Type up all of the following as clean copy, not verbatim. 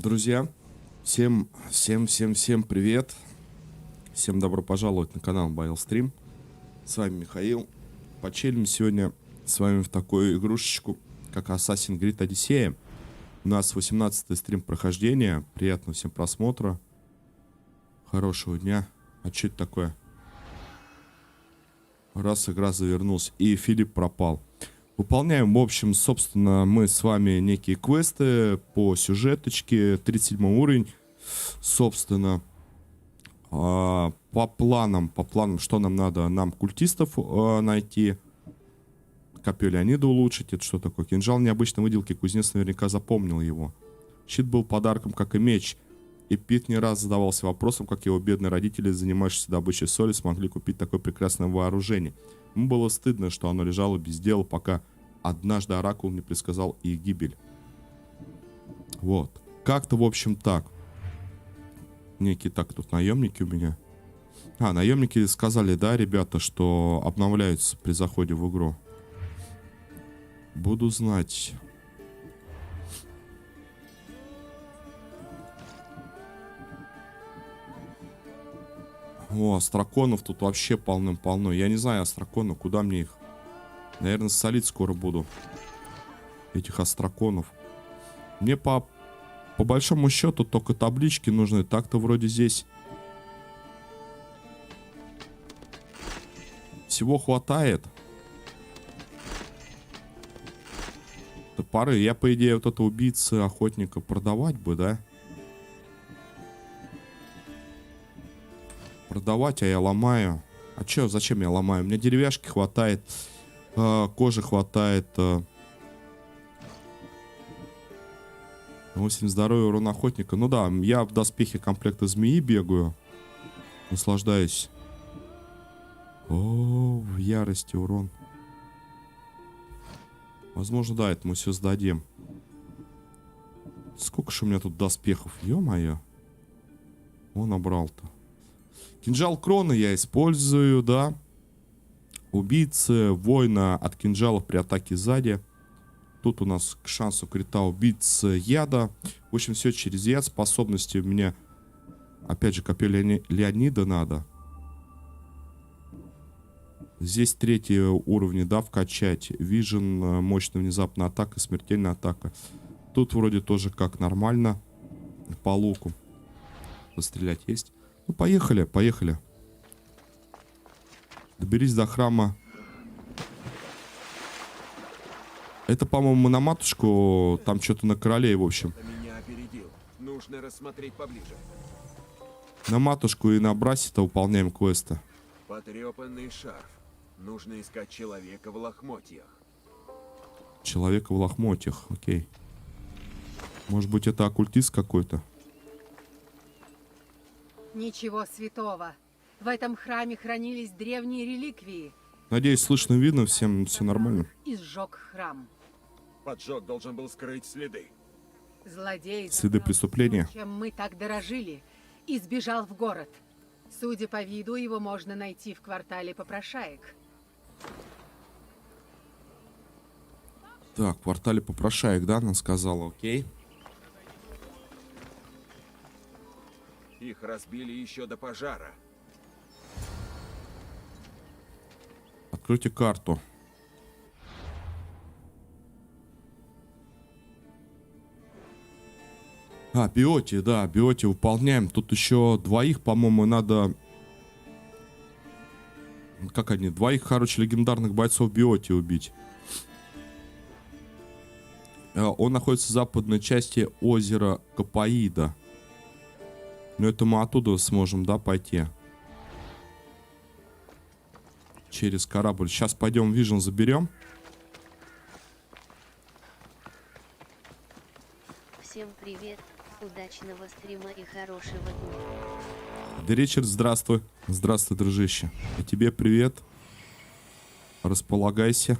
Друзья, всем привет. Всем добро пожаловать на канал BioStream. С вами Михаил. Почилим сегодня с вами в такую игрушечку, как Assassin's Creed Odyssey. У нас 18-й стрим прохождения. Приятного всем просмотра. Хорошего дня. А что это такое? Раз игра завернулась. И Филипп пропал. Выполняем, в общем, собственно, мы с вами некие квесты по сюжеточке. 37 уровень. Собственно, по планам, что нам надо? Нам культистов найти. Копье Леонида улучшить. Это что такое? Кинжал необычной выделки. Кузнец наверняка запомнил его. Щит был подарком, как и меч. И Пит не раз задавался вопросом, как его бедные родители, занимающиеся добычей соли, смогли купить такое прекрасное вооружение. Ему было стыдно, что оно лежало без дела, пока однажды Оракул не предсказал их гибель. Вот. Как-то, в общем, так. Некие так тут наемники у меня. Наемники сказали, да, ребята, что обновляются при заходе в игру. Буду знать. О, астраконов тут вообще полным-полно. Я не знаю астраконов, куда мне их? Наверное, солить скоро буду. Этих астраконов. Мне по большому счету только таблички нужны. Так-то вроде здесь всего хватает. Топоры. Я, по идее, вот это убийцы охотника продавать бы, да? Продавать, а я ломаю. А чё, зачем я ломаю? У меня деревяшки хватает, кожи хватает. 8 здоровья, урон охотника. Ну да, я в доспехе комплекта змеи бегаю. Наслаждаюсь. О, в ярости урон. Возможно, да, это мы все сдадим. Сколько же у меня тут доспехов? Ё-моё. Он набрал-то. Кинжал кроны я использую, да. Убийцы воина от кинжалов при атаке сзади. Тут у нас к шансу крита убийца яда. В общем, все через яд. Способности у меня, опять же, копье Леонида надо. Здесь 3 уровни, да, вкачать. Вижен, мощная внезапная атака, смертельная атака. Тут вроде тоже как нормально. По луку. Пострелять есть. Ну, поехали, поехали. Доберись до храма. Это, по-моему, мы на матушку. Там что-то на королей, в общем. Меня опередил. Нужно рассмотреть поближе. На матушку и на Брасита выполняем квесты. Потрепанный шарф. Нужно искать человека в лохмотьях. Человека в лохмотьях, окей. Может быть, это оккультист какой-то? Ничего святого. В этом храме хранились древние реликвии. Надеюсь, слышно, видно, всем все нормально. И сжег храм. Поджог должен был скрыть следы. Злодей Следы забрал преступления. всё, чем мы так дорожили, и сбежал в город. Судя по виду, его можно найти в квартале попрошаек. Так, в квартале попрошаек, да, она сказала, окей. Их разбили еще до пожара. Откройте карту. Биоти, да, биоти выполняем. Тут еще двоих, по-моему, надо... Как они? Двоих, короче, легендарных бойцов биоти убить. Он находится в западной части озера Капаида. Но это мы оттуда сможем, да, пойти. Через корабль. Сейчас пойдем Vision заберем. Всем привет, удачного стрима и хорошего дня. Да, Ричард, здравствуй. Здравствуй, дружище. И тебе привет. Располагайся.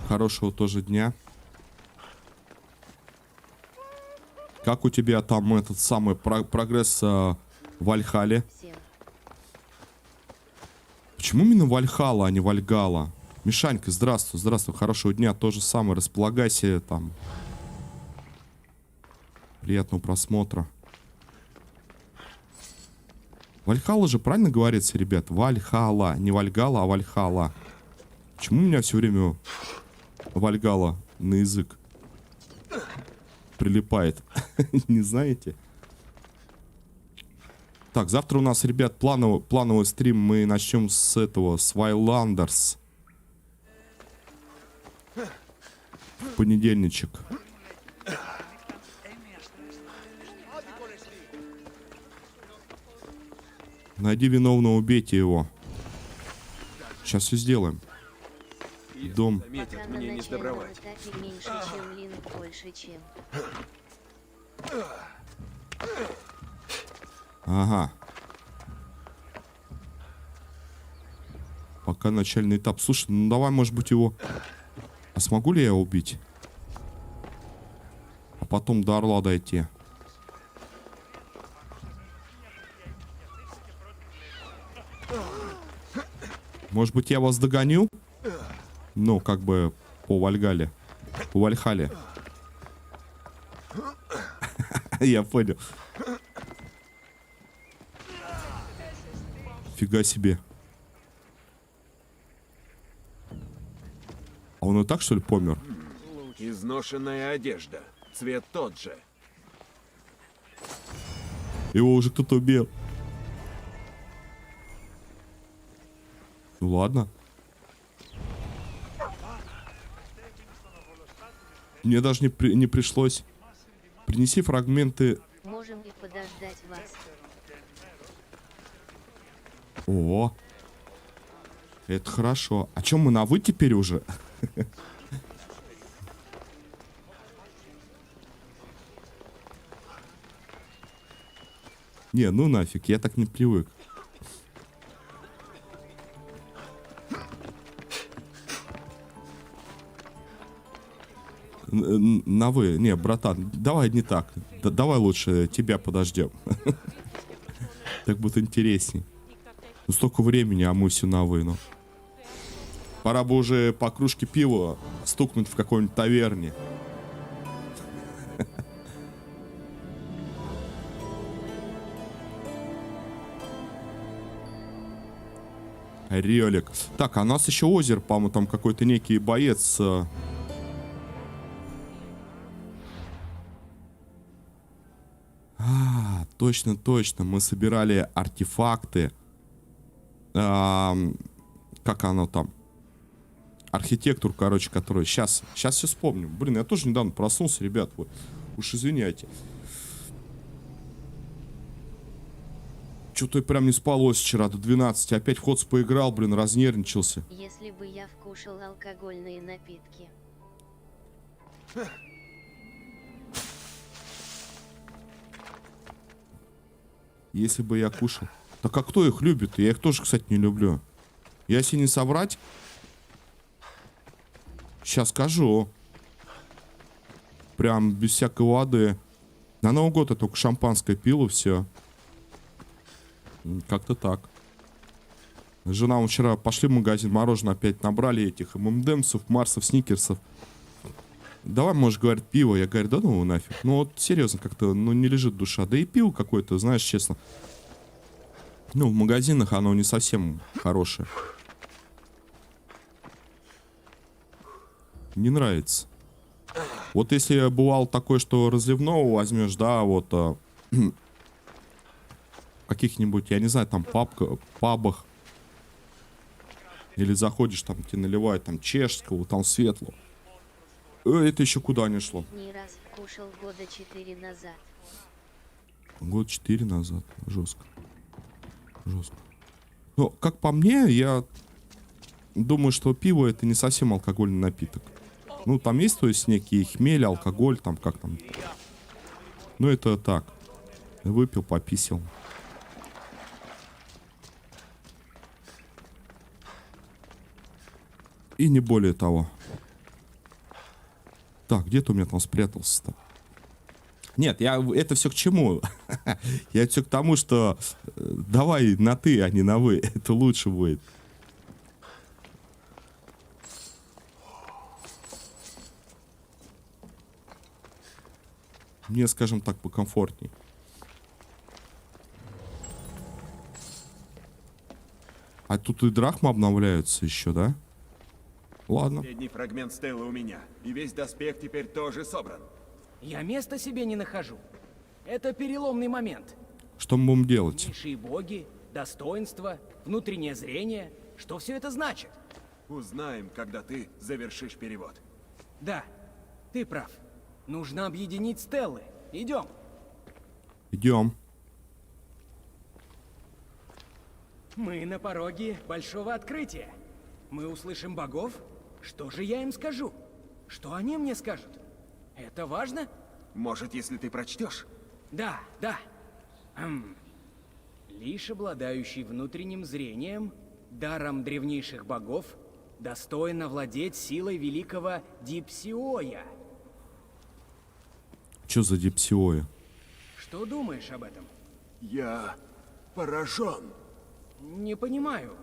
Хорошего тоже дня. Как у тебя там этот самый прогресс в Вальхале? Всем. Почему именно Вальхала, а не Вальгала? Мишанька, здравствуй, здравствуй, хорошего дня. То же самое, располагайся там. Приятного просмотра. Вальхалла же правильно говорится, ребят? Вальхалла. Не Вальгала, а Вальхалла. Почему у меня все время Вальгала на язык прилипает? Не знаете? Так, завтра у нас, ребят, плановый стрим. Мы начнем с этого, с Вайландерс. В понедельничек. Найди виновного, убейте его. Сейчас все сделаем. Если Дом. заметят, Пока на мне не начальном сдобровать. этапе меньше, чем Линк, больше, чем. Ага. Пока начальный этап. Слушай, ну давай, может быть, его... А смогу ли я его убить? А потом до Орла дойти. Может быть, я вас догоню? Ну, как бы по Вальгале. По Вальхале. Я понял. Фига себе. А он и так, что ли, помер? Изношенная одежда. Цвет тот же. Его уже кто-то убил. Ну ладно. Мне даже не пришлось. Принеси фрагменты. Можем и подождать вас. О, это хорошо. А чем мы на «вы» теперь уже? Не, ну нафиг, я так не привык. На «вы». Не, братан, давай не так. Давай лучше тебя подождем. Так будет интересней. Ну, столько времени, а мы все на «вы», ну. Пора бы уже по кружке пива стукнуть в какой-нибудь таверне. Релик. Так, а у нас еще озеро, по-моему, там какой-то некий боец. Точно, точно. Мы собирали артефакты. Как оно там? Архитектур, короче, который... Сейчас все вспомню. Блин, я тоже недавно проснулся, ребят. Вы уж извиняйте. Что-то прям не спалось вчера до 12. Опять в Ходс поиграл, блин, разнервничался. Если бы я вкушал алкогольные напитки. Если бы я кушал. Так а кто их любит? Я их тоже, кстати, не люблю. Я если не соврать... Сейчас скажу. Прям без всякой воды. На Новый год я только шампанское пил и все. Как-то так. Жена мы вчера пошли в магазин, мороженое опять набрали этих ММДМсов, Марсов, Сникерсов. Давай, может, говорит, пиво. Я говорю, да ну нафиг. Ну вот серьезно как-то, ну не лежит душа. Да и пиво какое-то, знаешь, честно. Ну, в магазинах оно не совсем хорошее. Не нравится. Вот если бывало такое, что разливного возьмешь, да, вот каких-нибудь, я не знаю, там пабах. Или заходишь, там тебе наливают там чешского, там светлого. Это еще куда не шло. Не раз кушал года 4 назад. Год 4 назад. Жестко. Жестко. Но, как по мне, я думаю, что пиво это не совсем алкогольный напиток. Ну, там есть, то есть, некий хмель, алкоголь, там, как там. Ну, это так. Выпил, пописил. И не более того. Так, где ты у меня там спрятался-то? Нет, это все к чему? Я все к тому, что давай на ты, а не на вы. Это лучше будет. Мне, скажем так, покомфортней. А тут и драхмы обновляются еще, да? Ладно. Последний фрагмент стелы у меня. И весь доспех теперь тоже собран. Я места себе не нахожу. Это переломный момент. Что мы будем делать? Низшие боги, достоинство, внутреннее зрение. Что все это значит? Узнаем, когда ты завершишь перевод. Да, ты прав. Нужно объединить стеллы. Идем. Идем. Мы на пороге большого открытия. Мы услышим богов. Что же я им скажу? Что они мне скажут? Это важно? Может, если ты прочтешь? Да, да. Лишь обладающий внутренним зрением, даром древнейших богов, достоин владеть силой великого Дипсиоя. Что за дипсиоя? Что думаешь об этом? Я поражен. Не понимаю.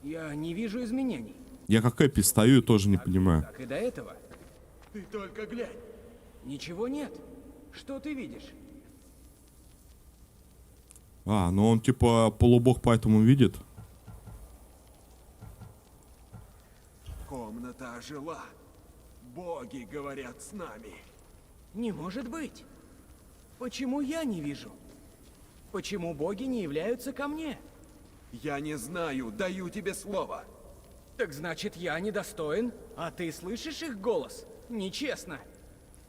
Я не вижу изменений. Я как Эпи стою и тоже не понимаю. Как и до этого. Ты только глянь. Ничего нет. Что ты видишь? А, ну он типа полубог, поэтому видит. Комната ожила. Боги говорят с нами. Не может быть. Почему я не вижу? Почему боги не являются ко мне? Я не знаю, даю тебе слово. Так значит, я недостоин, а ты слышишь их голос? Нечестно.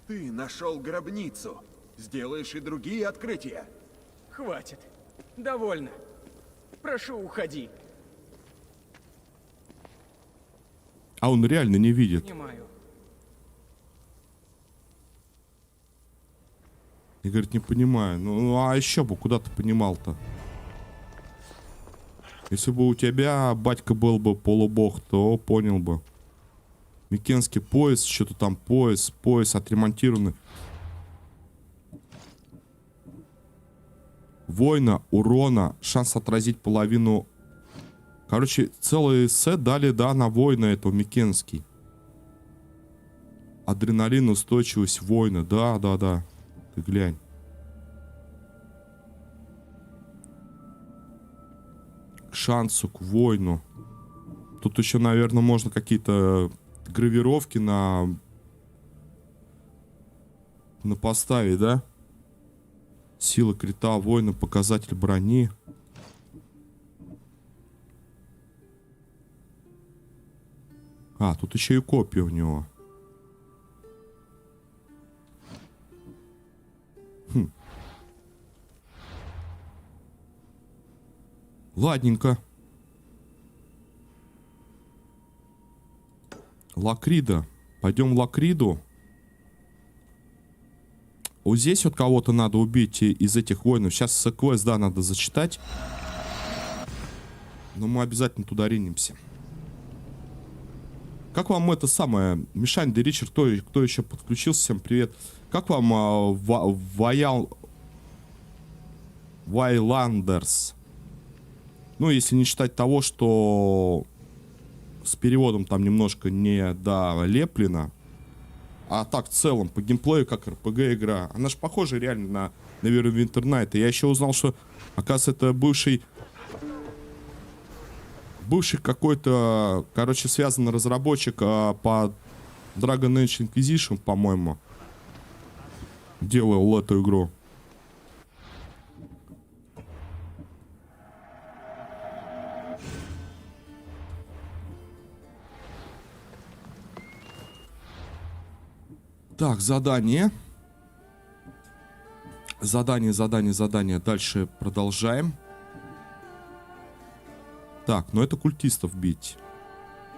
Ты нашел гробницу. Сделаешь и другие открытия. Хватит. Довольно. Прошу, уходи. А он реально не видит. Понимаю. И говорит, не понимаю. Ну а еще бы, куда ты понимал-то? Если бы у тебя батька был бы полубог, то понял бы. Микенский пояс, что-то там пояс отремонтированный. Война, урона, шанс отразить половину. Короче, целый сет дали, да, на воина этого Микенский. Адреналин, устойчивость воина, да. Ты глянь. К шансу, к воину. Тут еще, наверное, можно какие-то гравировки на поставить, да? Сила крита воина, показатель брони. А, тут еще и копия у него. Ладненько. Лакрида. Пойдем в Лакриду. Вот здесь вот кого-то надо убить из этих воинов. Сейчас квест, да, надо зачитать. Но мы обязательно туда ринемся. Как вам это самое? Мишань, да Ричард, кто еще подключился? Всем привет. Как вам Вайландерс? Ну, если не считать того, что с переводом там немножко не долеплено. А так, в целом, по геймплею, как RPG игра. Она же похожа реально на Neverwinter Night. И я еще узнал, что, оказывается, это бывший какой-то, короче, связанный разработчик по Dragon Age Inquisition, по-моему, делал эту игру. Так, задание. Задание. Дальше продолжаем. Так, ну это культистов бить.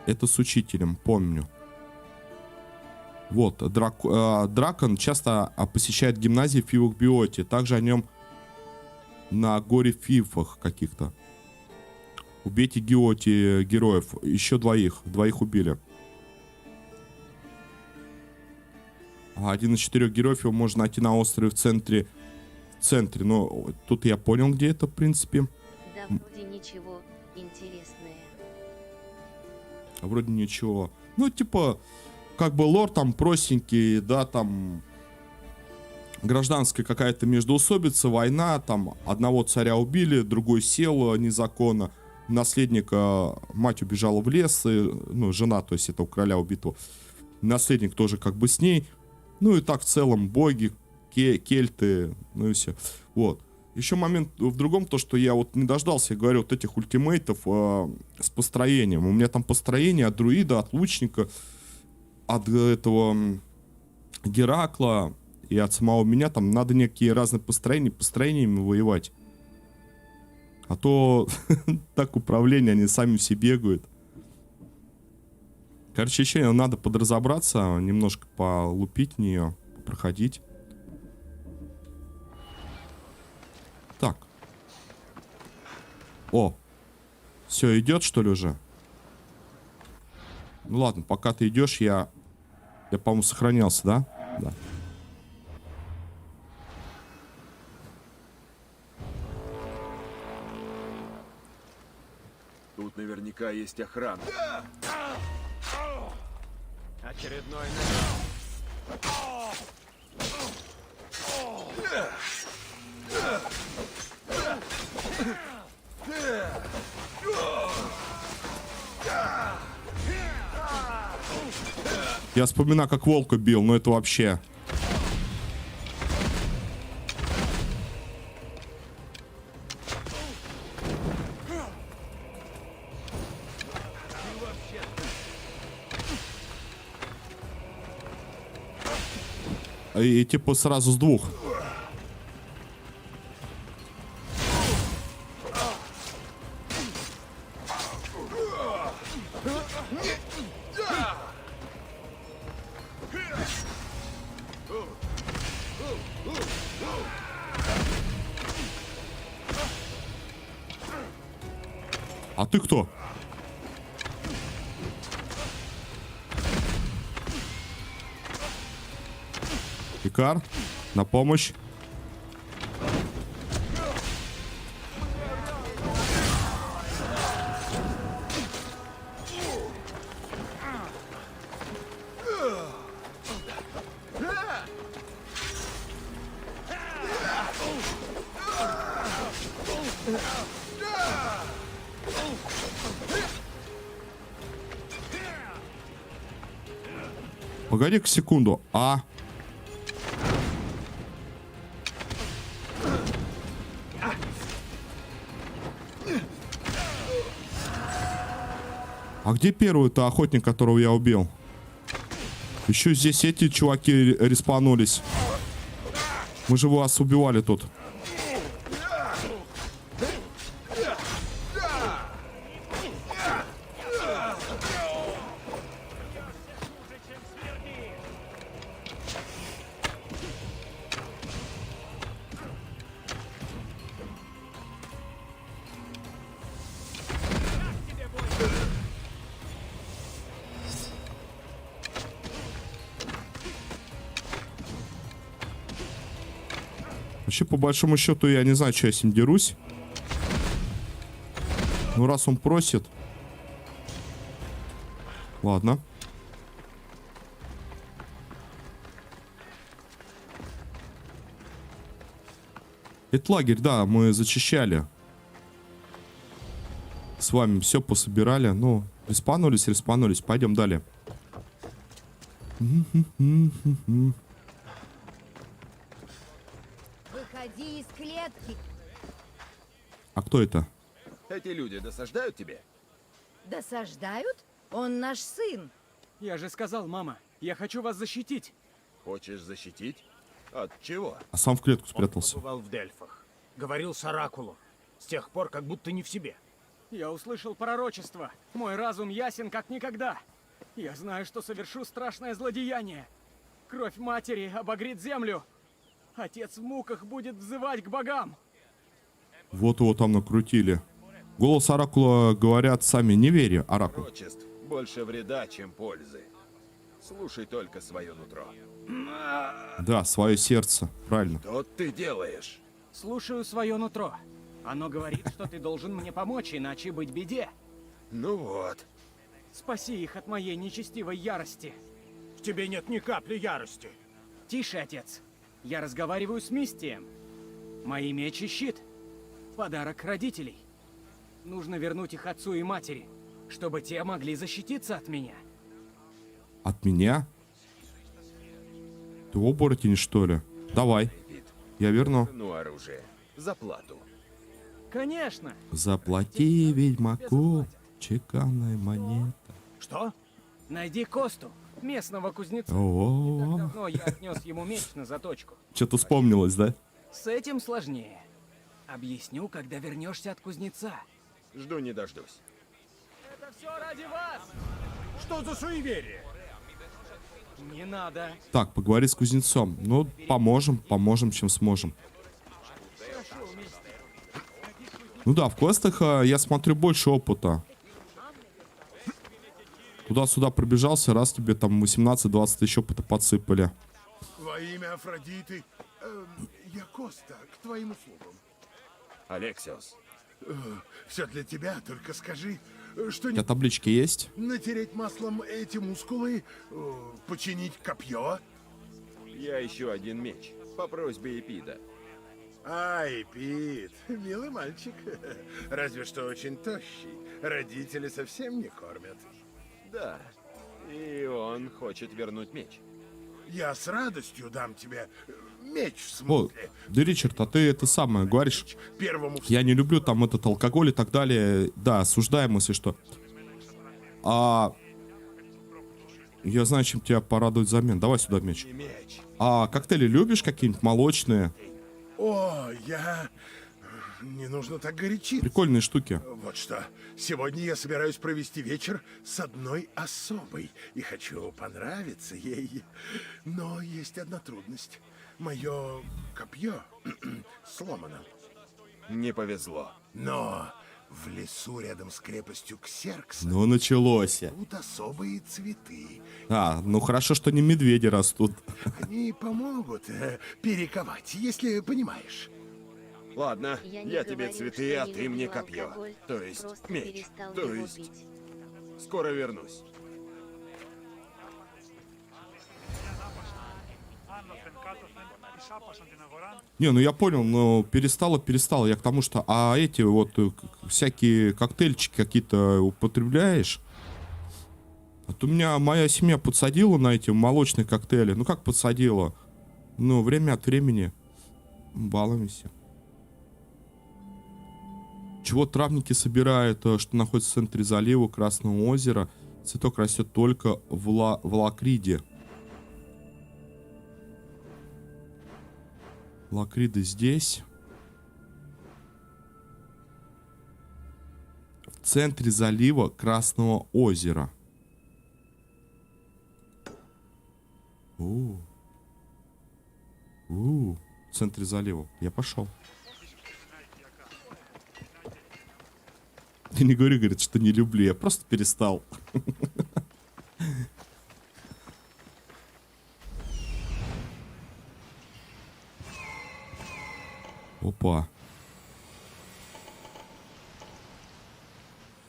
Это с учителем, помню. Вот, Дракон часто посещает гимназии в Фивок-Биоте. Также о нем на горе Фифах каких-то. Убейте Геоти героев. Еще двоих убили. Один из 4 героев его можно найти на острове в центре. Но тут я понял, где это, в принципе. Да вроде ничего интересное. Вроде ничего. Ну, типа, как бы лор там простенький, да, там гражданская какая-то междоусобица, война, там одного царя убили, другой сел незаконно, наследника, мать убежала в лес, ну, жена, то есть этого короля убитого, наследник тоже как бы с ней, ну и так в целом боги, кельты, ну и все. Вот. Еще момент в другом, то, что я вот не дождался, я говорю, вот этих ультимейтов с построением. У меня там построение от друида, от лучника, от этого Геракла и от самого меня. Там надо некие разные построениями воевать. А то так управление, они сами все бегают. Короче, еще надо подразобраться, немножко полупить в нее, проходить. Так. О. Все, идет, что ли, уже? Ну ладно, пока ты идешь, я, по-моему, сохранялся, да? Да. Тут наверняка есть охрана. Очередной Я вспоминаю, как волка бил, но это вообще... И типа сразу с двух. А ты кто? Икар, на помощь. Погоди-ка секунду. А где первый-то охотник, которого я убил? Еще здесь эти чуваки респанулись. Мы же вас убивали тут. Вообще, по большому счету, я не знаю, что я с ним дерусь. Ну, раз он просит. Ладно. Это лагерь, да, мы зачищали. С вами все пособирали. Ну, респанулись. Пойдем далее. Выходи из клетки. А кто это? Эти люди досаждают тебе? Досаждают? Он наш сын. Я же сказал, мама, я хочу вас защитить. Хочешь защитить? От чего? А сам в клетку спрятался. побывал в Дельфах. Говорил с Оракулом. С тех пор, как будто не в себе. Я услышал пророчество. Мой разум ясен как никогда. Я знаю, что совершу страшное злодеяние. Кровь матери обогрит землю. Отец в муках будет взывать к богам. Вот его там накрутили. Голос Оракула, говорят, сами не верю, Оракул. Пророчеств больше вреда, чем пользы. Слушай только свое нутро. Да, свое сердце, правильно. Что ты делаешь? Слушаю свое нутро. Оно говорит, что ты должен мне помочь, иначе быть беде. Ну вот. Спаси их от моей нечестивой ярости. В тебе нет ни капли ярости. Тише, отец. Я разговариваю с Мистием. Мои меч и щит. Подарок родителей. Нужно вернуть их отцу и матери, чтобы те могли защититься от меня. От меня? Ты оборотень, что ли? Давай. Я верну. Ну, оружие. За плату. Конечно. Заплати ведьмаку чеканной монеты. Что? Найди Косту, местного кузнеца. О, Давно я отнес ему меч на заточку. что-то вспомнилось, да? С этим сложнее. Объясню, когда вернешься от кузнеца. Жду не дождусь. Это все ради вас! Что за суеверие? Не надо. Так, поговори с кузнецом. Ну, поможем, чем сможем. Ну да, в квестах я смотрю больше опыта. Туда-сюда пробежался, раз тебе там 18-20 тысяч опыта подсыпали. Во имя Афродиты, я Коста, к твоим услугам. Алексиос, Все для тебя, только скажи, У что тебя не таблички есть? натереть маслом эти мускулы, починить копье. я ищу один меч. По просьбе Эпида. Ай, Пит, милый мальчик, разве что очень тощий. Родители совсем не кормят. Да. И он хочет вернуть меч. Я с радостью дам тебе меч, в О, смысле, да, Ричард, а ты это самое говоришь? первому Я не люблю там этот алкоголь и так далее. Да, осуждаем, если что. А я знаю, чем тебя порадует взамен. Давай сюда меч. И меч. А коктейли любишь какие-нибудь молочные? О, я... Не нужно так горячиться. Прикольные штуки. Вот что, сегодня я собираюсь провести вечер с одной особой и хочу понравиться ей. Но есть одна трудность. Мое копье сломано. Не повезло. Но в лесу рядом с крепостью Ксеркса Ну, началось. тут особые цветы. А, ну хорошо, что не медведи растут. Они помогут перековать, если понимаешь. Ладно, Я не я тебе говорю, цветы, что а не ты мне люблю копье. алкоголь, То есть просто меч. перестал То его есть пить. скоро вернусь. Не, ну я понял, но перестала. Я к тому, что... А эти вот всякие коктейльчики какие-то употребляешь? А то меня моя семья подсадила на эти молочные коктейли. Ну как подсадила? Ну, время от времени балуемся. Чего травники собирают, что находится в центре залива Красного озера. Цветок растет только в Лакриде. Лакриды здесь. В центре залива Красного озера. В центре залива. Я пошел. Я не говорю, говорит, что не люблю. Я просто перестал. Опа.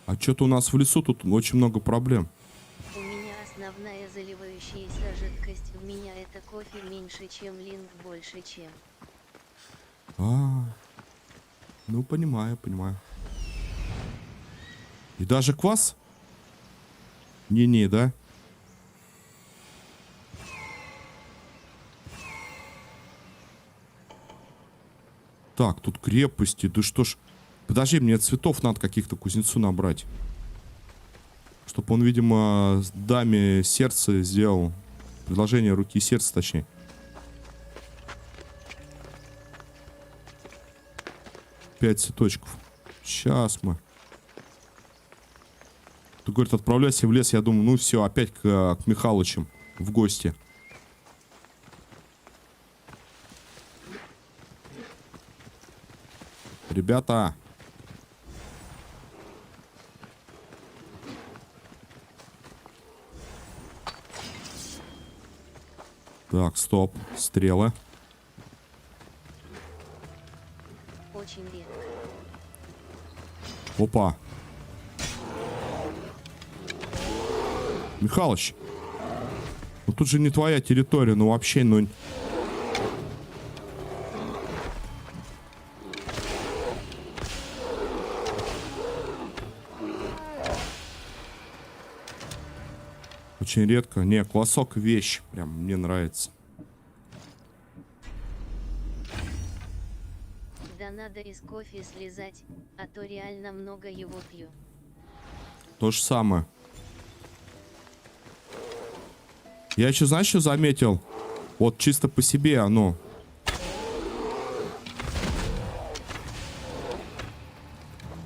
А что-то у нас в лесу тут очень много проблем. У меня основная заливающаяся жидкость. В меня это кофе меньше, чем линк больше, чем. Ну, понимаю. И даже квас? Не-не, да? Так, тут крепости. Да что ж... Подожди, мне цветов надо каких-то кузнецу набрать. Чтобы он, видимо, даме сердце сделал. Предложение руки и сердца, точнее. Пять цветочков. Сейчас мы. Тут, говорит, отправляйся в лес. Я думаю, ну все, опять к Михалычам в гости. Ребята. Так, стоп. Стрелы. Очень редко. Опа. Михалыч. Ну тут же не твоя территория, ну вообще, ну... Очень редко. Не, квасок вещь. Прям мне нравится. Да надо из кофе слезать, а то реально много его пью. То же самое. Я еще, знаешь, что заметил? Вот чисто по себе оно.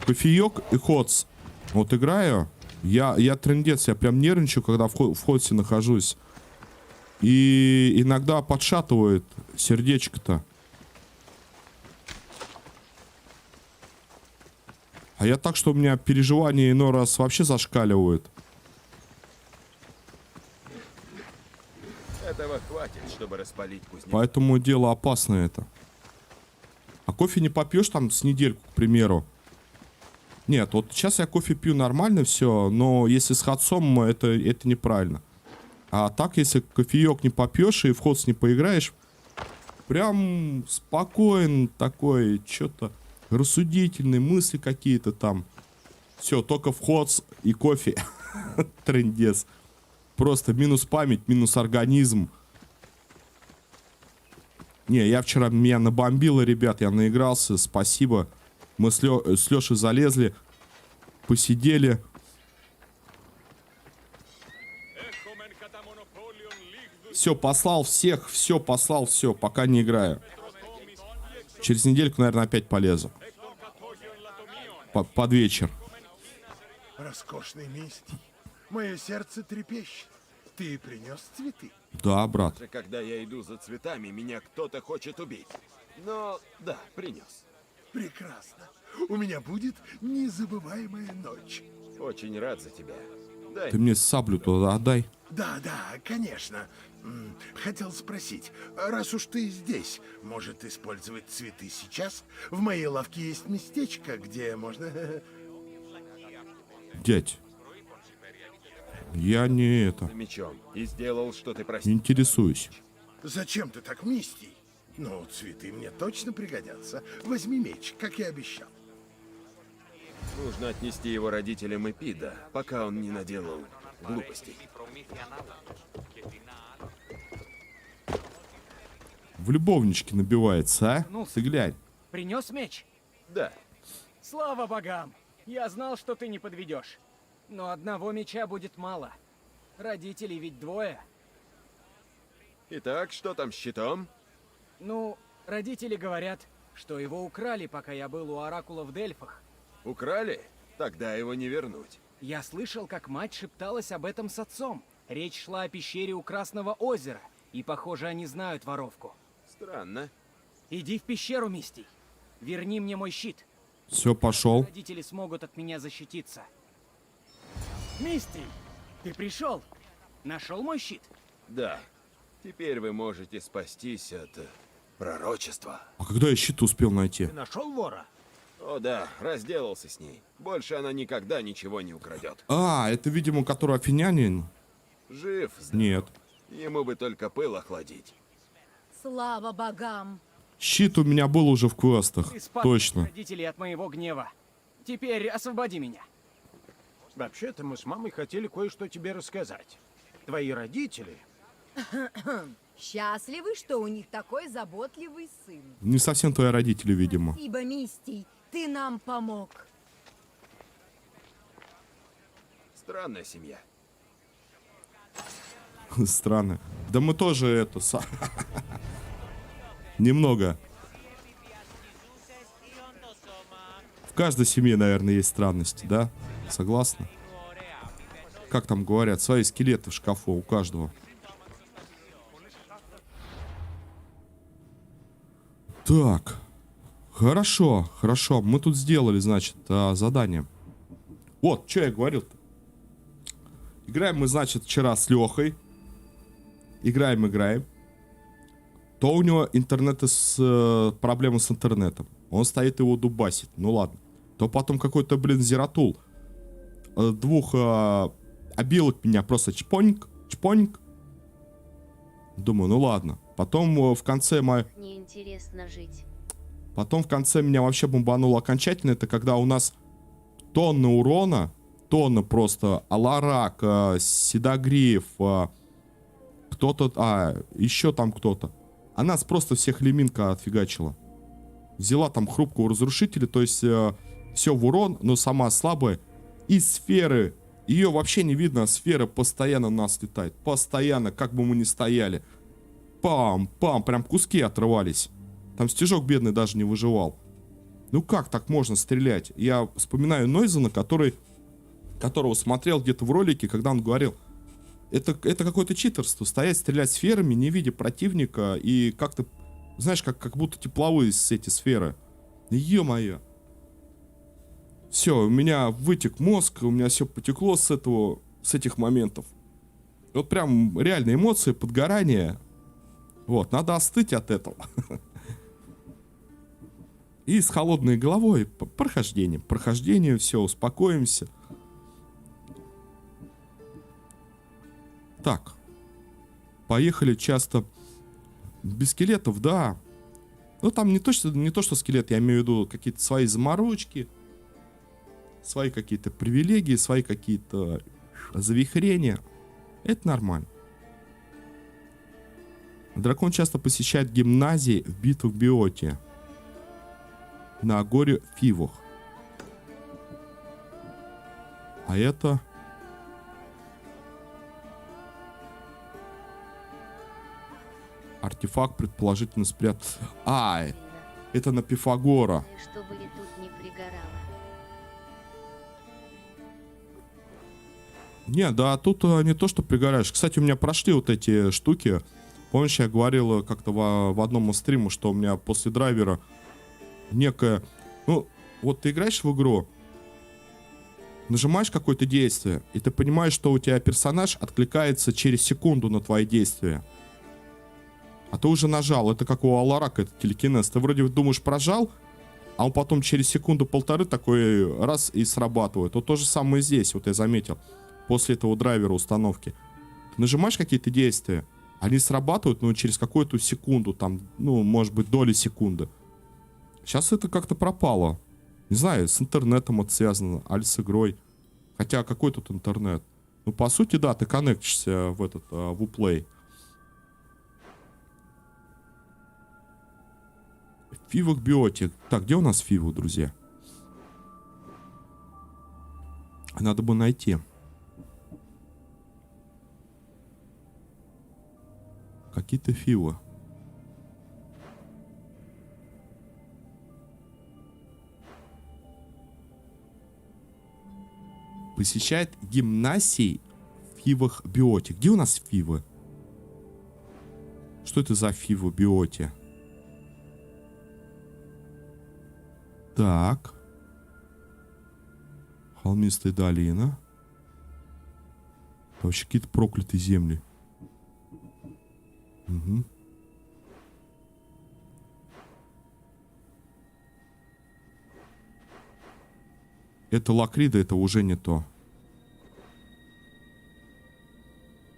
Кофеек и ходс. Вот играю. Я трындец, я прям нервничаю, когда в ходсе нахожусь. И иногда подшатывает сердечко-то. А я так, что у меня переживания иной раз вообще зашкаливают. Этого хватит, чтобы распалить кузнец. Поэтому дело опасное это. А кофе не попьешь там с недельку, к примеру. Нет, вот сейчас я кофе пью нормально все, но если с ходцом, это неправильно. А так, если кофеек не попьешь и в ходс не поиграешь, прям спокоен такой, что-то рассудительные мысли какие-то там. Все, только в ходс и кофе. Трындец. Просто минус память, минус организм. Не, я вчера, меня набомбило, ребят, я наигрался, спасибо. Мы с Лешей залезли, посидели. Все, послал всех, все, послал, все, пока не играю. Через недельку, наверное, опять полезу. Под вечер. Роскошный мистий. Мое сердце трепещет. Ты принес цветы? Да, брат. Даже когда я иду за цветами, меня кто-то хочет убить. Но да, принес. Прекрасно. У меня будет незабываемая ночь. Очень рад за тебя. Дай Ты мне саблю туда отдай. Да, конечно. Хотел спросить, раз уж ты здесь, может использовать цветы сейчас? В моей лавке есть местечко, где можно... Дядь. Я не это. мечом и сделал, что ты Не просил. интересуюсь. Зачем ты так, мистий? Ну, цветы мне точно пригодятся. Возьми меч, как и обещал. Нужно отнести его родителям Эпида, пока он не наделал глупостей. В любовничке набивается, а? Ну, Ты глянь. Принес меч? Да, Слава богам! Я знал, что ты не подведешь. Но одного меча будет мало. Родителей ведь двое. итак, что там с щитом? Ну, родители говорят, что его украли, пока я был у Оракула в Дельфах. Украли? Тогда его не вернуть. Я слышал, как мать шепталась об этом с отцом. Речь шла о пещере у Красного озера, и, похоже, они знают воровку. Странно. Иди в пещеру, Мистий. Верни мне мой щит. Все, пошел. Родители смогут от меня защититься. Мистий, ты пришел? Нашел мой щит? Да. Теперь вы можете спастись от пророчества. А когда я щит успел найти? Ты нашел вора? О да, разделался с ней. Больше она никогда ничего не украдет. А, это, видимо, который афинянин? Жив, здоров. Нет. Ему бы только пыл охладить. Слава богам. Щит у меня был уже в квестах. Ты спас Точно. родителей от моего гнева. Теперь освободи меня. Вообще-то мы с мамой хотели кое-что тебе рассказать. Твои родители... Счастливы, что у них такой заботливый сын. Не совсем твои родители, видимо. Спасибо, Мистий, ты нам помог. Странная семья. Странно. Да мы тоже это... Немного. В каждой семье, наверное, есть странности, да? Согласны? Как там говорят, свои скелеты в шкафу у каждого. Так. Хорошо, хорошо. Мы тут сделали, значит, задание. Вот, что я говорил-то. Играем мы, значит, вчера с Лехой. Играем. То у него проблемы с интернетом. Он стоит его дубасит. Ну ладно. То потом какой-то, зератул. Двух обилок меня просто чпоньк. Думаю, ну ладно. Потом в конце Неинтересно жить. Потом в конце меня вообще бомбануло окончательно. Это когда у нас тонны урона тонны просто. Аларак, Седогриф, кто-то... еще там кто-то. А нас просто всех леминка отфигачила. Взяла там хрупкого разрушителя, то есть все в урон, но сама слабая. И сферы. Ее вообще не видно, а сфера постоянно на нас летает. Постоянно, как бы мы ни стояли. Пам-пам, прям куски отрывались. Там стежок бедный даже не выживал. Ну как так можно стрелять? Я вспоминаю Нойзена, которого смотрел где-то в ролике, когда он говорил, это какое-то читерство. Стоять, стрелять сферами, не видя противника. И как-то, знаешь, как будто тепловые эти сферы. Ё-моё. Все, у меня вытек мозг, у меня все потекло с этих моментов. Вот прям реальные эмоции, подгорание. Вот, надо остыть от этого. И с холодной головой прохождение, все, успокоимся. Так. Поехали часто без скелетов, да. Ну, там не то, что скелет, я имею в виду какие-то свои заморочки, свои какие-то привилегии, свои какие-то завихрения. Это нормально. Дракон часто посещает гимназии в битвах Биоте. На горе Фивах. А это... Артефакт предположительно спрятан. Это на Пифагора. Чтобы и тут не пригорало. Не, да, тут не то, что пригораешь. Кстати, у меня прошли вот эти штуки. Помнишь, я говорил как-то в одном из стримов, что у меня после драйвера некое... Ну, вот ты играешь в игру, нажимаешь какое-то действие, и ты понимаешь, что у тебя персонаж откликается через секунду на твои действия. А ты уже нажал. Это как у Аларака, это телекинез. Ты вроде думаешь, прожал, а он потом через секунду-полторы такой раз и срабатывает. Вот то же самое здесь, вот я заметил. После этого драйвера установки. Нажимаешь какие-то действия, они срабатывают, но через какую-то секунду, там, ну, может быть, доли секунды. Сейчас это как-то пропало. Не знаю, с интернетом это связано, аль с игрой. Хотя какой тут интернет? Ну, по сути, да, ты коннектишься в Uplay. Фивах Биотик. Так, где у нас Фиву, друзья? Надо бы найти. Какие-то Фивы. Посещает гимнасий в Фивах Биоте. Где у нас Фивы? Что это за Фивы Биоте? Так. Холмистая долина. Вообще какие-то проклятые земли. Угу. Это Лакрида, это уже не то.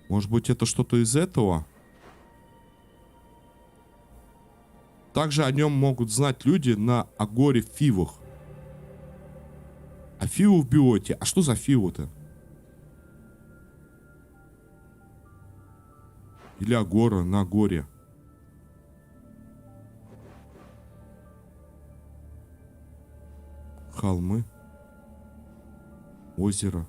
Может быть, это что-то из этого? Также о нем могут знать люди на Агоре Фивах. А Фиву в Биоте. А что за Фиву-то? Или Агора на горе. Холмы. Озеро.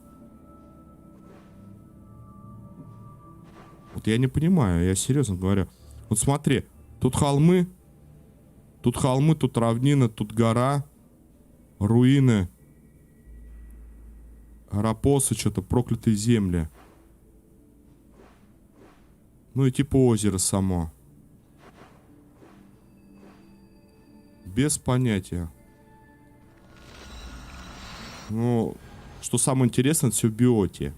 Вот я не понимаю, я серьезно говорю. Вот смотри, тут холмы, тут равнина, тут гора, руины, рапосы, что-то, проклятые земли. Ну и типа озеро само. Без понятия. Ну, что самое интересное, это все в Биоте.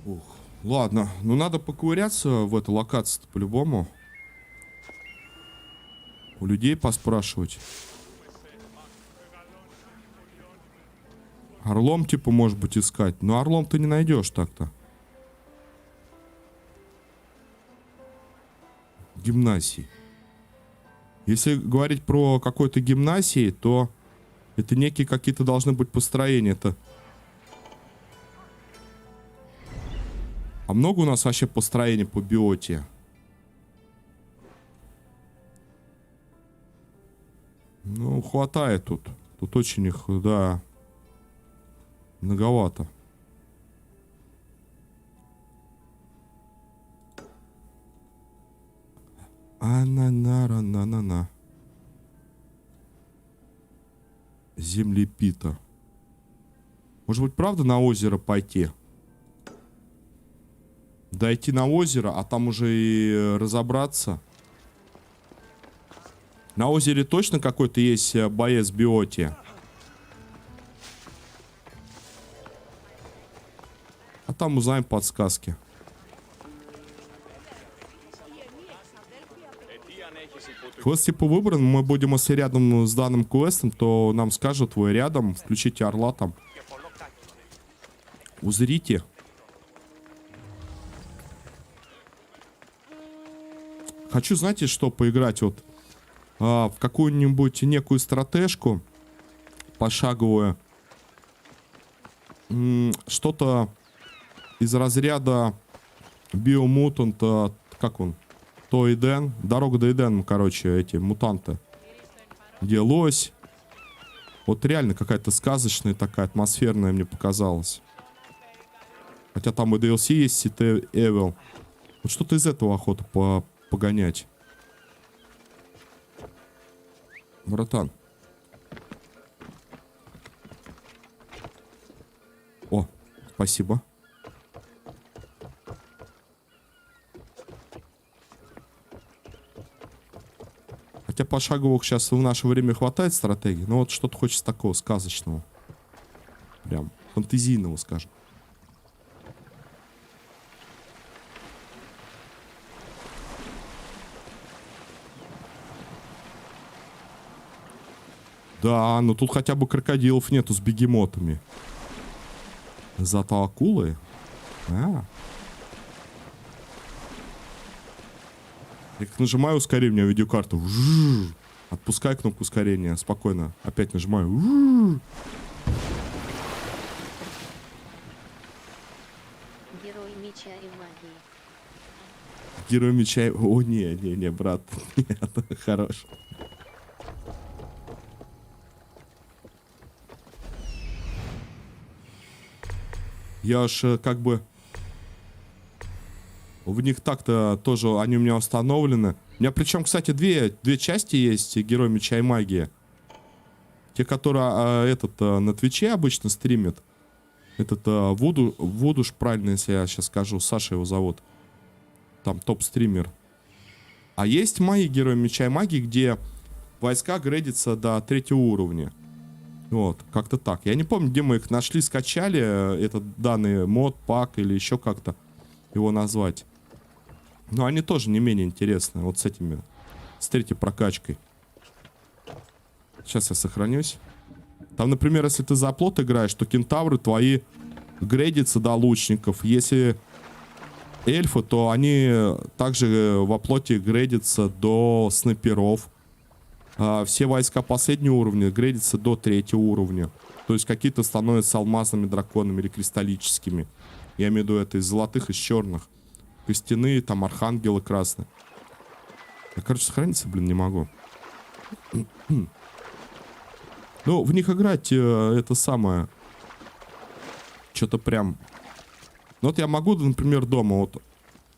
Ух. Ладно, ну надо поковыряться в этой локации по-любому. У людей поспрашивать. Орлом типа может быть искать. Но орлом ты не найдешь так-то. Гимнасии. Если говорить про какой-то гимнасии, то это некие какие-то должны быть построения. Это... А много у нас вообще построений по биоте? Ну, хватает тут. Тут очень их, да, многовато. А-на-на-ра-на-на-на. Землепита. Может быть, правда на озеро пойти? Дойти на озеро, а там уже и разобраться. На озере точно какой-то есть боец биоти? А там узнаем подсказки. Квест типа выбран, мы будем, если рядом с данным квестом, то нам скажут, вы рядом, включите орла там. Узрите. Хочу, знаете, что поиграть вот в какую-нибудь некую стратежку пошаговую. Что-то из разряда Биомутанта, как он? То Эден. Дорога до Эдена, короче, эти мутанты. Где лось. Вот реально какая-то сказочная такая, атмосферная мне показалась. Хотя там и DLC есть, City Evil. Вот что-то из этого охота погонять. Братан. О, спасибо. Хотя пошаговых сейчас в наше время хватает стратегий, но вот что-то хочется такого сказочного. Прям фантазийного, скажем. Да, но тут хотя бы крокодилов нету с бегемотами. Зато акулы. А. Я как нажимаю ускорение, у меня видеокарта. Отпускай кнопку ускорения. Спокойно. Опять нажимаю. Герой меча и магии. Герой меча. О, не, брат. Нет, хорош. Я аж как бы... В них так-то тоже они у меня установлены. У меня причем, кстати, две части есть Герой меча и магии. Те, которые на Твиче обычно стримят. Этот Вудуш, правильно, если я сейчас скажу. Саша его зовут. Там топ-стример. А есть мои Герои меча и магии, где войска грейдятся до 3-го уровня. Вот, как-то так. Я не помню, где мы их нашли, скачали. Этот данный мод, пак или еще как-то его назвать. Но они тоже не менее интересны. Вот с этими, с 3-й прокачкой. Сейчас я сохранюсь. Там, например, если ты за плот играешь, то кентавры твои грейдятся до лучников. Если эльфы, то они также во плоти грейдятся до снайперов. Все войска последнего уровня грейдятся до 3-го уровня. То есть какие-то становятся алмазными драконами или кристаллическими. Я имею в виду это из золотых, из черных. Костяные, там архангелы красные. Я, короче, сохраниться, не могу. Ну, в них играть это самое. Что-то прям... Ну, вот я могу, например, дома. Вот,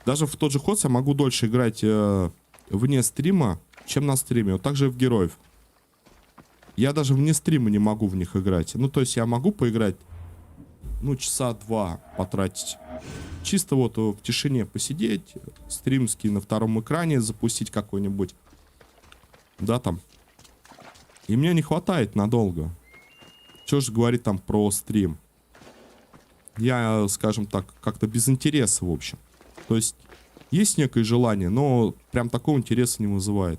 даже в тот же ход я могу дольше играть вне стрима, чем на стриме. Вот так же и в героев. Я даже вне стрима не могу в них играть. Ну, то есть я могу поиграть, ну, часа 2 потратить. Чисто вот в тишине посидеть, стримский на втором экране запустить какой-нибудь. Да, там. И мне не хватает надолго. Что же говорить там про стрим? Я, скажем так, как-то без интереса, в общем. То есть есть некое желание, но прям такого интереса не вызывает.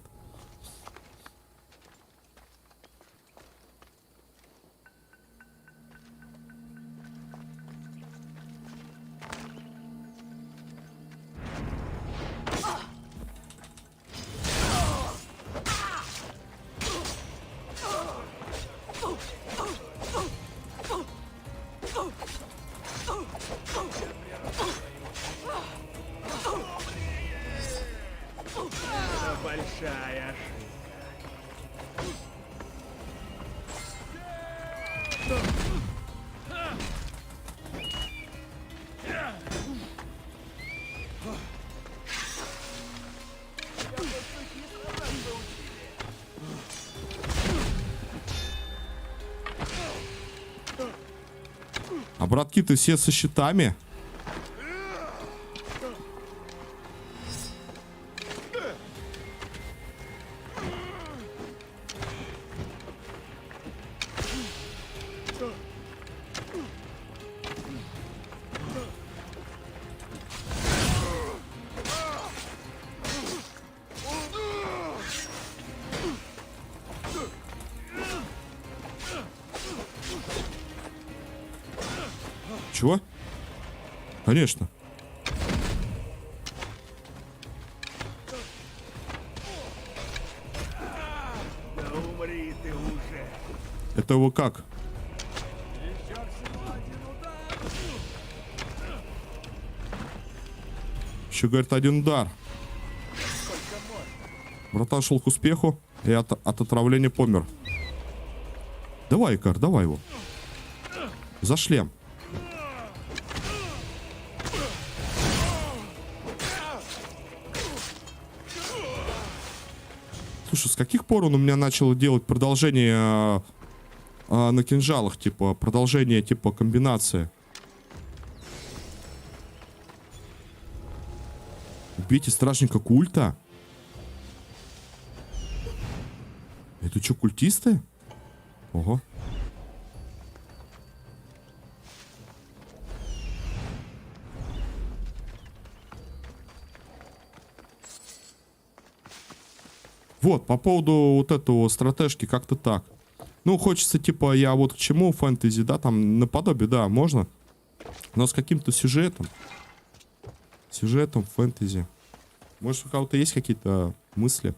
большая. А братки-то все со щитами. Чего? Конечно. Да умри ты уже. Это его как? Еще всего один удар. Еще, говорит, один удар. Братан шел к успеху и от отравления помер. Давай, Икар, давай его. За шлем. Слушай, с каких пор он у меня начал делать продолжение на кинжалах, типа, продолжение, типа, комбинации? Убейте стражника культа? Это что, культисты? Ого. Вот, по поводу вот этого стратежки, как-то так. Ну, хочется, типа, я вот к чему фэнтези, да, там, наподобие, да, можно. Но с каким-то сюжетом. Сюжетом фэнтези. Может, у кого-то есть какие-то мысли?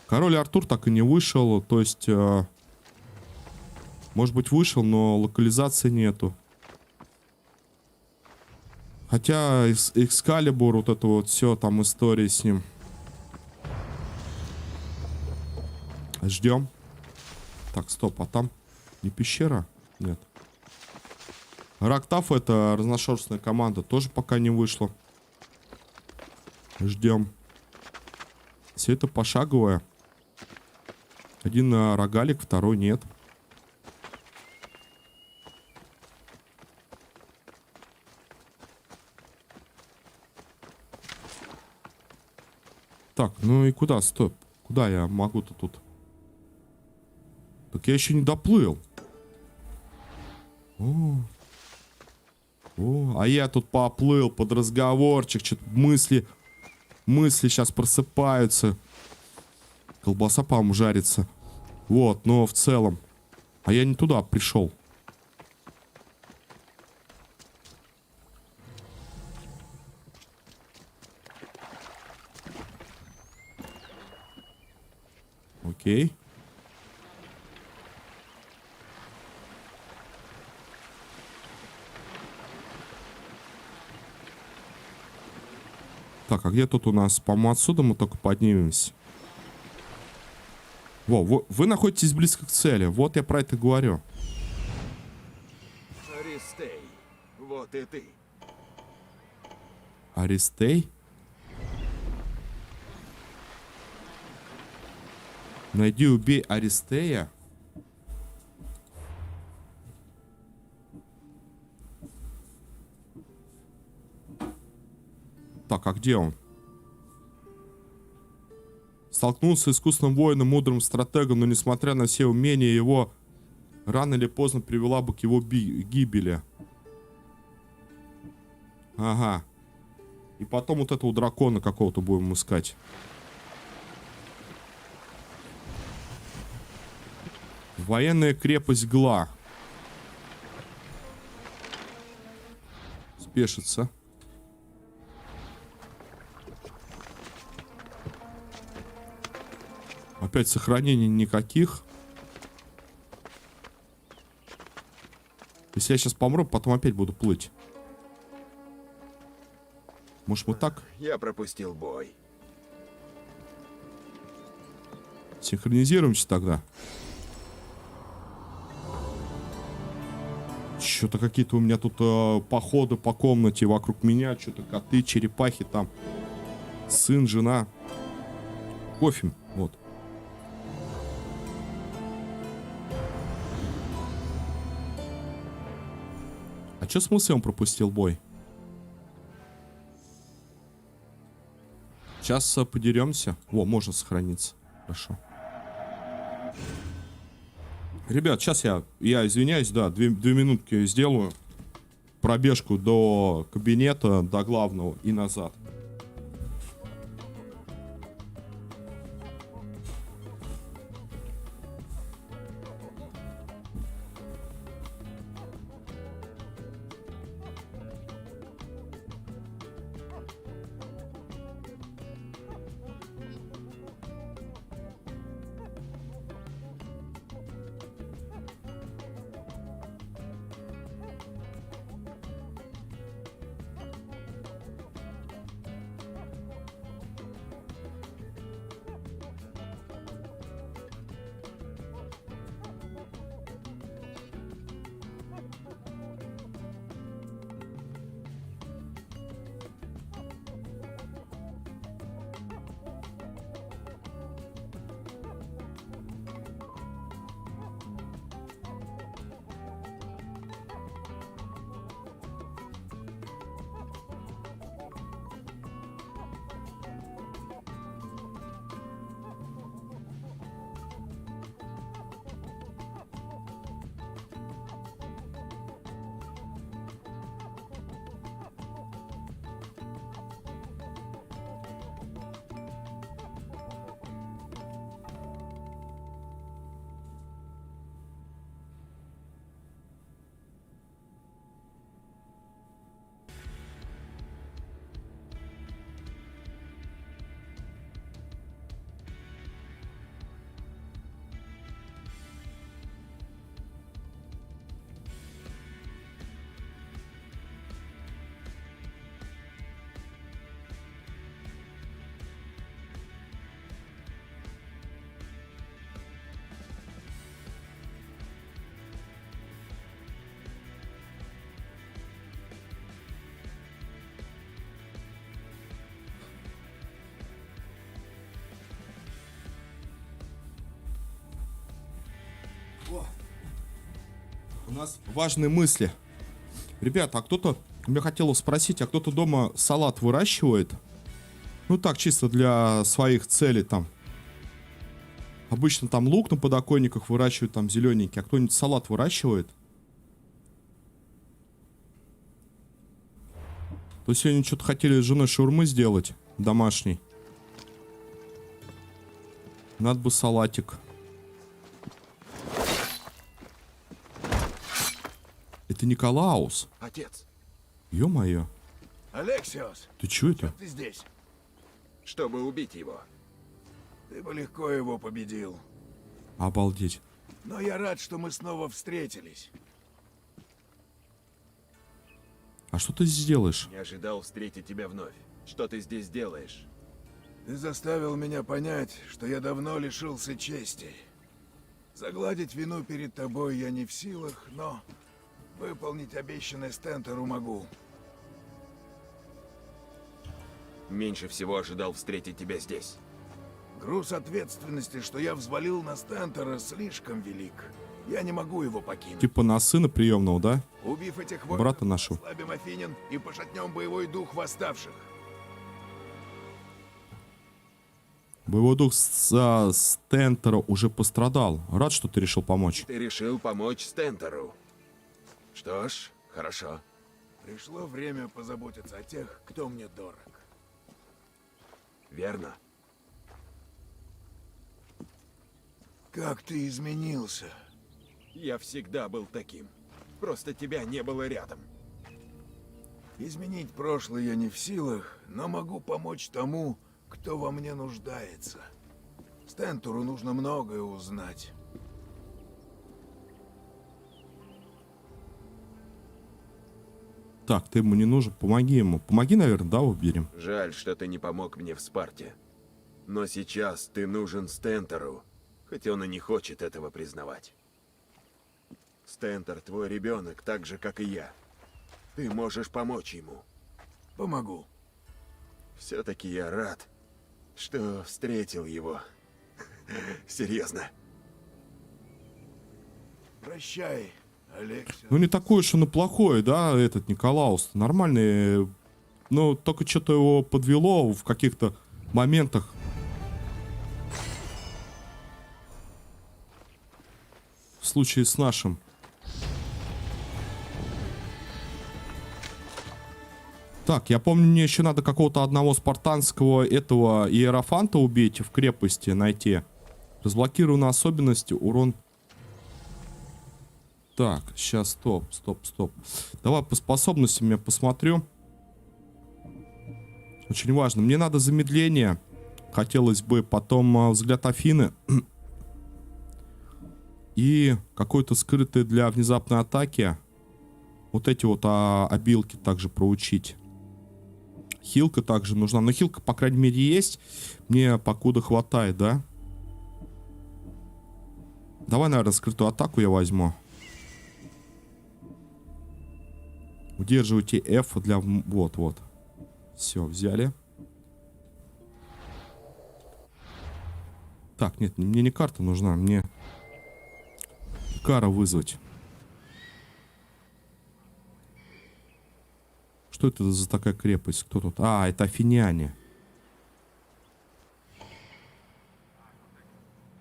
Король Артур так и не вышел, то есть... может быть, вышел, но локализации нету. Хотя Экскалибур, вот это вот все, там история с ним. Ждем. Так, стоп, а там не пещера? Нет. Рактаф, это разношерстная команда, тоже пока не вышла. Ждем. Все это пошаговое. Один рогалик, второй нет. Так, ну и куда? Стоп. Куда я могу-то тут? Так я еще не доплыл. О, а я тут поплыл под разговорчик. Что-то мысли сейчас просыпаются. Колбаса, по-моему, жарится. Вот, но в целом. А я не туда пришел. Окей. Так, а где тут у нас? По-моему, отсюда мы только поднимемся. Во, вы находитесь близко к цели. Вот я про это говорю. Аристей, вот и ты. Аристей? Найди и убей Аристея. Так, а где он? Столкнулся с искусным воином, мудрым стратегом, но несмотря на все умения его, рано или поздно привела бы к его гибели. Ага. И потом вот этого дракона какого-то будем искать. Военная крепость Гла. Спешится. Опять сохранений никаких. Если я сейчас помру, потом опять буду плыть. Может, мы так Я пропустил бой. синхронизируемся тогда? Что-то какие-то у меня тут походы по комнате вокруг меня. Что-то коты, черепахи там. Сын, жена. Кофе. Вот. А что смысл он пропустил бой? Сейчас подеремся. О, можно сохраниться. Хорошо. Ребят, сейчас я извиняюсь, да, две минутки сделаю. Пробежку до кабинета, до главного и назад. У нас важные мысли. Ребята, а кто-то... Я хотел спросить, а кто-то дома салат выращивает? Ну так, чисто для своих целей там. Обычно там лук на подоконниках выращивают, там зелененький. А кто-нибудь салат выращивает? То сегодня что-то хотели с женой шаурмы сделать. Домашний. Надо бы салатик. Это Николаус. Отец, Ё-моё. Алексиос, Ты чё это? ты здесь. чтобы убить его. Ты бы легко его победил. Обалдеть. Но я рад, что мы снова встретились. А что ты здесь делаешь? Не ожидал встретить тебя вновь. Что ты здесь делаешь? Ты заставил меня понять, что я давно лишился чести. Загладить вину перед тобой я не в силах, но выполнить обещанное Стентеру могу. Меньше всего ожидал встретить тебя здесь. Груз ответственности, что я взвалил на Стентера, слишком велик. Я не могу его покинуть. Типа на сына приемного, да? Убив этих Брата нашего. ослабим Афинин и пошатнем боевой дух восставших. Боевой дух Стентера уже пострадал. Рад, что ты решил помочь. Ты решил помочь Стентеру. Что ж, хорошо. Пришло время позаботиться о тех, кто мне дорог. Верно. Как ты изменился? Я всегда был таким. Просто тебя не было рядом. Изменить прошлое я не в силах, но могу помочь тому, кто во мне нуждается. Стентеру нужно многое узнать. Так, ты ему не нужен. Помоги ему. Помоги, наверное, да, уберем. Жаль, что ты не помог мне в Спарте. Но сейчас ты нужен Стентеру, хоть он и не хочет этого признавать. Стентер твой ребенок, так же, как и я. Ты можешь помочь ему. Помогу. Все-таки я рад, что встретил его. Серьезно. Прощай, Алекса. Ну, не такой уж он и плохой, да, этот Николаус. Нормальный. Но только что-то его подвело в каких-то моментах. В случае с нашим. Так, я помню, мне еще надо какого-то одного спартанского этого иерофанта убить в крепости, найти. Разблокирована особенность, урон. Так, сейчас, стоп. Давай по способностям я посмотрю. Очень важно. Мне надо замедление. Хотелось бы потом взгляд Афины. И какой-то скрытый для внезапной атаки. Вот эти вот обилки также проучить. Хилка также нужна. Но хилка, по крайней мере, есть. Мне покуда хватает, да? Давай, наверное, скрытую атаку я возьму. Удерживайте F для... Вот. Все, взяли. Так, нет, мне не карта нужна. Мне Кара вызвать. Что это за такая крепость? Кто тут? А, это афиняне.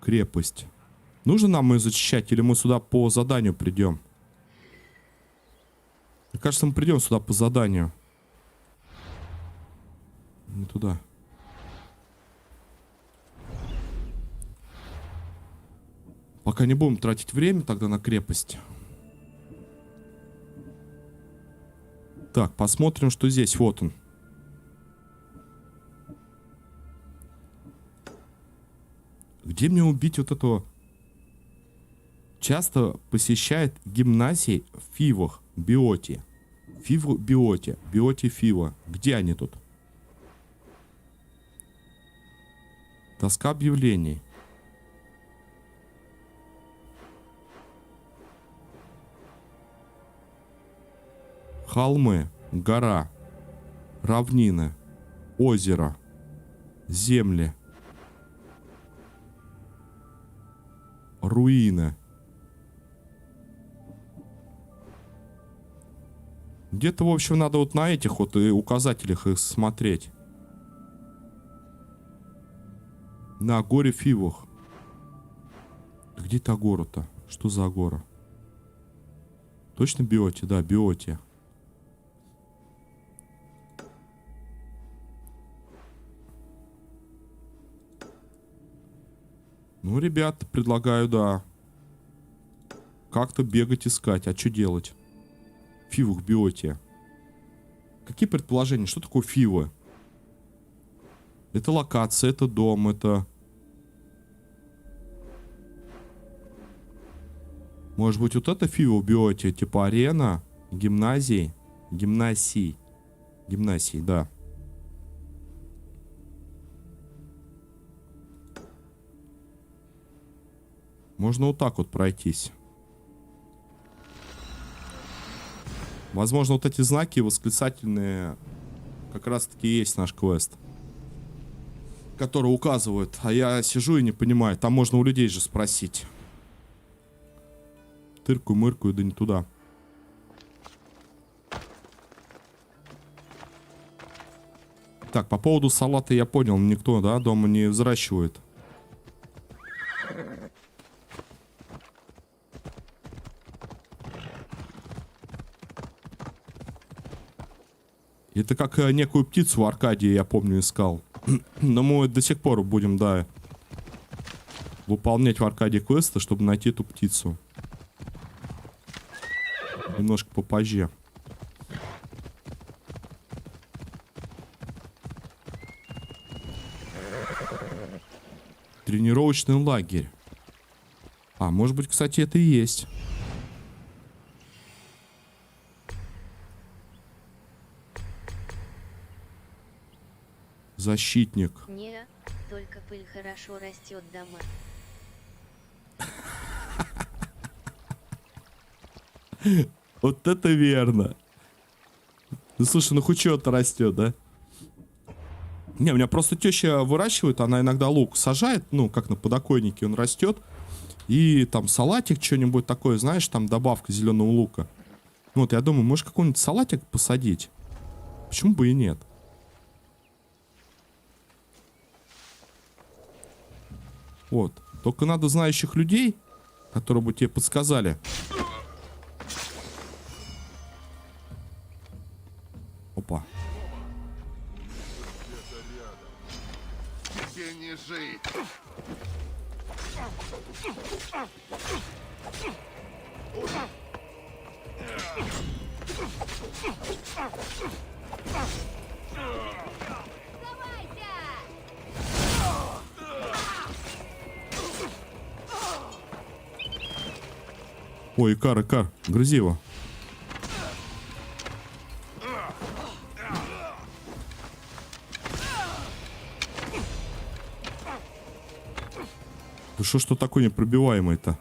Крепость. Нужно нам ее зачищать, или мы сюда по заданию придем? Мне кажется, мы придем сюда по заданию. Не туда. Пока не будем тратить время тогда на крепость. Так, посмотрим, что здесь. Вот он. Где мне убить вот этого? Часто посещает гимназии в Фивах, Биоте. Фив, Биоте. Биоте, Фива. Где они тут? Доска объявлений. Холмы, гора, равнины, озеро, земли, руины. Где-то, в общем, надо вот на этих вот и указателях их смотреть. На горе Фивах. Где та гора-то? Что за гора? Точно Биоте? Да, Биоте. Ну, ребят, предлагаю, да. Как-то бегать, искать. А что делать? Фивах, Биоте. Какие предположения? Что такое Фива? Это локация, это дом, это... Может быть, вот это Фива в Биоте? Типа арена, гимназии, гимнасий. Гимнасий, да. Можно вот так вот пройтись. Возможно, вот эти знаки восклицательные как раз-таки и есть наш квест, который указывают. А я сижу и не понимаю. Там можно у людей же спросить. Тыркую-мыркую, да не туда. Так, по поводу салата я понял. Никто, да, дома не взращивает. Это как некую птицу в Аркадии, я помню, искал. Но мы до сих пор будем, да, выполнять в Аркадии квесты, чтобы найти эту птицу. Немножко попозже. Тренировочный лагерь. А, может быть, кстати, это и есть. Защитник. Не, только пыль хорошо растет дома. Вот это верно. Ну слушай, ну хоть что-то растет, да? Не, у меня просто теща выращивает, она иногда лук сажает, ну, как на подоконнике, он растет. И там салатик, что-нибудь такое, знаешь, там добавка зеленого лука. Ну, вот я думаю, может какой-нибудь салатик посадить? Почему бы и нет? Вот. Только надо знающих людей, которые бы тебе подсказали. Опа. Тебе не жить. Ой, Икар, грызи его. Да что такое непробиваемый-то?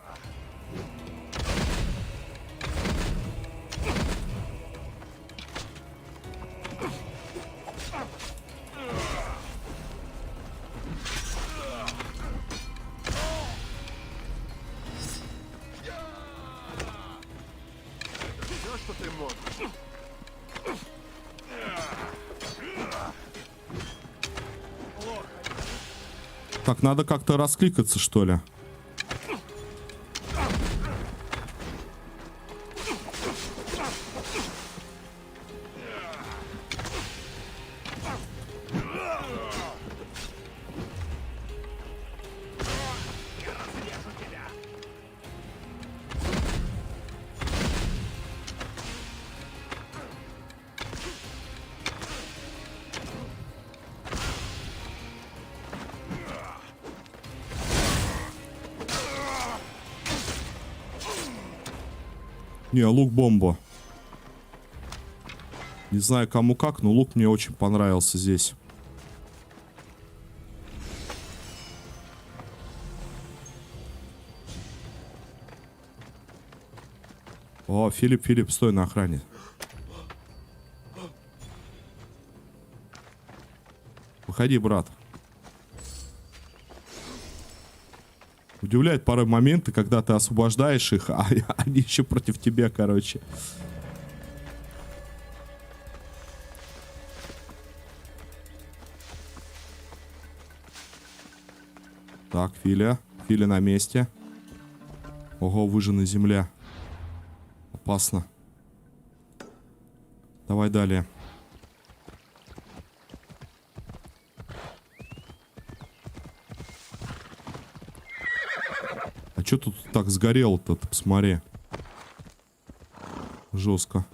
Все, что ты можешь. Так, надо как-то раскликаться, что ли. Не, лук-бомба. Не знаю, кому как, но лук мне очень понравился здесь. О, Филипп, стой на охране. Выходи, брат. Удивляет порой моменты, когда ты освобождаешь их, а они еще против тебя, короче. Так, Филя на месте. Ого, выжжена земля. Опасно. Давай далее. А что тут так сгорело-то? Ты посмотри. Жестко.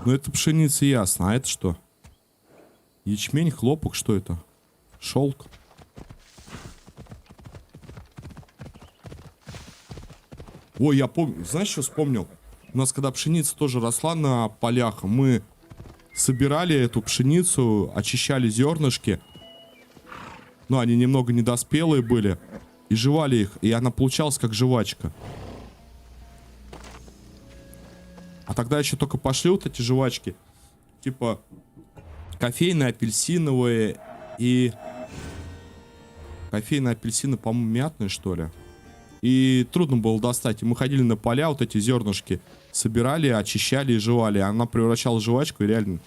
Ну это пшеница, ясно. А это что? Ячмень, хлопок, что это? Шелк. Ой, я помню, знаешь, что вспомнил? У нас, когда пшеница тоже росла на полях, мы собирали эту пшеницу, очищали зернышки. Ну, они немного недоспелые были. И жевали их, и она получалась как жвачка. А тогда еще только пошли вот эти жвачки. Типа кофейные, апельсиновые и... Кофейные, апельсины, по-моему, мятные, что ли. И трудно было достать. И мы ходили на поля, вот эти зернышки собирали, очищали и жевали. Она превращалась в жвачку, и реально...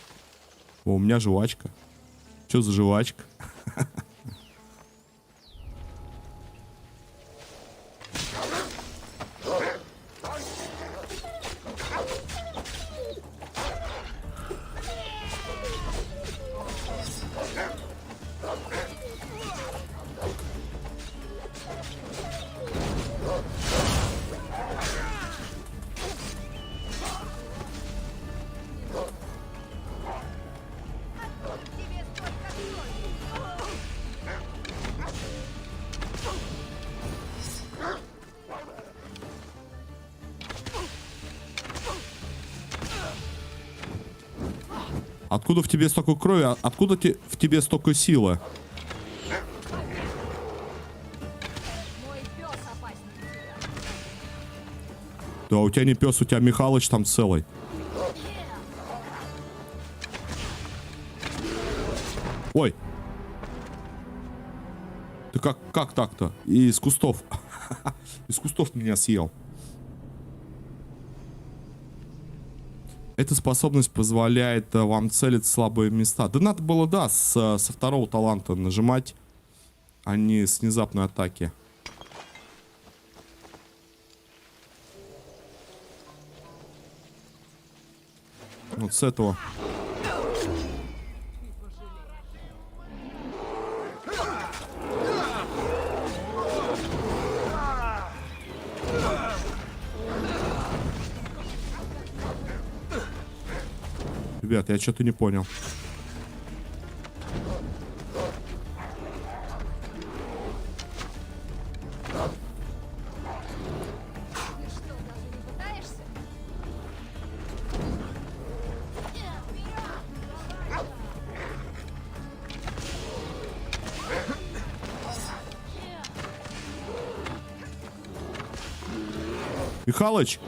О, у меня жвачка. Что за жвачка? Откуда в тебе столько крови? Откуда в тебе столько силы? Мой пес опаснее тебя. Да, у тебя не пес, у тебя Михалыч там целый. Ой. Ты как так-то? И из кустов. Из кустов меня съел. Эта способность позволяет вам целить слабые места. Да надо было, да, со второго таланта нажимать, а не с внезапной атаки. Вот с этого. Ребят, я что-то не понял. Михалыч!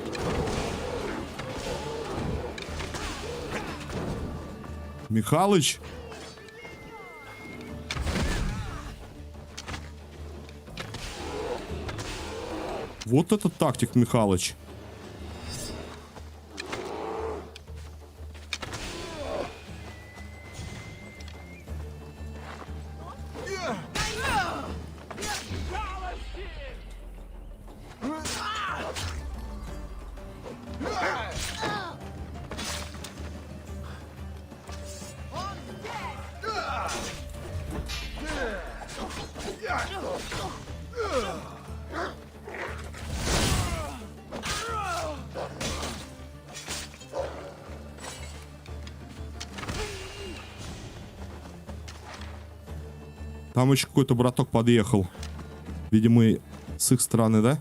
Михалыч! Вот этот тактик, Михалыч. Там еще какой-то браток подъехал. Видимо, с их стороны, да?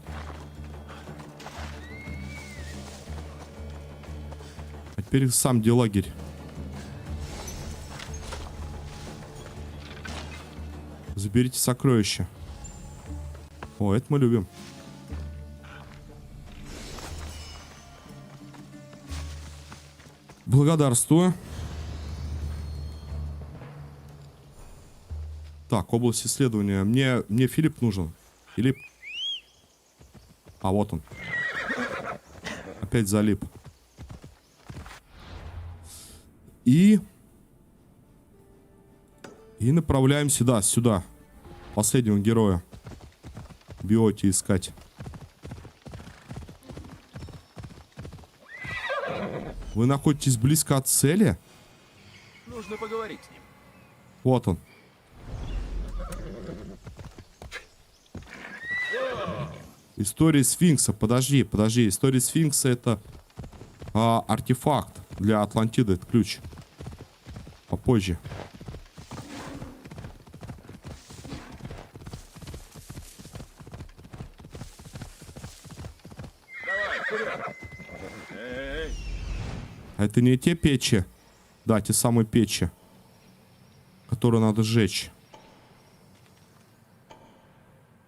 А теперь сам где лагерь. Заберите сокровища. О, это мы любим. Благодарствую. Так, область исследования. Мне Филипп нужен. Филипп. А, вот он. Опять залип. И направляемся, да, сюда. Последнего героя. Биоти искать. Вы находитесь близко от цели? Нужно поговорить с ним. Вот он. История Сфинкса. Подожди. История Сфинкса — это артефакт для Атлантиды. Это ключ. Попозже. А это не те печи? Да, те самые печи, которые надо сжечь.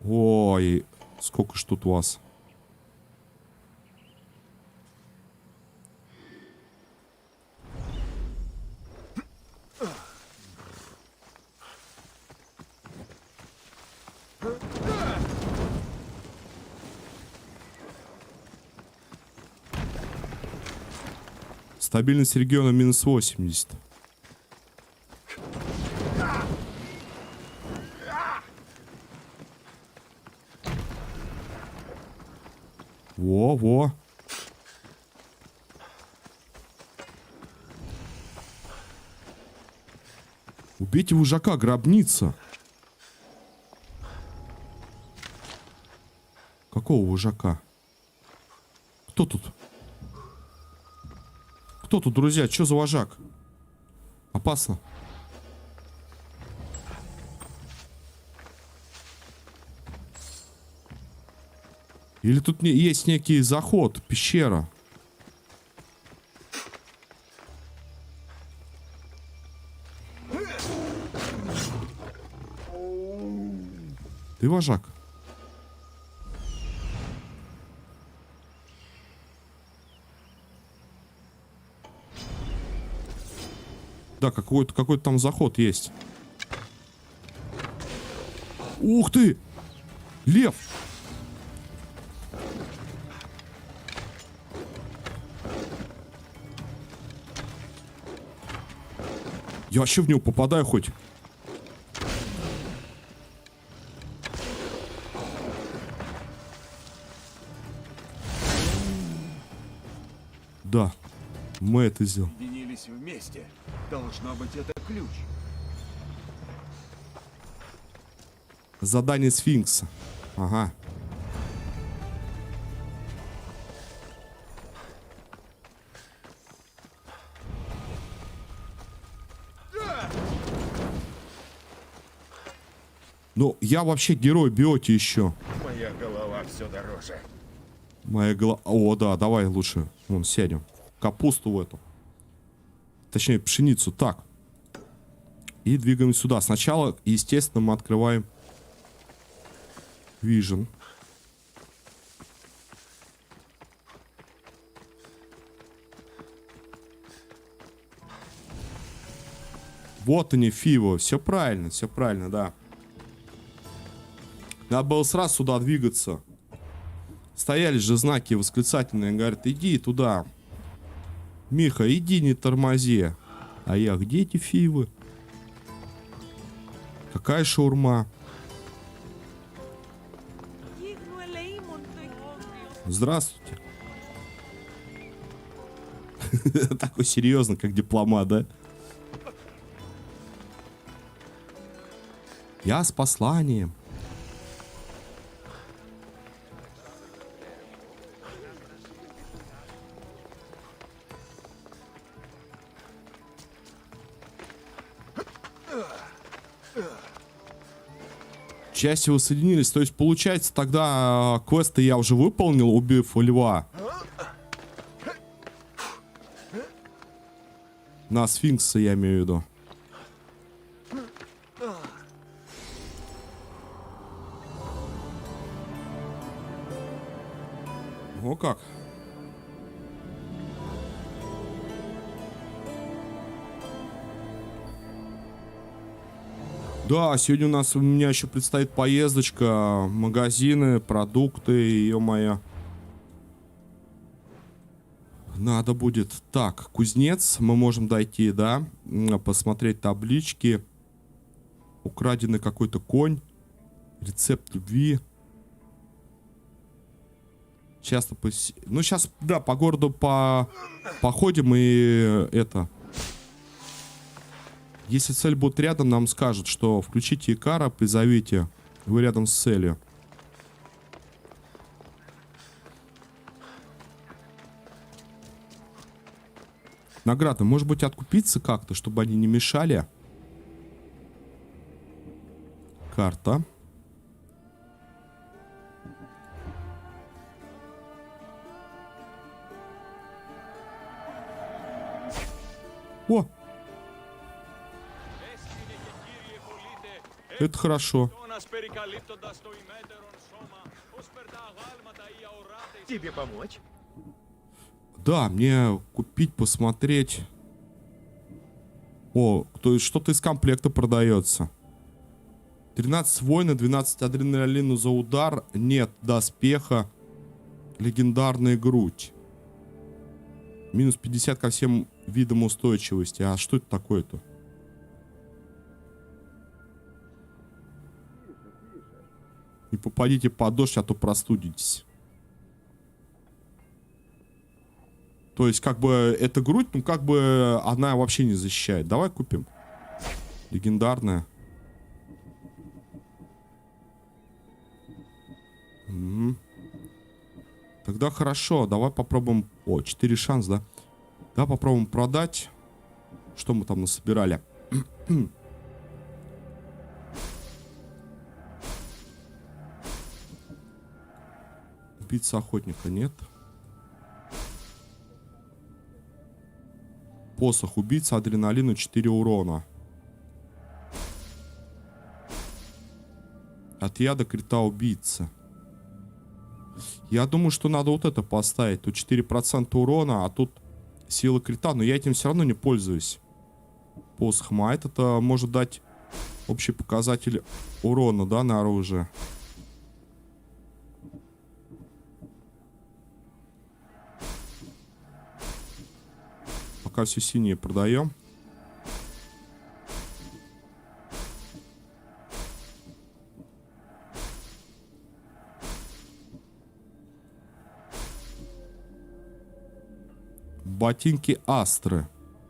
Ой, сколько ж тут у вас? Стабильность региона минус 80. Во. Убейте вожака, гробница. Какого вожака? Кто тут? Кто тут, друзья? Что за вожак? Опасно. Или тут есть некий заход, пещера? Ты вожак? Да, какой-то там заход есть. Ух ты! Лев! Я вообще в него попадаю хоть? Да, мы это сделали. Объединились вместе. Должно быть, это ключ. Задание сфинкса. Ага. Ну, я вообще герой Биоти еще. Моя голова все дороже. Моя голова... О, да, давай лучше вон сядем. Капусту в эту. Точнее, пшеницу. Так. И двигаем сюда. Сначала, естественно, мы открываем Vision. Вот они, Фиво. Все правильно, да. Надо было сразу сюда двигаться. Стояли же знаки восклицательные. Говорят, иди туда. Миха, иди, не тормози. А я, где эти Фивы? Какая шаурма? Здравствуйте. Такой серьезный, как дипломат, да? Я с посланием. Части воссоединились. То есть, получается, тогда квесты я уже выполнил, убив льва. На сфинкса, я имею в виду. О как. Да, сегодня у меня еще предстоит поездочка, магазины, продукты, ё-моё. Надо будет. Так, кузнец, мы можем дойти, да, посмотреть таблички. Украденный какой-то конь, рецепт любви. Часто ну, сейчас, да, по городу походим и это... Если цель будет рядом, нам скажут, что включите Икара, призовите. Вы рядом с целью. Награды. Может быть, откупиться как-то, чтобы они не мешали? Карта. О! Это хорошо. Тебе помочь? Да, мне купить, посмотреть. О, то есть что-то из комплекта продается. 13 воина, 12 адреналину за удар. Нет доспеха. Легендарная грудь. Минус 50 ко всем видам устойчивости. А что это такое-то? Не попадите под дождь, а то простудитесь. То есть, как бы, эта грудь, ну, как бы, она вообще не защищает. Давай купим. Легендарная. Угу. Тогда хорошо, давай попробуем... О, 4 шанса, да? Давай попробуем продать. Что мы там насобирали? Убийца охотника нет. Посох убийца, адреналину 4 урона. От яда крита убийца. Я думаю, что надо вот это поставить. Тут 4% урона, а тут сила крита. Но я этим все равно не пользуюсь. Посохом. А этот может дать общий показатель урона, да, на оружие. Пока все синие продаем. Ботинки Астры.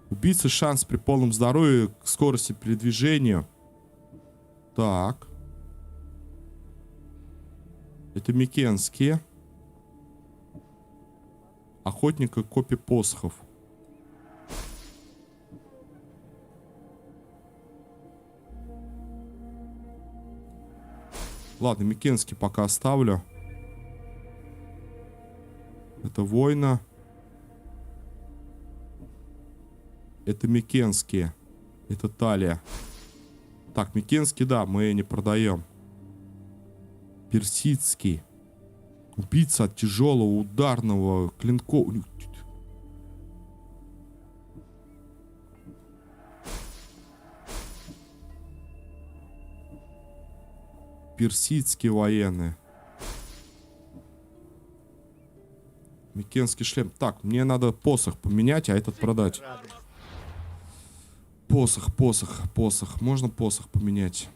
Убийца шанс при полном здоровье к скорости передвижения. Так. Это микенские. Охотника копий посохов. Ладно, микенский пока оставлю. Это воина. Это микенские. Это талия. Так, микенский, да, мы не продаем. Персидский. Убийца от тяжелого ударного клинков. Персидские военные. Микенский шлем. Так, мне надо посох поменять, а этот продать. Посох. Можно посох поменять?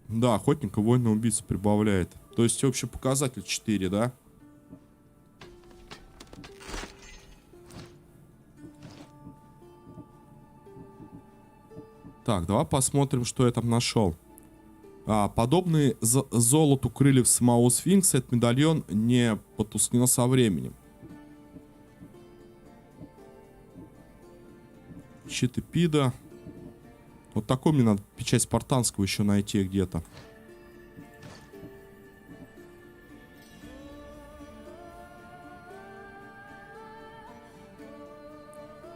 Да, охотника, воина, убийца прибавляет. То есть общий показатель 4, да? Так, давай посмотрим, что я там нашел. Подобный золоту крыльев самого сфинкса, этот медальон не потускнел со временем. Щит Эпида. Вот такой мне надо, печать спартанского еще найти где-то.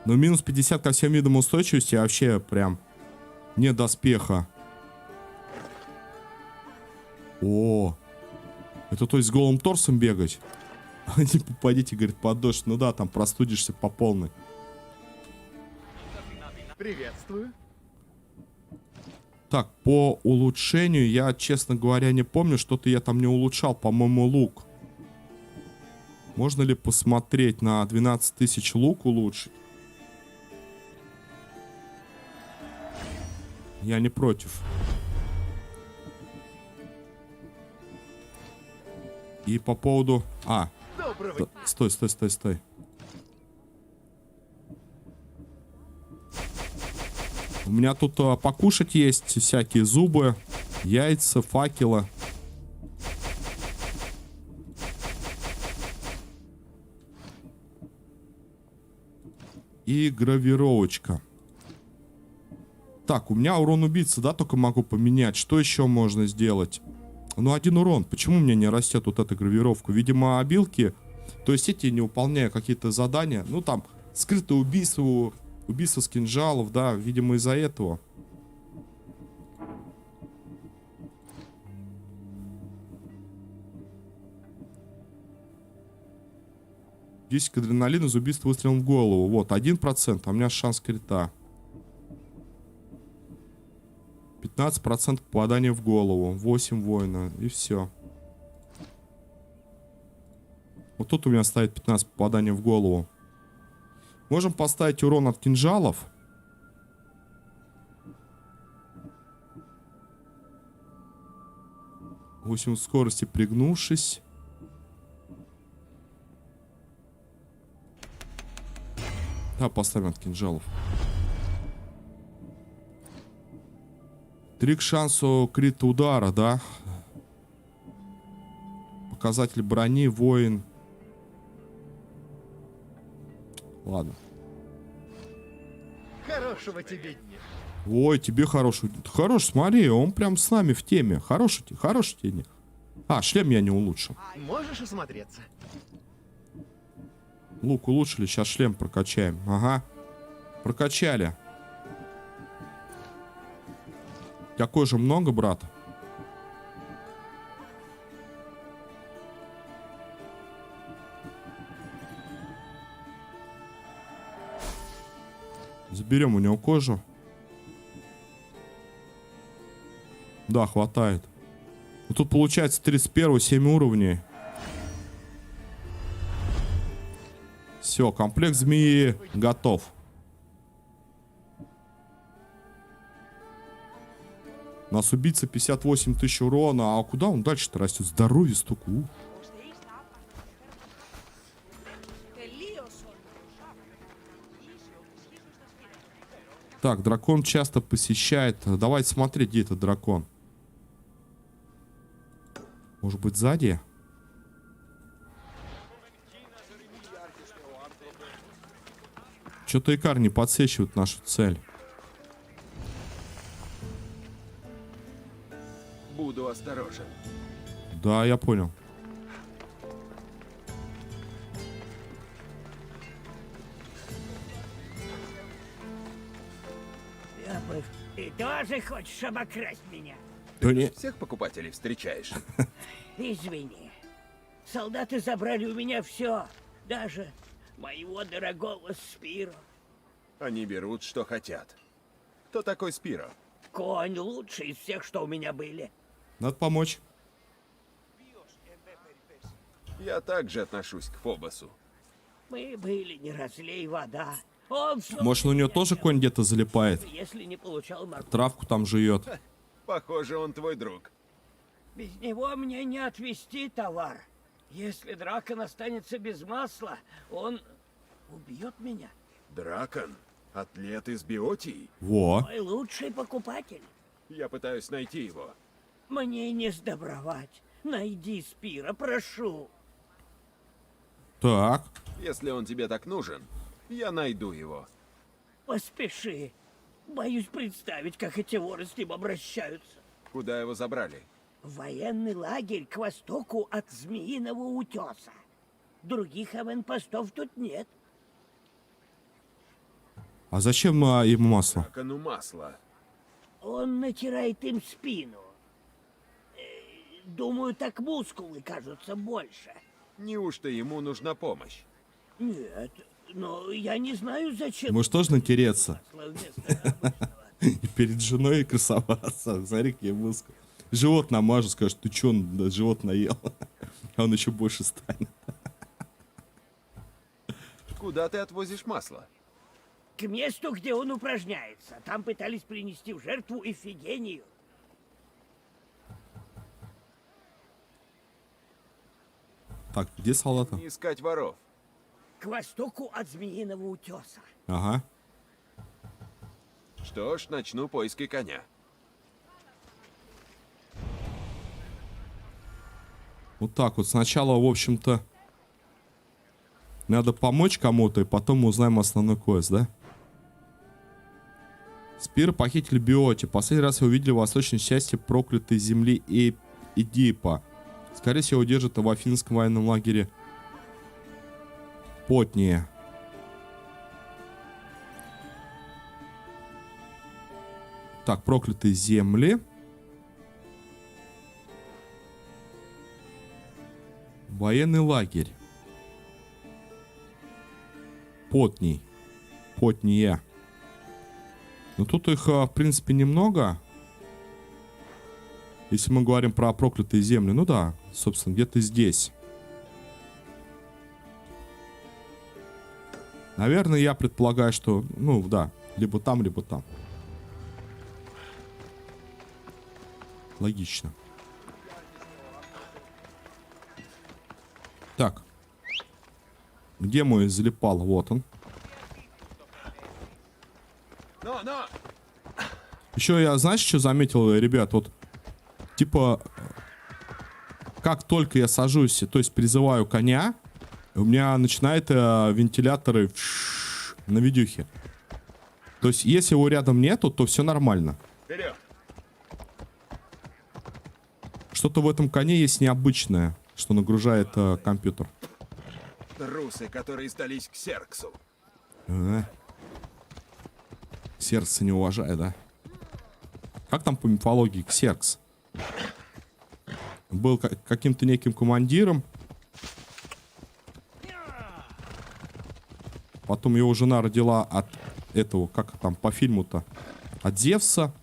Но минус 50 ко всем видам устойчивости вообще прям не доспеха. О, это то есть с голым торсом бегать? Не попадите, говорит, под дождь. Ну да, там простудишься по полной. Приветствую. Так, по улучшению я, честно говоря, не помню. Что-то я там не улучшал. По-моему, лук. Можно ли посмотреть на 12 тысяч лук улучшить? Я не против. И по поводу... Стой. У меня тут покушать есть всякие зубы, яйца, факела. И гравировочка. Так, у меня урон убийцы, да, только могу поменять. Что еще можно сделать? Ну, 1 урон. Почему у меня не растет вот эта гравировка? Видимо, обилки. То есть эти, не выполняя какие-то задания. Ну, там, скрытое убийство... Убийство с кинжалов, да, видимо, из-за этого. К адреналину из убийства выстрелом в голову. Вот, 1%, а у меня шанс крита. 15% попадания в голову. 8 воина, и все. Вот тут у меня стоит 15 попаданий в голову. Можем поставить урон от кинжалов. Восемь скорости, пригнувшись. Да, поставим от кинжалов. 3 к шансу крита удара, да. Показатель брони, воин. Ладно. Хорошего тебе дня. Ой, тебе хороший. Хорош, смотри, он прям с нами в теме. Хороший теме. Шлем я не улучшил. Можешь осмотреться? Лук улучшили, сейчас шлем прокачаем. Ага. Прокачали. У тебя кожи много, брат? Заберем у него кожу. Да, хватает. Ну, тут получается 31, 7 уровней. Все, комплект змеи готов. У нас убийца 58 тысяч урона. А куда он дальше-то растет? Здоровье столько. Так, дракон часто посещает. Давайте смотреть, где этот дракон. Может быть, сзади? Что-то Икар не подсвечивает нашу цель. Буду осторожен. Да, я понял. Ты тоже хочешь обокрасть меня? Да не... Всех покупателей встречаешь? Извини. Солдаты забрали у меня все. Даже моего дорогого Спиро. Они берут, что хотят. Кто такой Спиро? Конь лучший из всех, что у меня были. Надо помочь. Я также отношусь к Фобосу. Мы были не разлей вода. Он всё Может, у него тоже конь где-то залипает? Если не получал морковь. Травку там жует. Похоже, он твой друг. Без него мне не отвезти товар. Если Дракон останется без масла, он убьет меня. Дракон? Атлет из Биотии? Во. Мой лучший покупатель. Я пытаюсь найти его. Мне не сдобровать. Найди Спира, прошу. Так. Если он тебе так нужен, я найду его. Поспеши. Боюсь представить, как эти воры с ним обращаются. Куда его забрали? В военный лагерь к востоку от Змеиного утеса. Других аванпостов тут нет. А зачем ему масло? Дракону масло. Он натирает им спину. Думаю, так мускулы кажутся больше. Неужто ему нужна помощь? Нет, но я не знаю, зачем. Может, тоже натереться? масло вместо обычного. И перед женой красоваться. Смотри, какие мускулы. Живот намажу, скажет, ты чё, он живот наел? А он еще больше станет. Куда ты отвозишь масло? К месту, где он упражняется. Там пытались принести в жертву Ифигению. Так, где солдаты? Не искать воров. К востоку от Змеиного утеса. Ага. Что ж, начну поиски коня. Вот так вот. Сначала, в общем-то, надо помочь кому-то, и потом мы узнаем основной квест, да? Спир похитили Биоти. Последний раз его увидели в восточной части проклятой земли Эдипа. Скорее всего, удержат в афинском военном лагере Потния. Так, проклятые земли. Военный лагерь. Потний. Потния. Ну, тут их, в принципе, немного. Если мы говорим про проклятые земли. Ну да, собственно, где-то здесь. Наверное, я предполагаю, что, ну да, либо там, либо там. Логично. Так. Где мой залипал? Вот он. Но! Еще я, знаешь, что заметил, ребят? Вот, типа, как только я сажусь, то есть призываю коня, у меня начинают вентиляторы на видюхе. То есть, если его рядом нету, то все нормально. Вперед! Что-то в этом коне есть необычное, что нагружает компьютер. Трусы, которые сдались к Серксу. Сердце не уважает, да? Как там по мифологии? Ксеркс. Был каким-то неким командиром. Потом его жена родила от этого, как там по фильму-то, от Зевса.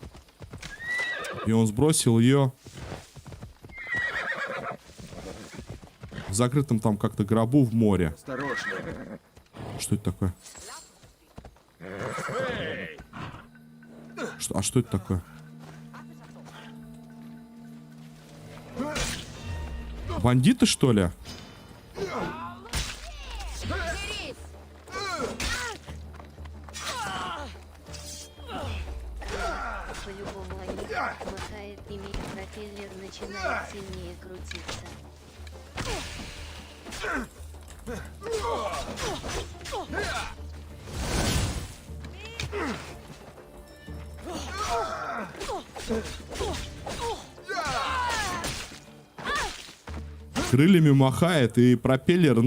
И он сбросил ее в закрытом там как-то гробу в море. Осторожно. Что это такое? А что это такое? Бандиты, что ли? По-любому они махает ими, пропеллер начинает сильнее крутиться. Крыльями махает и пропеллер...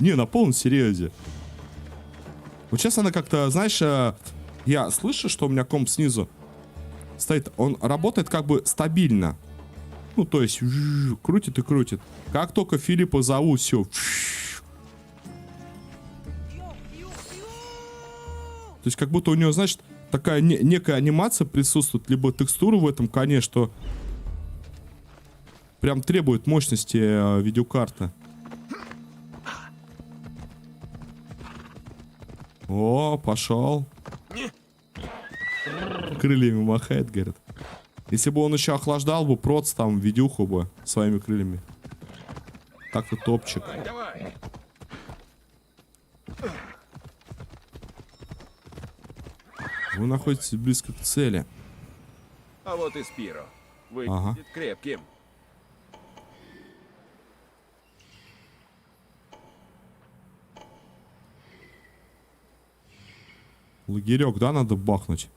Не, на полном серьезе. Вот сейчас она как-то, знаешь, я слышу, что у меня комп снизу стоит. Он работает как бы стабильно. Ну, то есть, крутит и крутит. Как только Филиппа зовут, все. То есть, как будто у него, значит, такая некая анимация присутствует, либо текстура в этом коне, что прям требует мощности видеокарты. О, пошел. Крыльями махает, говорит. Если бы он еще охлаждал бы проц, там, видюху бы своими крыльями. Так-то топчик. Давай. Вы находитесь близко к цели. А вот и Спиро. Выглядит Ага. крепким. Лагерек, да, надо бахнуть.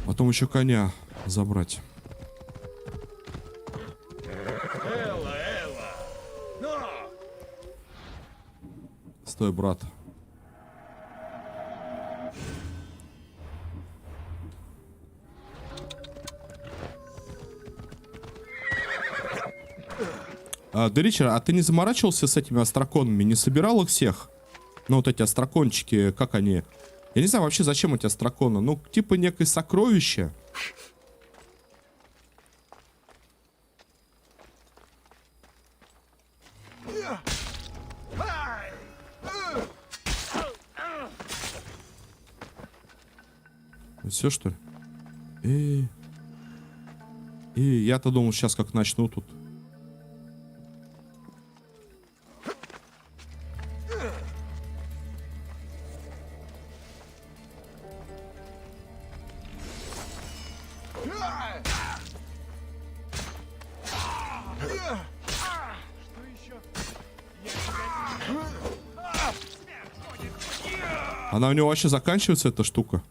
Потом еще коня забрать. Стой, брат. Деричер, а ты не заморачивался с этими остроконами? Не собирал их всех? Ну, вот эти острокончики, как они? Я не знаю вообще, зачем эти остроконы. Ну, типа некое сокровище. Все, что ли? Я-то думал, сейчас как начну тут. Она у него вообще заканчивается, эта штука?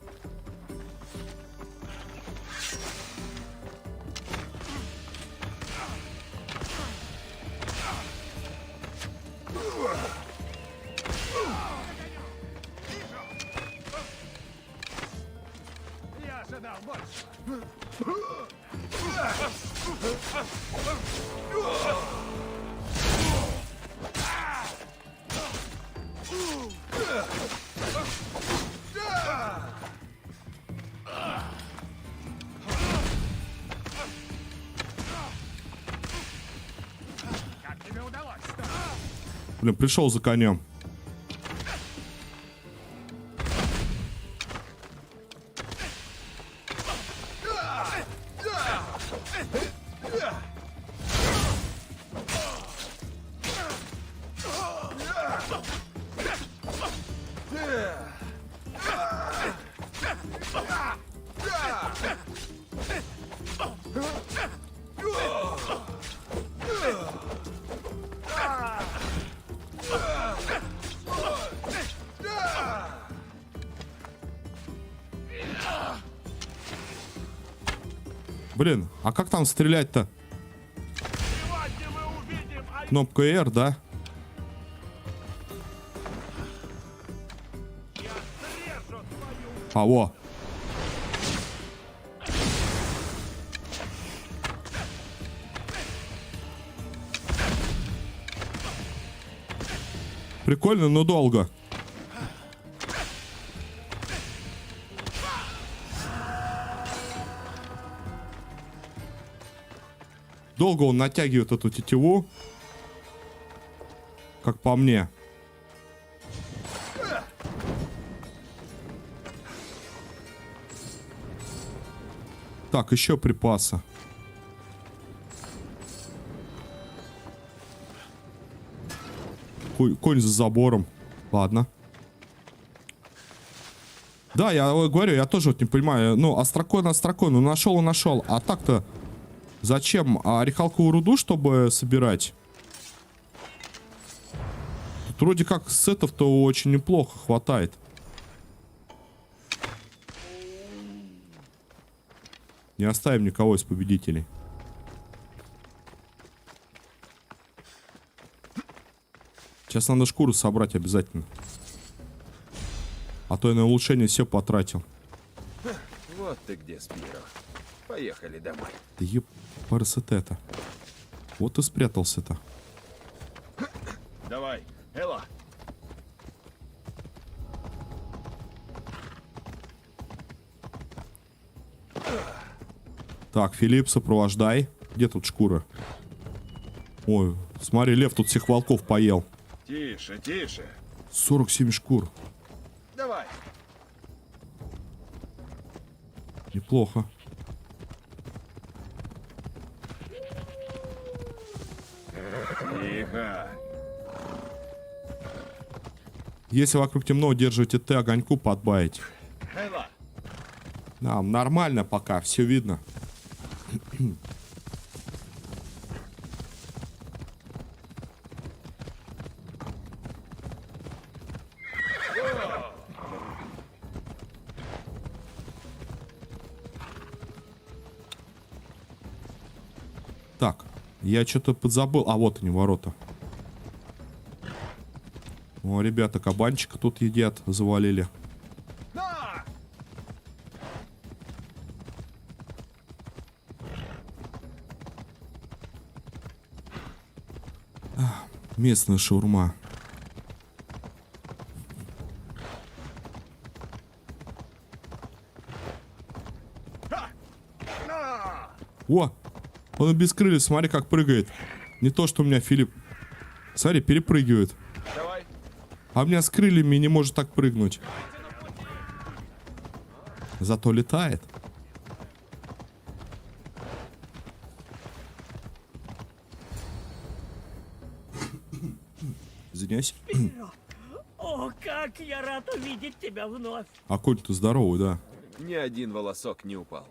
Я ожидал больше. Как тебе удалось? Блин, пришел за конем. Блин, а как там стрелять-то? Кнопка R, да? А, во. Прикольно, но долго. Долго он натягивает эту тетиву. Как по мне. Так, еще припасы. Конь за забором. Ладно. Да, я говорю, я тоже вот не понимаю. Ну, острокон, ну нашел и нашел. А так-то зачем? Орехалковую руду, чтобы собирать? Тут вроде как сетов-то очень неплохо хватает. Не оставим никого из победителей. Сейчас надо шкуру собрать обязательно. А то я на улучшение все потратил. Вот ты где, Спиро. Поехали домой. Да ебарсетета. Вот и спрятался-то. Давай, Элла. Так, Филипп, сопровождай. Где тут шкура? Ой, смотри, лев тут всех волков поел. Тише, тише. 47 шкур. Давай. Неплохо. Тихо. Если вокруг темно, удерживайте Т, огоньку подбавить. Элла. Да, нормально пока, все видно. Так, я что-то подзабыл. А вот они, ворота. О, ребята, кабанчика тут едят, завалили. Местная шаурма. О, он без крыльев, смотри, как прыгает. Не то, что у меня Филипп. Смотри, перепрыгивает. Давай. А у меня с крыльями не может так прыгнуть. Зато летает. Извиняюсь. О, как я рад увидеть тебя вновь. А конь-то здоровый, да. Ни один волосок не упал.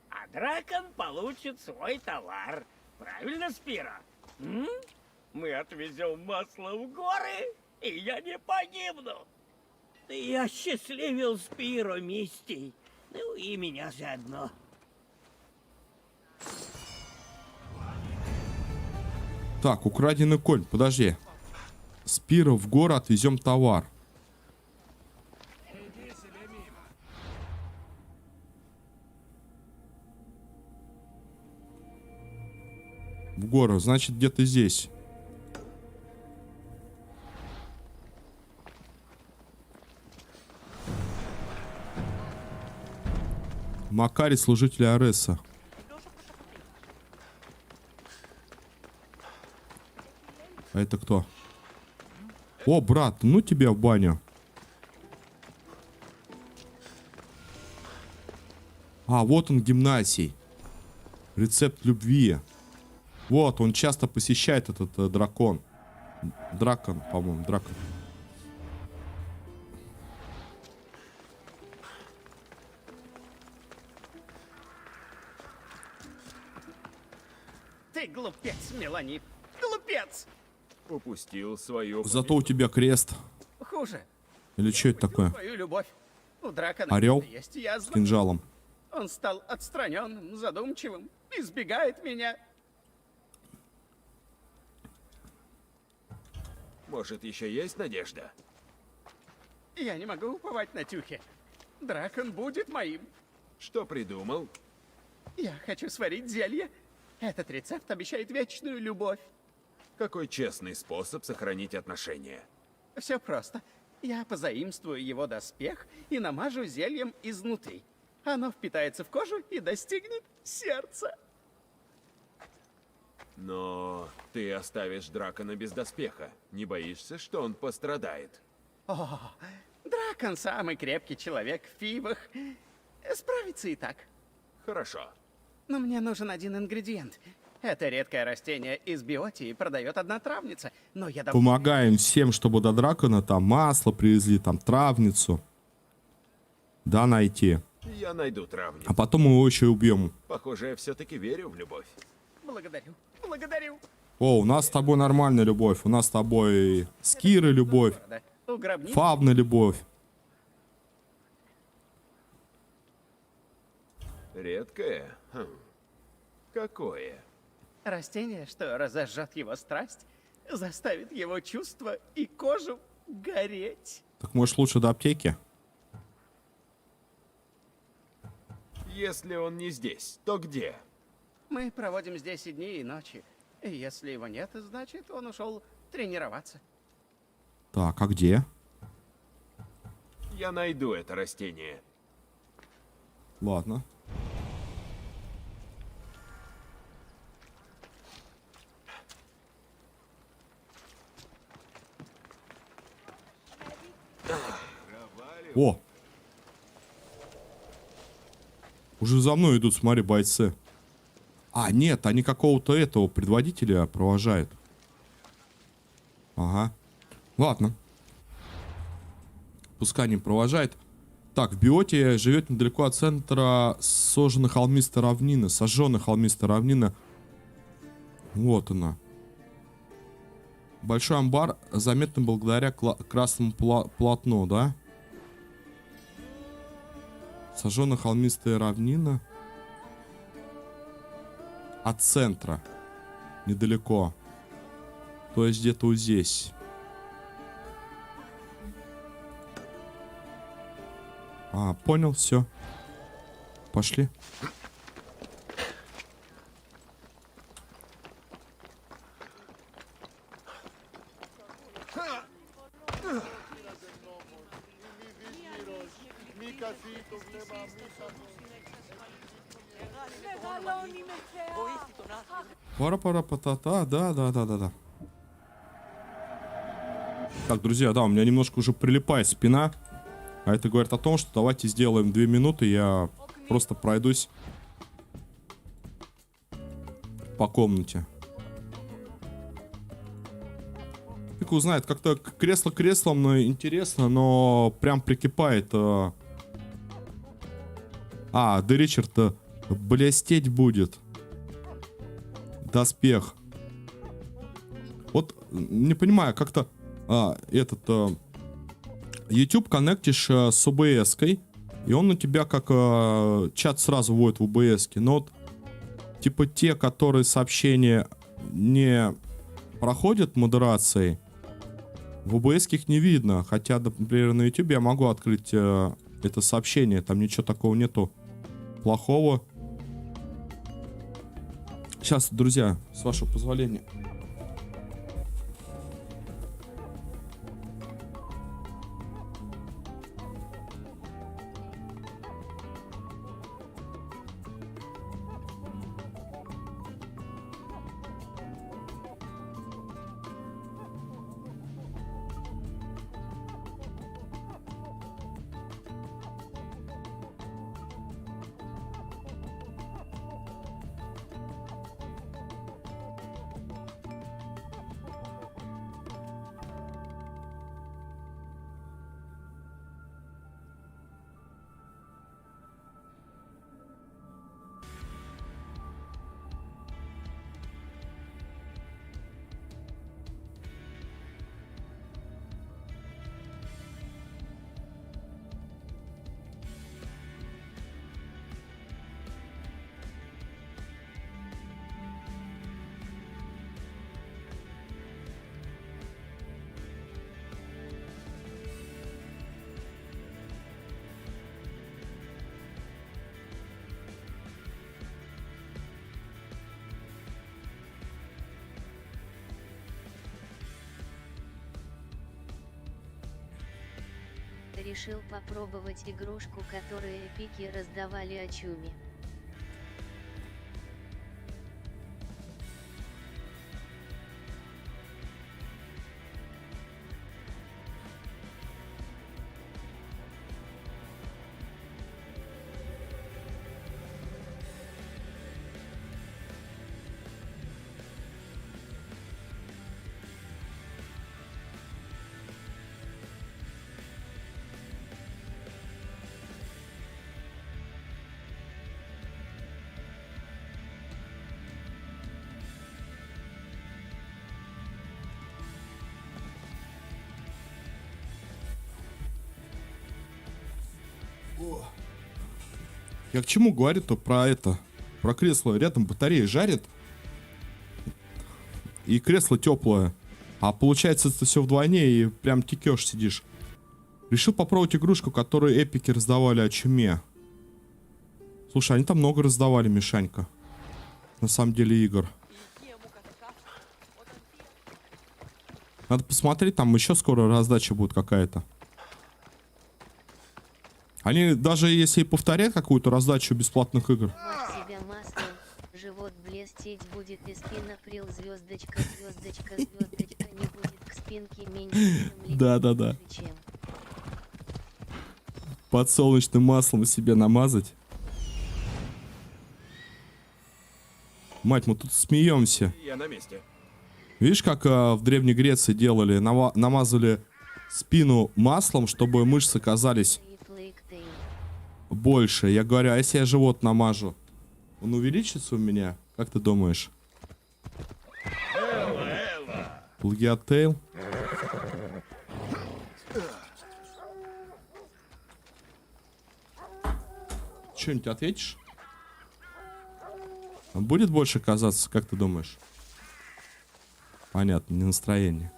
А Дракон получит свой товар. Правильно, Спиро? М? Мы отвезем масло в горы, и я не погибну. Ты осчастливил Спиро, Мистий. Ну и меня заодно. Так, украденный конь, подожди. Спиро, в горы отвезем товар. В гору, значит, где-то здесь. Макарий, служитель Ареса. А это кто? О, брат, ну тебя в баню. А, вот он, гимнасий. Рецепт любви. Вот, он часто посещает этот дракон. Дракон, по-моему, дракон. Ты глупец, Мелани. Глупец! Упустил свою... Зато у тебя крест. Хуже. Или что это такое? Твою любовь. У Дракона Орел есть, я с знаю. кинжалом. Он стал отстраненным, задумчивым, избегает меня. Может, еще есть надежда? Я не могу уповать на Тюхе. Дракон будет моим. Что придумал? Я хочу сварить зелье. Этот рецепт обещает вечную любовь. Какой честный способ сохранить отношения? Все просто. Я позаимствую его доспех и намажу зельем изнутри. Оно впитается в кожу и достигнет сердца. Но ты оставишь Дракона без доспеха. Не боишься, что он пострадает? О, Дракон самый крепкий человек в Фивах. Справится и так. Хорошо. Но мне нужен один ингредиент. Это редкое растение из биотии продает одна травница. Но я давно... Помогаем всем, чтобы до дракона там масло привезли, там травницу. Да, найти. Я найду травник. А потом мы его еще и убьем. Похоже, я все-таки верю в любовь. Благодарю, благодарю. О, у нас с тобой нормальная любовь. У нас с тобой с Кирой любовь. У гробницы Фавна любовь. Редкое? Хм. Какое? растение, что разожжет его страсть, заставит его чувства и кожу гореть. Так может лучше до аптеки? Если он не здесь, то где? Мы проводим здесь и дни, и ночи. И если его нет, значит, он ушел тренироваться. Так, а где? Я найду это растение. Ладно. О! Уже за мной идут, смотри, бойцы. А, нет, они какого-то этого предводителя провожают. Ага. Ладно. Пускай не провожает. Так, в биоте живет недалеко от центра сожженной холмистой равнины. Сожженной холмистой равнины. Вот она. Большой амбар заметен благодаря красному полотну, да? Сожженная холмистая равнина. От центра. Недалеко. То есть где-то вот здесь. А, понял, все. Пошли. Пара-пара-па-та-та, да. Так, друзья, да, у меня немножко уже прилипает спина. А это говорит о том, что давайте сделаем 2 минуты, я просто пройдусь по комнате. Фиг узнает, как-то кресло креслом, но интересно, но прям прикипает. А, да Ричард блестеть будет. Доспех. Вот, не понимаю, как-то YouTube коннектишь с OBS-кой, и он у тебя как чат сразу вводит в OBS-ке. Но вот, типа, те, которые сообщения не проходят модерацией, в OBS-ке их не видно. Хотя, например, на YouTube я могу открыть это сообщение, там ничего такого нету плохого. Сейчас, друзья, с вашего позволения. решил попробовать игрушку, которую эпики раздавали Ачуми. Я к чему говорю-то про это? Про кресло. Рядом батарея жарит. И кресло теплое. А получается это все вдвойне и прям текешь сидишь. Решил попробовать игрушку, которую эпики раздавали о чуме. Слушай, они там много раздавали, Мишанька. На самом деле игр. Надо посмотреть, там еще скоро раздача будет какая-то. Они даже если и повторяют какую-то раздачу бесплатных игр. Мажь себя маслом, живот блестеть будет и спина прил, звездочка, звездочка, звездочка, не будет к спинке меньше, чем Да-да-да. чем. Подсолнечным маслом себе намазать. Мать, мы тут смеемся. Я на месте. Видишь, как в Древней Греции делали? Намазывали спину маслом, чтобы мышцы казались больше. Я говорю, а если я живот намажу, он увеличится у меня? Как ты думаешь? Плагиатейл. Что-нибудь ответишь? Он будет больше казаться, как ты думаешь? Понятно, не настроение.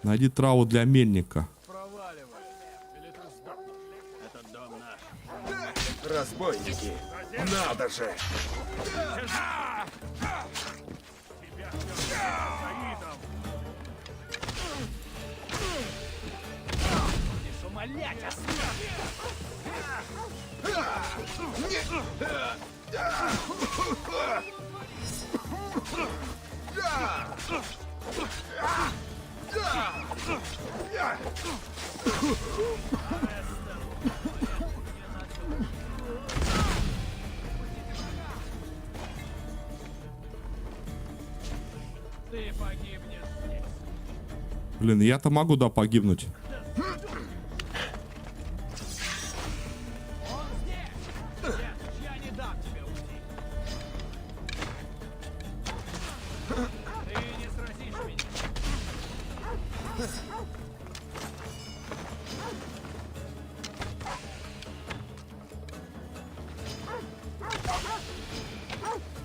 Найди траву для мельника. Разбойники. Надо же. Блин, я-то могу, да, погибнуть.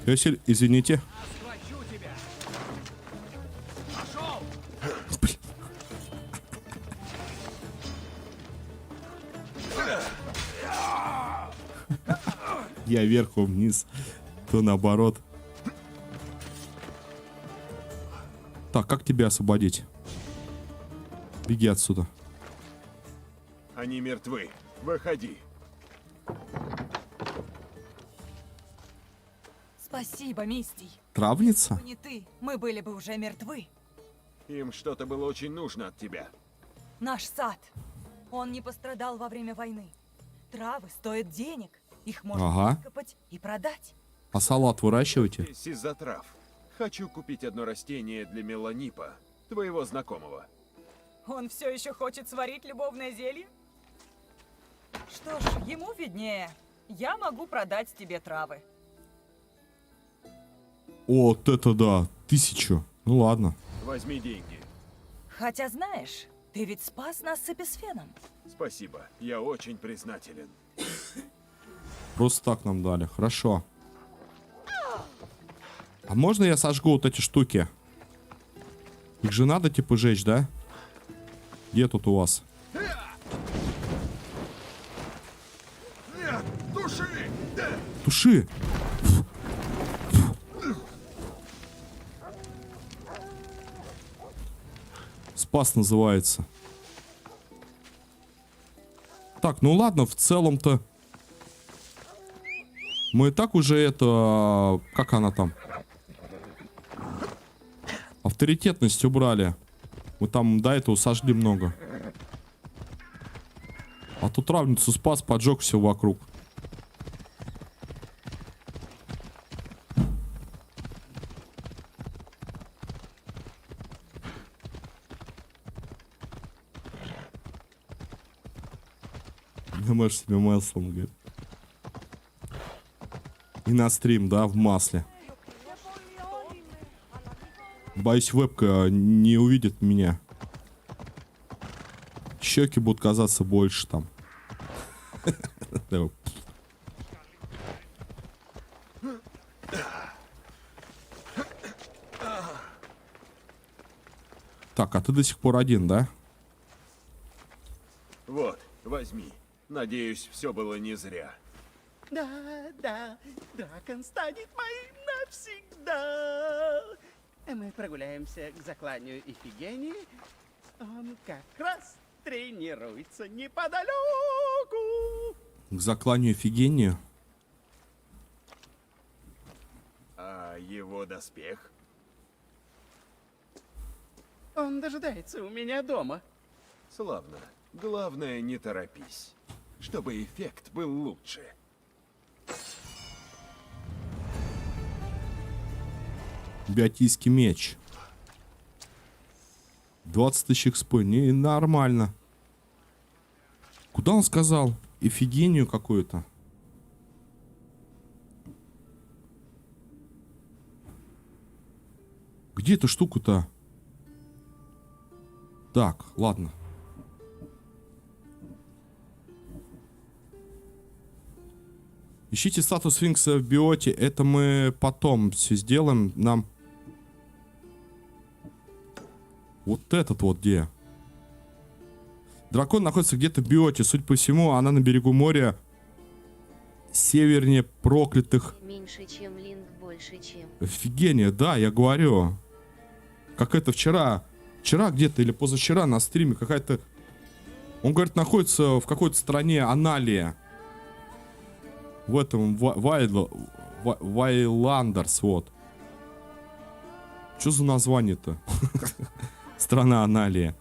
Если, извините. Блин. Я вверх, он вниз, то наоборот. Так, как тебя освободить? Беги отсюда. Они мертвы. Выходи. Спасибо, Мистий. Травница? Не ты, мы были бы уже мертвы. Им что-то было очень нужно от тебя. Наш сад. Он не пострадал во время войны. Травы стоят денег. Их можно выкопать и продать. А салат выращиваете? Здесь из-за трав. Хочу купить одно растение для Меланипа, твоего знакомого. Он все еще хочет сварить любовное зелье? Что ж, ему виднее. Я могу продать тебе травы. О, вот это да, 1000. Ну ладно. Возьми деньги. Хотя знаешь, ты ведь спас нас с Эписфеном. Спасибо, я очень признателен. Просто так нам дали. Хорошо. А можно я сожгу вот эти штуки? Их же надо типа жечь, да? Где тут у вас? Нет, туши! Туши! Спас называется. Так, ну ладно, в целом-то... Мы и так уже это... Как она там? Авторитетность убрали. Мы там до этого сожгли много. А тут травницу спас, поджег все вокруг. Намажь себе маслом, говорит. И на стрим, да, в масле. Боюсь, вебка не увидит меня. Щеки будут казаться больше там. Так, а ты до сих пор один, да? Вот, возьми. Надеюсь, все было не зря. Да, да, Дракон станет моим навсегда. Мы прогуляемся к закланию Ифигении. Он как раз тренируется неподалеку. К закланию Ифигению. А его доспех? Он дожидается у меня дома. Славно. Главное, не торопись, чтобы эффект был лучше. Биотийский меч. 20 тысяч экспо. Не, нормально. Куда он сказал? Ифигению какую-то. Где эта штука-то? Так, ладно. Ищите статус сфинкса в биоте. Это мы потом все сделаем. Нам... Вот этот вот где? Дракон находится где-то в биоте. Судя по всему, она на берегу моря. Севернее проклятых. Меньше, чем Линк, больше, чем... Офигение, да, я говорю. Как это вчера. Вчера где-то или позавчера на стриме какая-то... Он, говорит, находится в какой-то стране Аналия. В этом Вайландерс, вот. Что за название-то? Страна Аналия.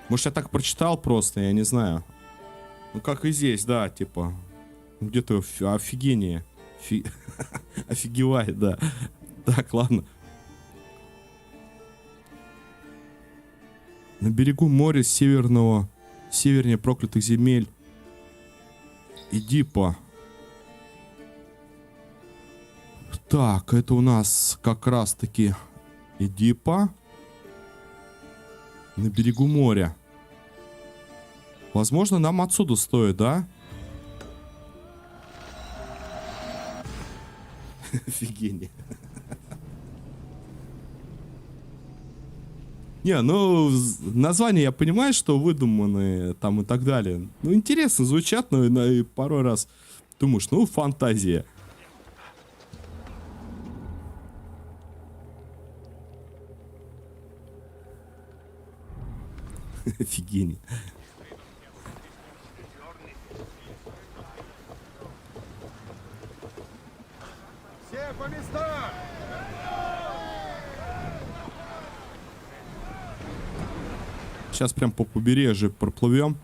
Может, я так прочитал просто, я не знаю. Ну, как и здесь, да, типа. Где-то офигение. Офигевает, да. Так, ладно. На берегу моря севернее проклятых земель. Эдипа. Так, это у нас как раз таки Эдипа. На берегу моря. Возможно, нам отсюда стоит, да? Офигение. Не, ну, названия я понимаю, что выдуманные там и так далее. Ну, интересно звучат, но и порой раз думаешь, ну, фантазия. Офигение. Все по местам! Сейчас прям по побережью проплывем.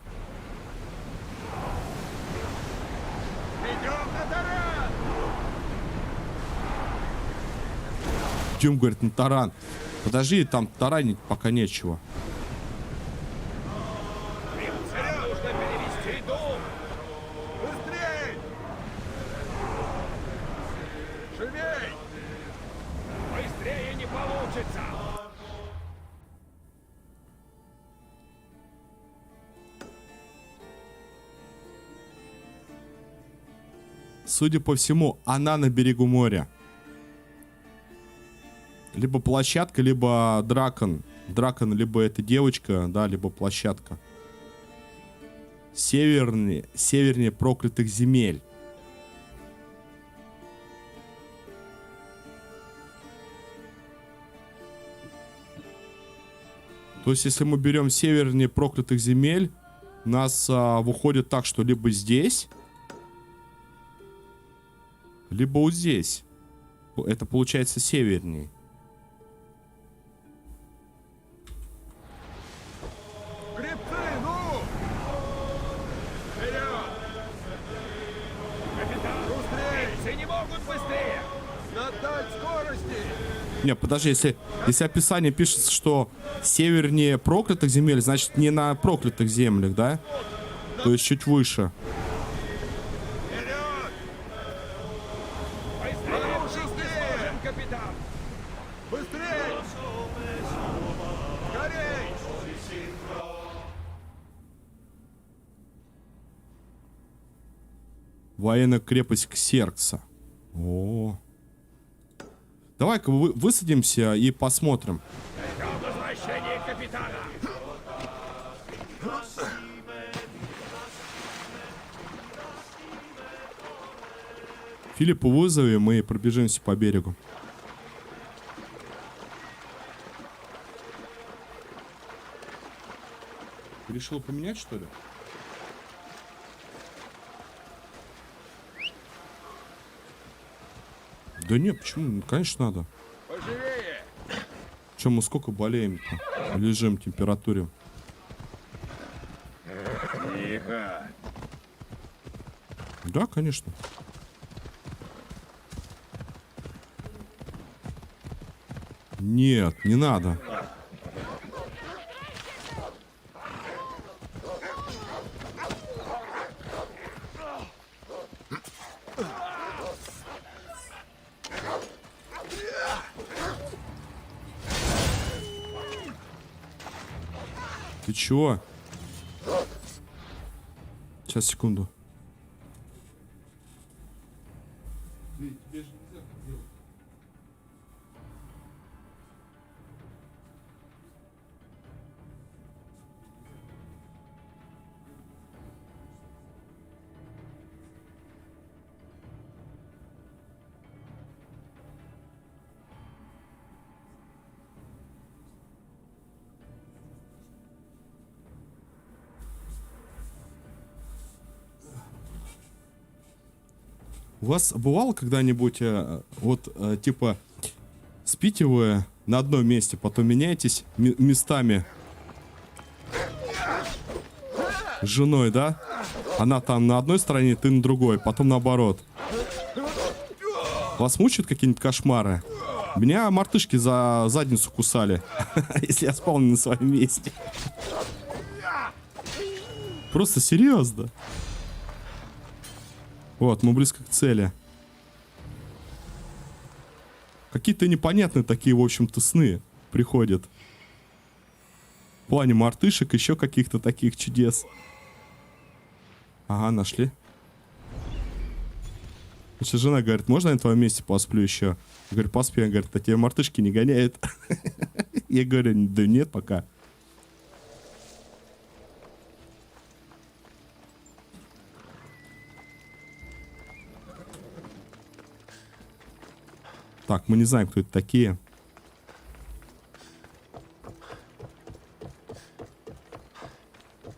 Идем, говорит, на таран. Подожди, там таранить пока нечего. Нужно перевести дух. Быстрей! Живей! Быстрее не получится. Судя по всему, она на берегу моря. Либо площадка, либо дракон. Дракон, либо это девочка, да, либо площадка. Севернее проклятых земель. То есть, если мы берем севернее проклятых земель, у нас выходит так, что либо здесь, либо вот здесь. Это получается севернее. Гребцы, ну! Вперед! Все не могут быстрее! Надать скорости! Не, подожди, если описание пишется, что севернее проклятых земель, значит не на проклятых землях, да? То есть чуть выше. Быстрее, капитан! Быстрее! Скорей! Военная крепость Ксеркса. О. Давай-ка высадимся и посмотрим. Ждем возвращения капитана! Филиппа вызовем и пробежимся по берегу. Решил поменять, что ли? Да нет, почему? Ну, конечно, надо. Поживее! Чем мы сколько болеем-то? Лежим в температуре. Тихо! Да, конечно. Нет, не надо. Ты чего? Сейчас, секунду. У вас бывало когда-нибудь, типа, спите вы на одном месте, потом меняетесь местами с женой, да? Она там на одной стороне, ты на другой, потом наоборот. Вас мучают какие-нибудь кошмары? Меня мартышки за задницу кусали, если я спал не на своем месте. Просто серьезно. Вот, мы близко к цели. Какие-то непонятные такие, в общем-то, сны приходят. В плане мартышек, еще каких-то таких чудес. Ага, нашли. Значит, жена говорит, можно я на твоем месте посплю еще? Я говорю, поспи. Она говорит, а тебя мартышки не гоняют? Я говорю, да нет, пока. Так, мы не знаем, кто это такие.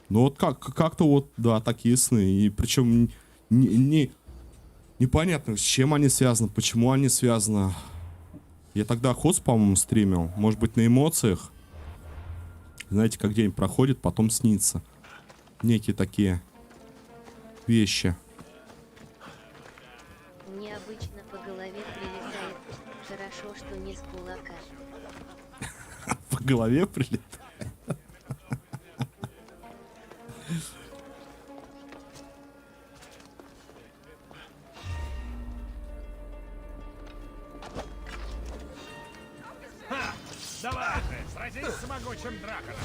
Ну вот как-то вот, да, такие сны. И причем непонятно, с чем они связаны, почему они связаны. Я тогда хост, по-моему, стримил. Может быть, на эмоциях. Знаете, как день проходит, потом снится. Некие такие вещи. Необычно по голове прилетает. Хорошо, что не с кулака. По голове прилетает. Давай же, сразись с могучим драконом!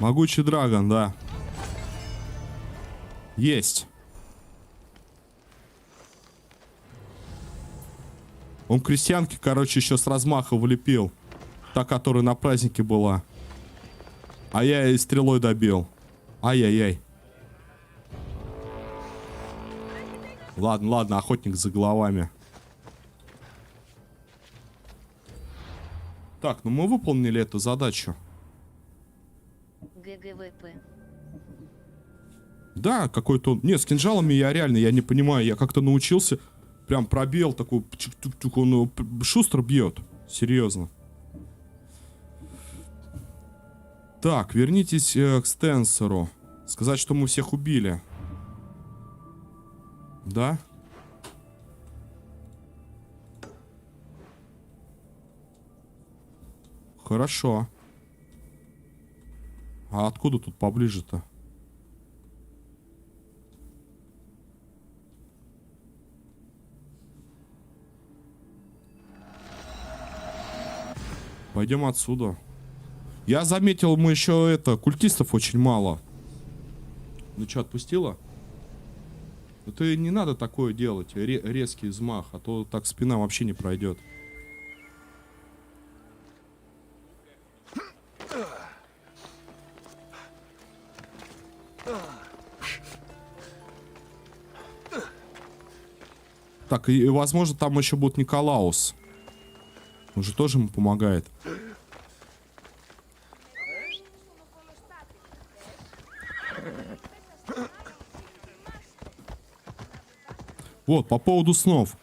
Могучий драгон, да. Есть. Он крестьянке, короче, еще с размаха влепил. Та, которая на празднике была. А я и стрелой добил. Ай-яй-яй. Ладно, ладно, охотник за головами. Так, ну мы выполнили эту задачу. ГГВП. Да, какой-то он... Не, с кинжалами я реально, я не понимаю. Я как-то научился, прям пробел такой... Чук-чук-чук, он шустро бьет. Серьезно. Так, вернитесь к Стенсеру. Сказать, что мы всех убили. Да? Хорошо. А откуда тут поближе-то? Пойдем отсюда. Я заметил, мы еще культистов очень мало. Ну что, отпустила? Это не надо такое делать, резкий взмах, а то так спина вообще не пройдет. Так, и возможно там еще будет Николаус. Он же тоже ему помогает. Вот, по поводу снов.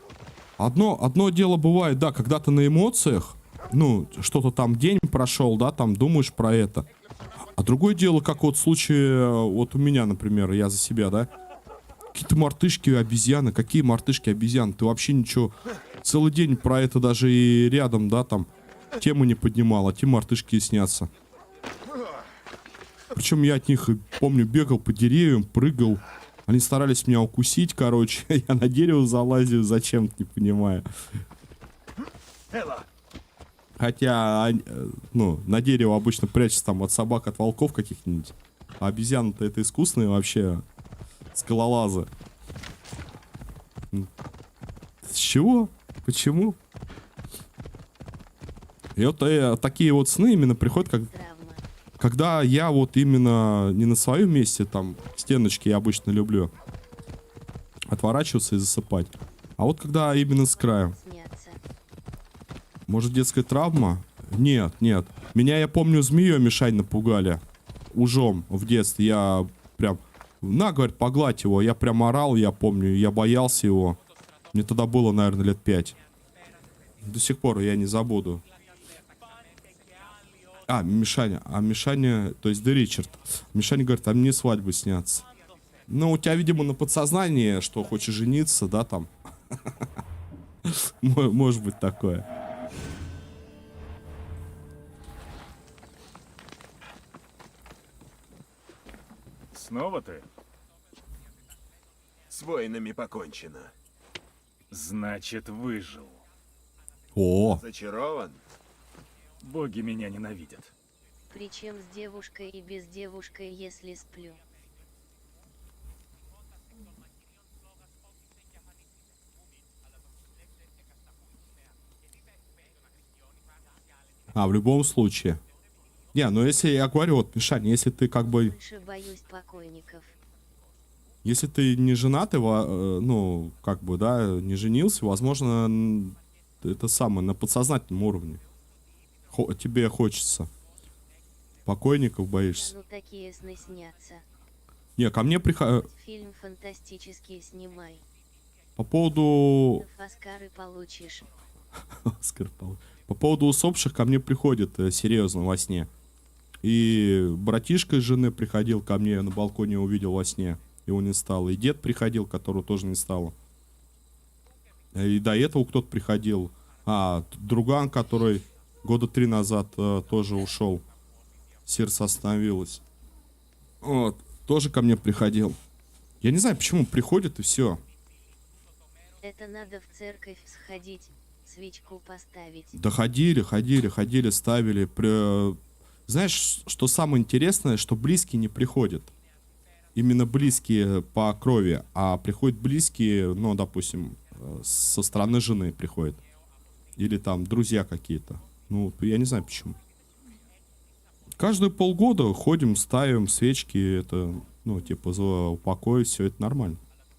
Одно дело бывает, да, когда ты на эмоциях, ну, что-то там день прошел, да, там думаешь про это. А другое дело, как вот в случае, вот у меня, например, я за себя, да. Какие-то мартышки, обезьяны. Какие мартышки, обезьяны? Ты вообще ничего... Целый день про это даже и рядом, да, там, тему не поднимал, а те мартышки и снятся. Причем я от них, помню, бегал по деревьям, прыгал. Они старались меня укусить, короче. Я на дерево залазил, зачем-то, не понимаю. Хотя, ну, на дерево обычно прячется там от собак, от волков каких-нибудь. А обезьяны-то это искусные вообще скалолазы. С чего? Почему? И вот такие вот сны именно приходят, когда я вот именно не на своем месте, там, стеночки я обычно люблю отворачиваться и засыпать. А вот когда именно с краю. Может, детская травма? Нет, нет. Меня, я помню, змеей Мишань напугали. Ужом в детстве. Я прям... На, говорит, погладь его. Я прям орал, я помню. Я боялся его. Мне тогда было, наверное, лет 5. До сих пор я не забуду. А, Мишаня, то есть да Ричард. Мишаня говорит, а мне свадьбы снятся. Ну, у тебя, видимо, на подсознании, что хочешь жениться, да, там. Может быть такое. Снова ты? С воинами покончено. Значит, выжил. О! Зачарован? Боги меня ненавидят. Причем с девушкой и без девушки, если сплю. А, в любом случае. Не, ну если я говорю, вот, Мишань, если ты как бы... Больше боюсь покойников. Если ты не женат, ну, как бы, да, не женился, возможно, это самое, на подсознательном уровне. Тебе хочется. Покойников боишься. Ну такие сны снятся. Не, ко мне приходят... Фильм фантастический снимай. По поводу... Оскары получишь. Оскар получишь. По поводу усопших ко мне приходят серьезно во сне. И братишка из жены приходил ко мне, на балконе увидел во сне. Его не стало. И дед приходил, которого тоже не стало. И до этого кто-то приходил. А, друган, который года 3 назад тоже ушел. Сердце остановилось. Вот. Тоже ко мне приходил. Я не знаю, почему приходит и все. Это надо в церковь сходить, свечку поставить. Да ходили, ставили. Знаешь, что самое интересное, что близкие не приходят. Именно близкие по крови, а приходят близкие, ну, допустим, со стороны жены приходят. Или там друзья какие-то. Ну, я не знаю почему. Каждые полгода ходим, ставим свечки, это, ну, типа, за упокой, все это нормально.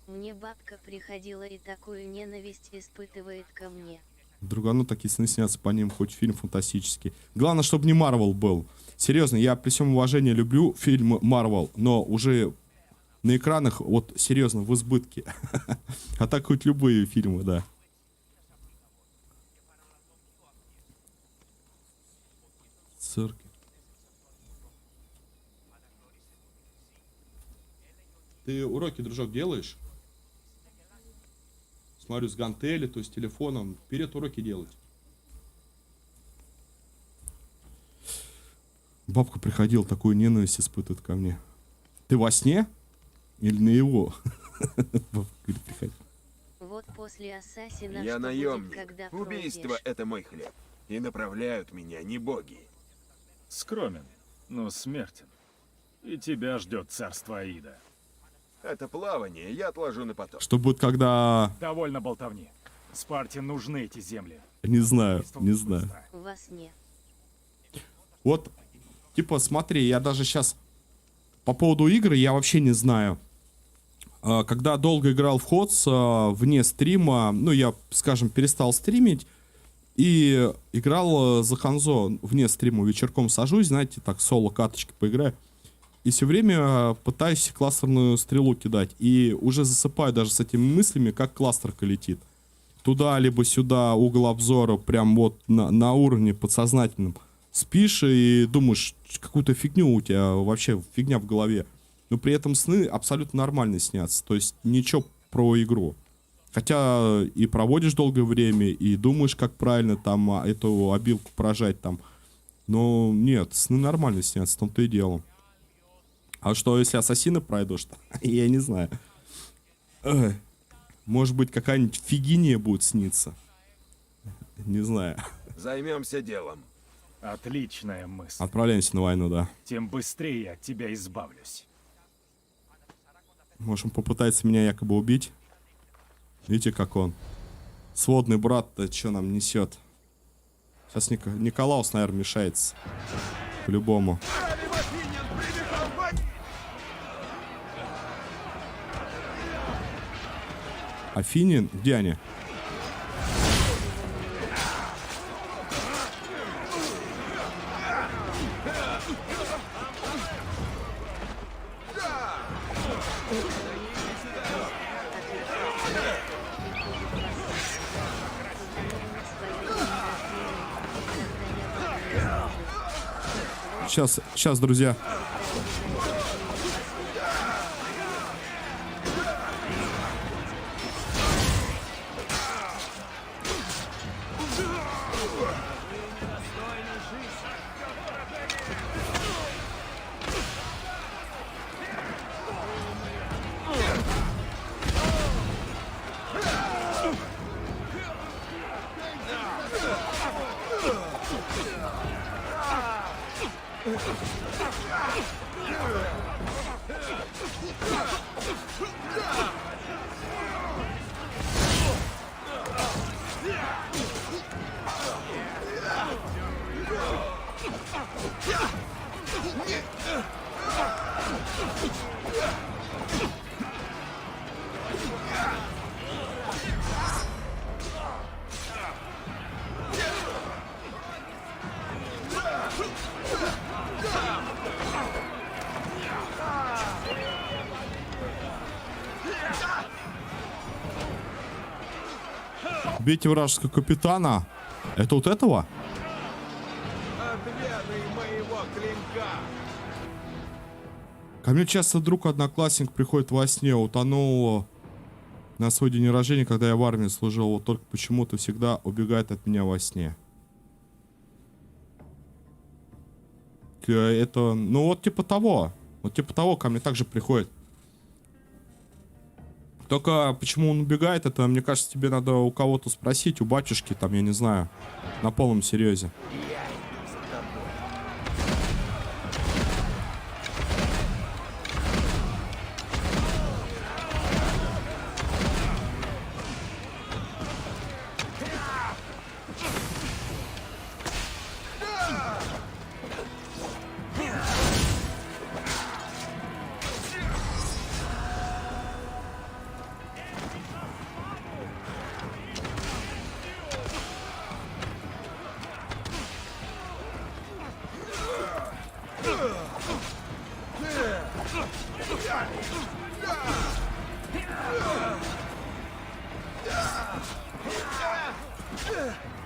Мне бабка приходила и такую ненависть испытывает ко мне. Другану такие сны снятся, по ним хоть фильм фантастический. Главное, чтобы не Марвел был. Серьезно, я при всем уважении люблю фильмы Марвел, но уже на экранах, вот, серьезно, в избытке. А так хоть любые фильмы, да. Цирк. Ты уроки, дружок, делаешь? Смотрю, с гантели, то есть телефоном. Вперед уроки делать. Бабка приходила, такую ненависть испытывает ко мне. Ты во сне? Или на его? Бабка говорит, приходи. Вот после Ассасина, Я что наемник. будет, когда Убийство пройдешь? — это мой хлеб. И направляют меня не боги. Скромен, но смертен. И тебя ждет царство Аида. Это плавание я отложу на потом. Что будет, когда... Довольно болтовни. Спарте нужны эти земли. Не знаю, не знаю. Во сне. Вот, типа, смотри, я даже сейчас... По поводу игры я вообще не знаю. Когда долго играл в Ходс вне стрима, ну, я, скажем, перестал стримить и играл за Ханзо вне стрима. Вечерком сажусь, знаете, так, соло-каточки поиграю. И все время пытаюсь кластерную стрелу кидать. И уже засыпаю даже с этими мыслями, как кластерка летит. Туда, либо сюда, угол обзора, прям вот на уровне подсознательном. Спишь и думаешь, какую-то фигню у тебя, вообще фигня в голове. Но при этом сны абсолютно нормально снятся. То есть ничего про игру. Хотя и проводишь долгое время, и думаешь, как правильно там эту обилку прожать там. Но нет, сны нормально снятся, в том-то и дело. А что, если ассасина пройдешь? Я не знаю. Эх, может быть, какая-нибудь фигиния будет сниться. Не знаю. Займемся делом. Отличная мысль. Отправляемся на войну, да. Тем быстрее я от тебя избавлюсь. Можем попытаться меня якобы убить. Видите, как он. Сводный брат-то что нам несет? Сейчас Николаус, наверное, мешается. По-любому. Афинин? Где они? Сейчас, друзья. Бейте вражеского капитана. Это вот этого? Отведай моего клинка. Ко мне часто друг одноклассник приходит во сне. Утонул на свой день рождения, когда я в армии служил. Вот только почему-то всегда убегает от меня во сне. Это, ну вот типа того. Вот типа того ко мне также приходит. Только почему он убегает, это, мне кажется, тебе надо у кого-то спросить, у батюшки, там, я не знаю, на полном серьезе.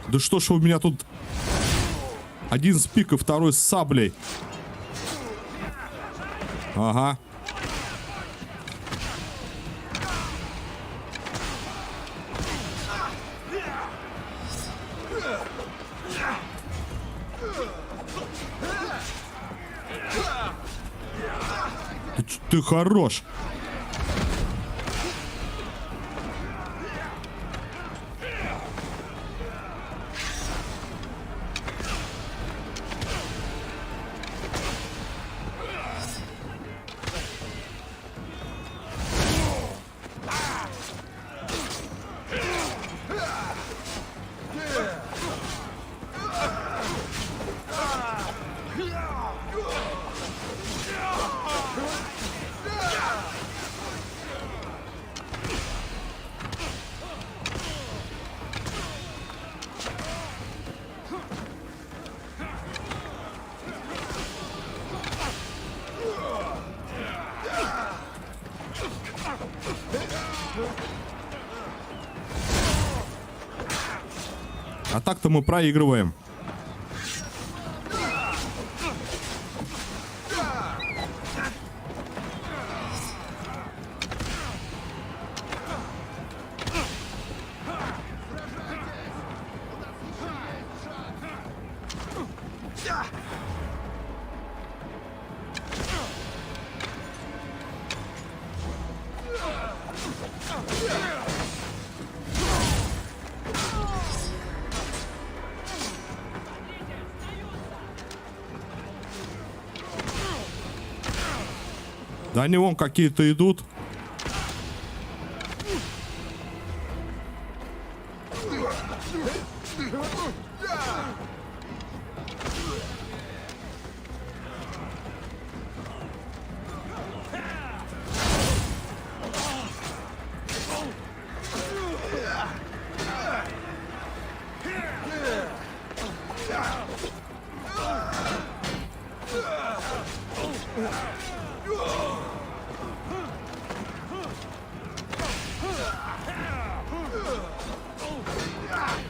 Да что ж у меня тут... Один с пикой, второй с саблей. Ага. Ты хорош. А так-то мы проигрываем. Да они вон какие-то идут.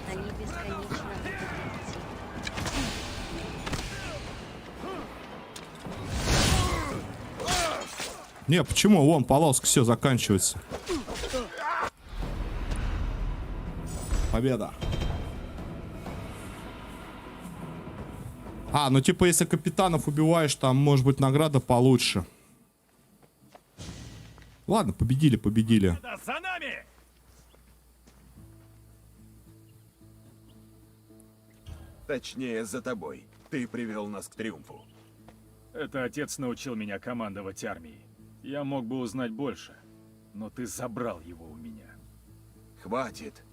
Они бесконечно будут идти. Не, почему? Вон, полоска, все, заканчивается. Победа. А, ну типа, если капитанов убиваешь, там может быть награда получше. Ладно, победили, победили. Да, за нами! Точнее, за тобой. Ты привел нас к триумфу. Это отец научил меня командовать армией. Я мог бы узнать больше, но ты забрал его у меня. Хватит.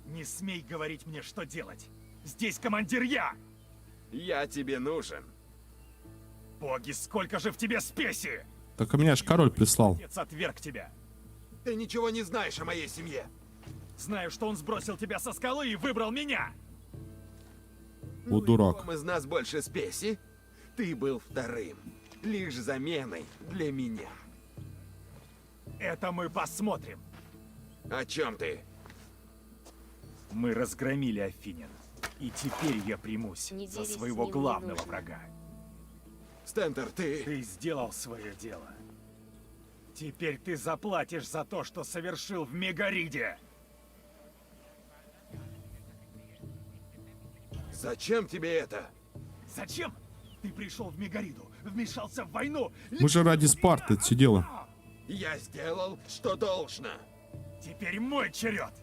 Не смей говорить мне, что делать. Здесь командир я! Я тебе нужен. Боги, сколько же в тебе спеси! Так меня ж король прислал. Отец отверг тебя. Ты ничего не знаешь о моей семье. Знаю, что он сбросил тебя со скалы и выбрал меня. О, дурак. Ком из нас больше спеси? Ты был вторым. Лишь заменой для меня. Это мы посмотрим. О чем ты? Мы разгромили Афинян. И теперь я примусь Не за дерись, своего не главного нужно. врага. Стентер, ты... Ты сделал свое дело. Теперь ты заплатишь за то, что совершил в Мегариде. Зачем тебе это? Зачем? Ты пришел в Мегариду, вмешался в войну. Мы же ради Спарты это все дело. Я сделал, что должно. Теперь мой черед.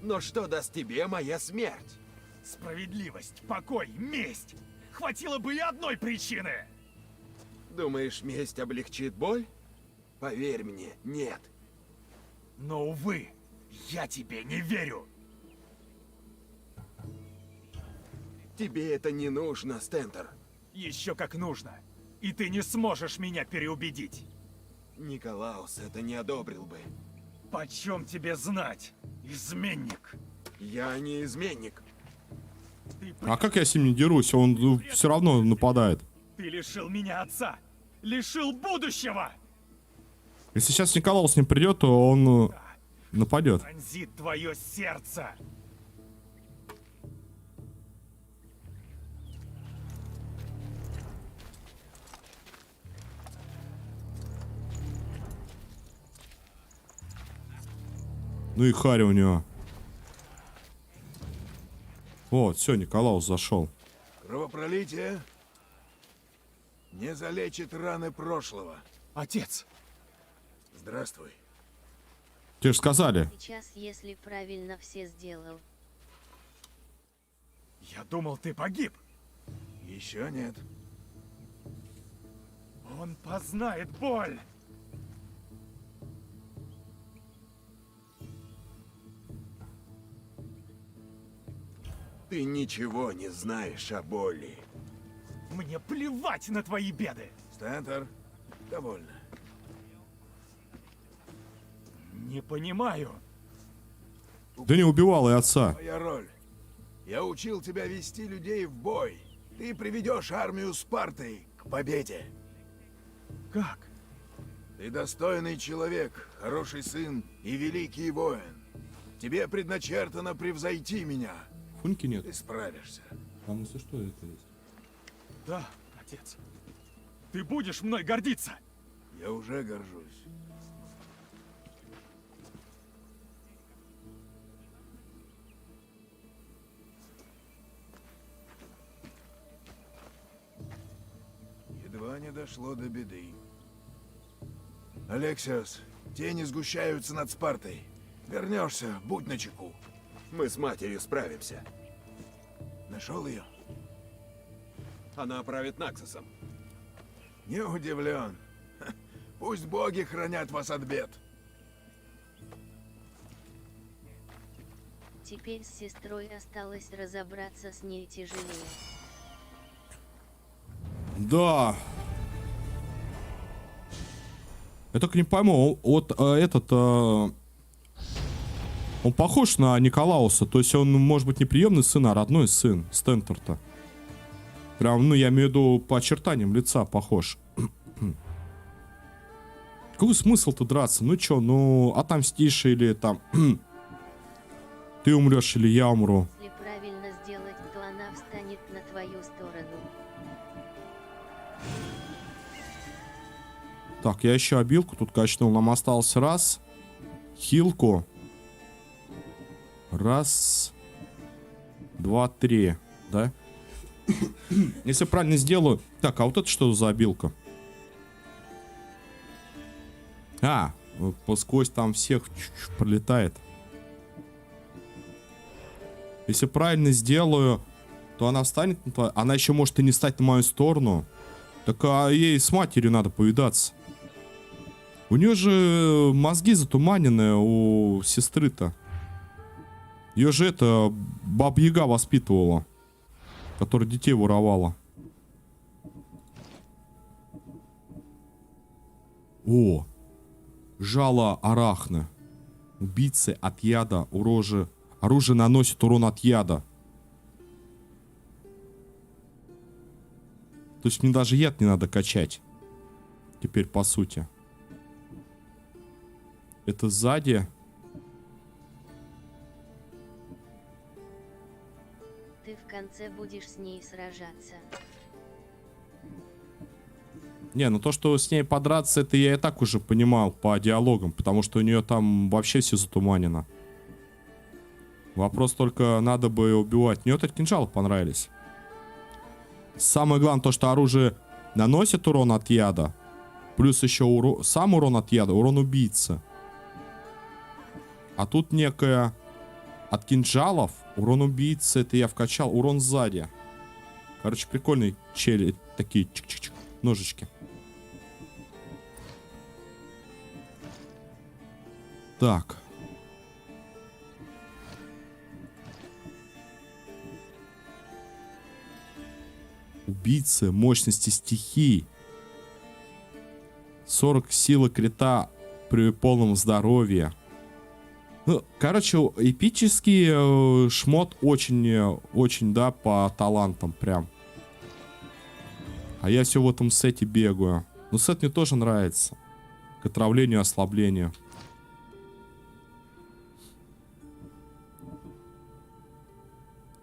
Но что даст тебе моя смерть? Справедливость, покой, месть. Хватило бы и одной причины. Думаешь, месть облегчит боль? Поверь мне, нет. Но, увы, я тебе не верю. Тебе это не нужно, Стентер. Еще как нужно. И ты не сможешь меня переубедить. Николаус это не одобрил бы. Почем тебе знать, изменник? Я не изменник. А как я с ним не дерусь? Он все равно нападает. Ты лишил меня отца. Лишил будущего. Если сейчас Николаус не придет, то он нападет. Пронзит твое сердце. Ну и харь у него. Вот, все, Николаус зашел. Кровопролитие не залечит раны прошлого. Отец! Здравствуй. Тебе же сказали. Сейчас, если правильно все сделал. Я думал, ты погиб. Еще нет. Он познает боль. Ты ничего не знаешь о боли. Мне плевать на твои беды. Стентер, довольно. Не понимаю. Да не убивал и отца. Твоя роль. Я учил тебя вести людей в бой. Ты приведешь армию Спарты к победе. Как? Ты достойный человек, хороший сын и великий воин. Тебе предначертано превзойти меня. Фуньки нет. Ты справишься. Там если что это есть. Да, отец. Ты будешь мной гордиться. Я уже горжусь. Едва не дошло до беды. Алексиос, тени сгущаются над Спартой. Вернешься, будь начеку. Мы с матерью справимся. Нашел ее? Она правит Наксосом. Не удивлен. Пусть боги хранят вас от бед. Теперь с сестрой осталось разобраться, с ней тяжелее. Да. Я только не пойму, вот этот... он похож на Николауса, то есть он, может быть, не приемный сын, а родной сын Стентерта. Прям, ну, я имею в виду по очертаниям лица похож. Какой смысл-то драться? Ну чё, ну, отомстишь или там... ты умрешь или я умру. Если правильно сделать, то она встанет на твою сторону. Так, я еще обилку тут качнул. Нам остался раз. Хилку. Раз. Два, три. Да? Если правильно сделаю... Так, а вот это что за обилка? А, сквозь там всех пролетает. Если правильно сделаю, то она встанет... Она еще может и не встать на мою сторону. Так а ей с матерью надо повидаться. У нее же мозги затуманенные у сестры-то. Ее же это Баба-Яга воспитывала, которая детей воровала. О, жало арахны. Убийцы от яда. Оружие наносит урон от яда. То есть мне даже яд не надо качать. Теперь по сути. Это сзади. Ты в конце будешь с ней сражаться. Не, ну то, что с ней подраться, это я и так уже понимал по диалогам, потому что у нее там вообще все затуманено. Вопрос только, надо бы ее убивать. Мне вот эти кинжалы понравились. Самое главное то, что оружие наносит урон от яда. Плюс еще сам урон от яда, урон убийцы. А тут некая от кинжалов урон убийцы, это я вкачал, урон сзади. Короче, прикольные такие чик-чик-чик, ножички. Так. Убийцы, мощности стихий. 40 силы крита при полном здоровье. Ну, короче, эпический шмот очень, да, по талантам прям. А я все в этом сете бегаю. Но сет мне тоже нравится. К отравлению и ослаблению.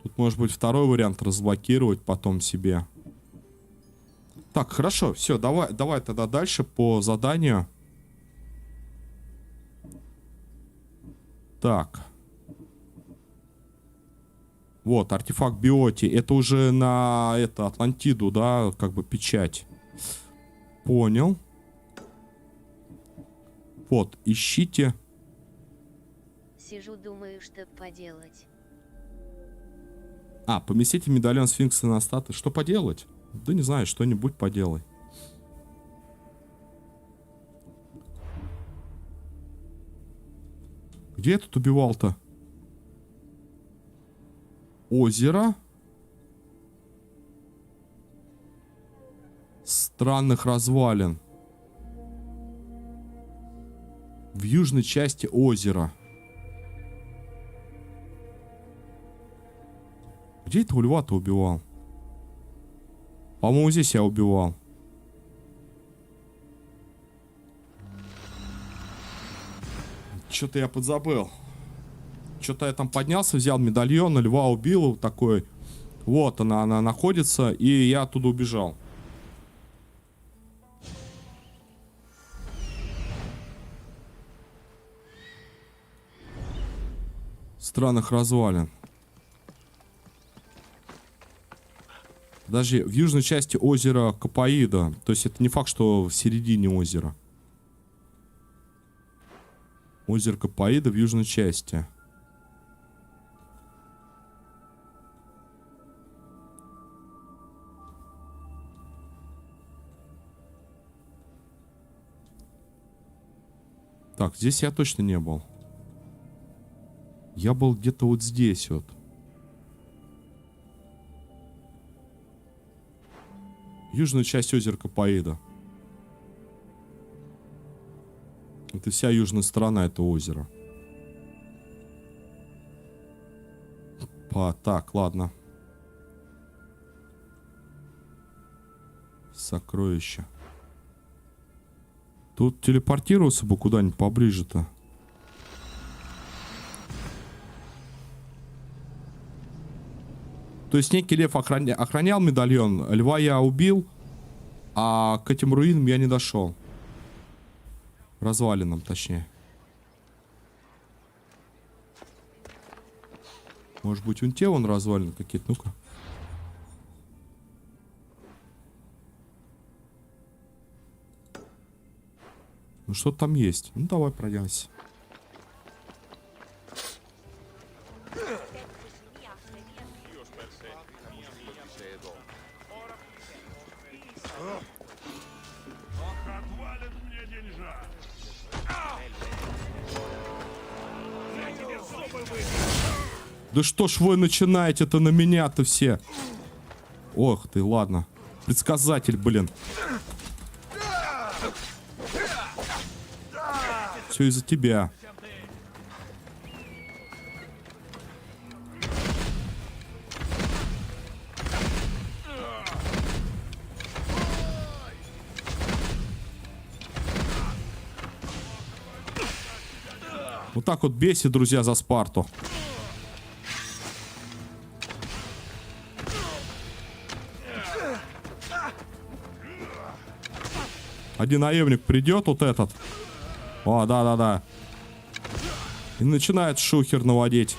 Тут может быть второй вариант разблокировать потом себе. Так, хорошо, все, давай тогда дальше по заданию. Так. Вот, артефакт Биоти. Это уже на Атлантиду, да, как бы печать. Понял. Вот, ищите. Сижу, думаю, что поделать. Поместите медальон сфинкса на статуи. Что поделать? Да не знаю, что-нибудь поделай. Где я тут убивал-то? Озеро. Странных развалин. В южной части озера. Где это льва-то убивал? По-моему, здесь я убивал. Что-то я подзабыл. Что-то я там поднялся, взял медальон, льва убил, вот такой. Вот она находится, и я оттуда убежал. Странных развалин. Даже в южной части озера Капаида. То есть это не факт, что в середине озера. Озеро Капаида в южной части. Так, здесь я точно не был. Я был где-то вот здесь вот. Южная часть озера Капаида. Это вся южная сторона этого озера. Так, ладно. Сокровища. Тут телепортироваться бы куда-нибудь поближе-то. То есть некий лев охранял медальон, льва я убил, а к этим руинам я не дошел. Развалинам, точнее. Может быть, вон те развалины какие-то, ну-ка. Ну что там есть? Ну давай пройдемся. Да что ж вы начинаете-то на меня-то все? Ох ты, ладно. Предсказатель, блин. Все из-за тебя. Вот так вот бесит, друзья, за Спарту. Один наемник придет, вот этот. О, да-да-да. И начинает шухер наводить.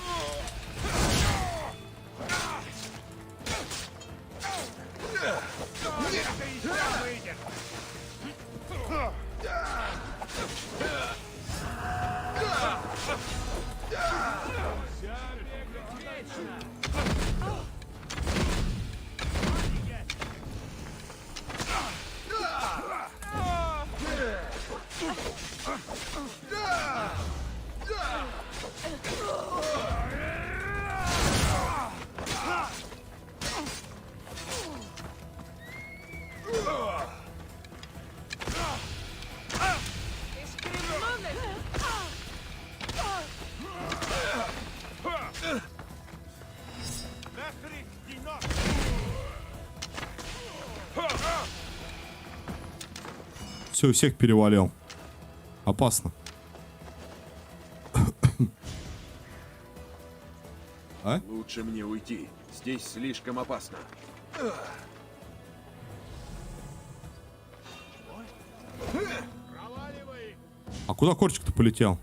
Все, всех перевалил. Опасно. А? Лучше мне уйти. Здесь слишком опасно. А куда Корчик-то полетел?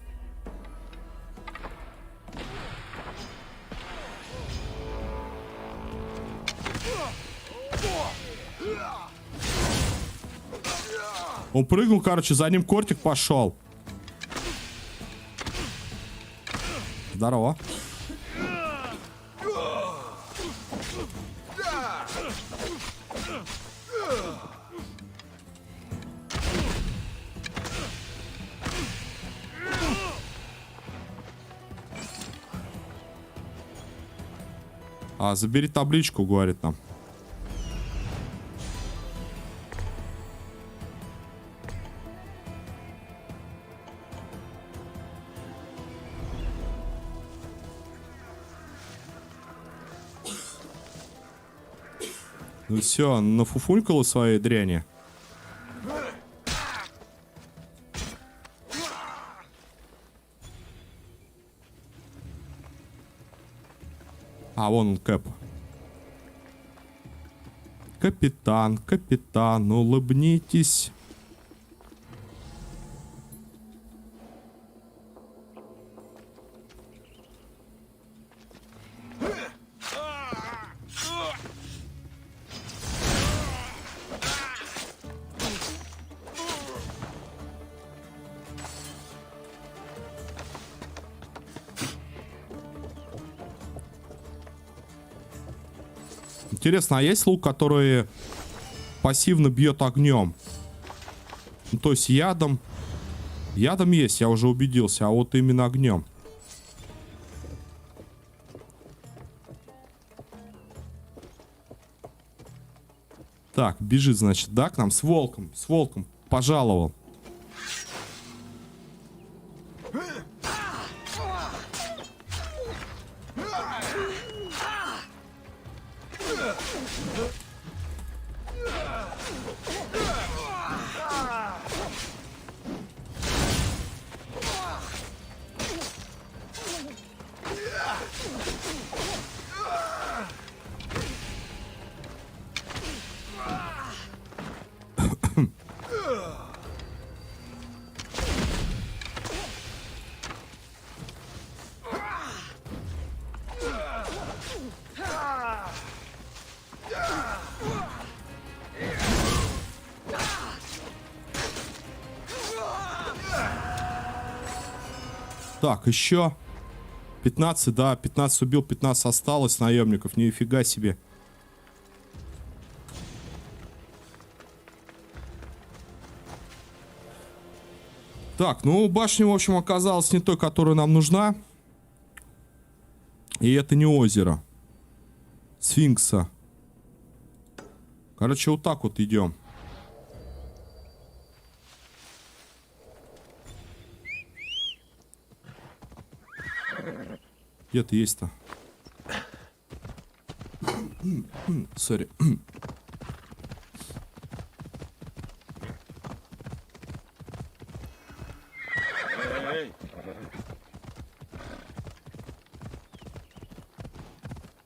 Он прыгнул, короче, за ним кортик пошел. Здорово. А, забери табличку, говорит нам. Ну все, нафуфулькала своей дряни. А, вон он, Кэп. Капитан, капитан, улыбнитесь. Интересно, а есть лук, который пассивно бьет огнем? Ну, то есть ядом. Ядом есть, я уже убедился, а вот именно огнем. Так, бежит, значит, да, к нам с волком. С волком пожаловал. Так, еще 15, да, 15 убил, 15 осталось наемников, нифига себе. Так, ну башня, в общем, оказалась не той, которая нам нужна. И это не озеро Сфинкса. Короче, вот так вот идем. Где ты есть-то? Сори.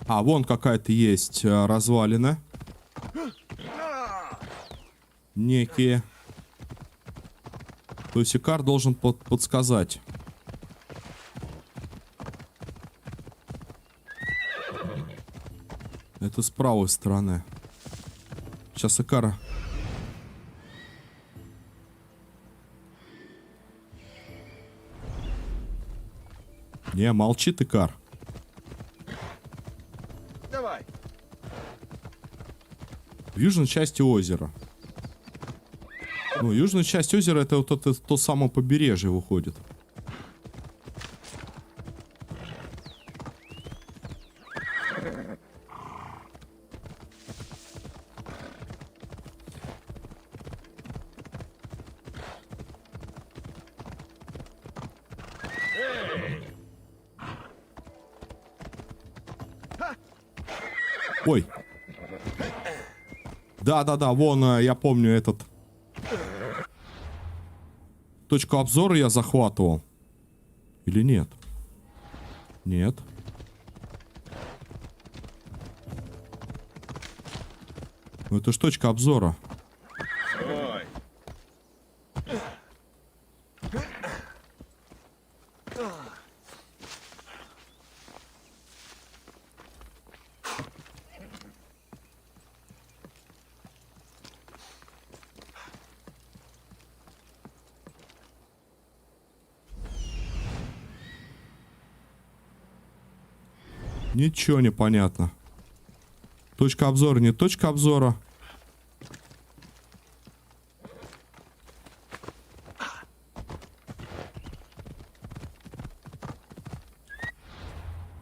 А, вон какая-то есть развалина. Некие. То есть Икар должен подсказать. Это с правой стороны. Сейчас Икара. Не, молчит Икар. Давай. В южной части озера. Ну, южная часть озера это вот это то самое побережье выходит. Ой. Да-да-да, вон, я помню этот. Точку обзора я захватывал. Или нет? Нет. Ну это ж точка обзора. Ой. Ничего не понятно. Точка обзора, не точка обзора.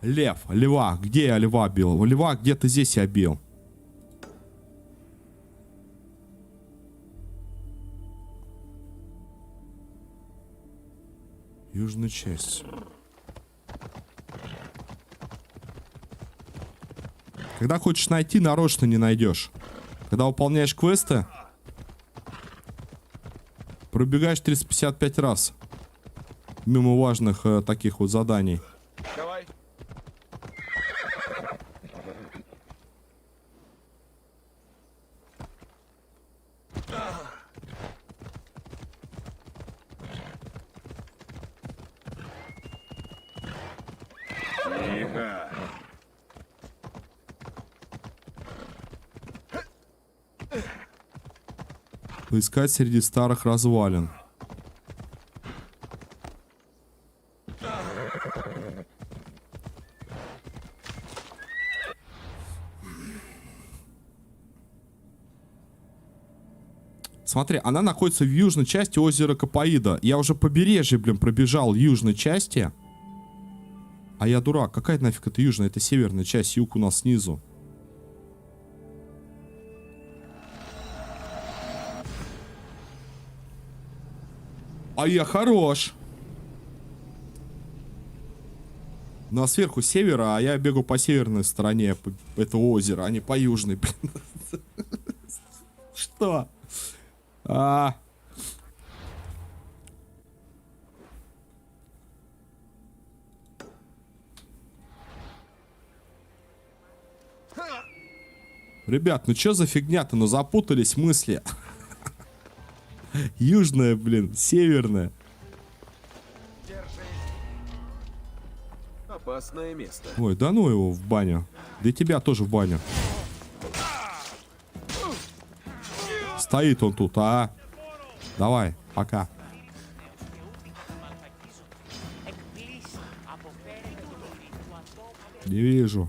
Лев, льва. Где я льва бил? Льва где-то здесь я бил. Южная часть. Когда хочешь найти, нарочно не найдешь. Когда выполняешь квесты, пробегаешь 355 раз. Мимо важных таких вот заданий. Давай. Тихо. Поискать среди старых развалин. Смотри, она находится в южной части озера Капаида. Я уже побережье, блин, пробежал в южной части. А я дурак. Какая нафиг это южная? Это северная часть. Юг у нас снизу. А я хорош. Ну а сверху севера, а я бегу по северной стороне этого озера, а не по южной, блин. Что? Ребят, ну что за фигня-то? Ну запутались мысли. Южная, блин, северная. Опасное место. Ой, да ну его в баню. Да и тебя тоже в баню. Стоит он тут, а? Давай, пока. Не вижу.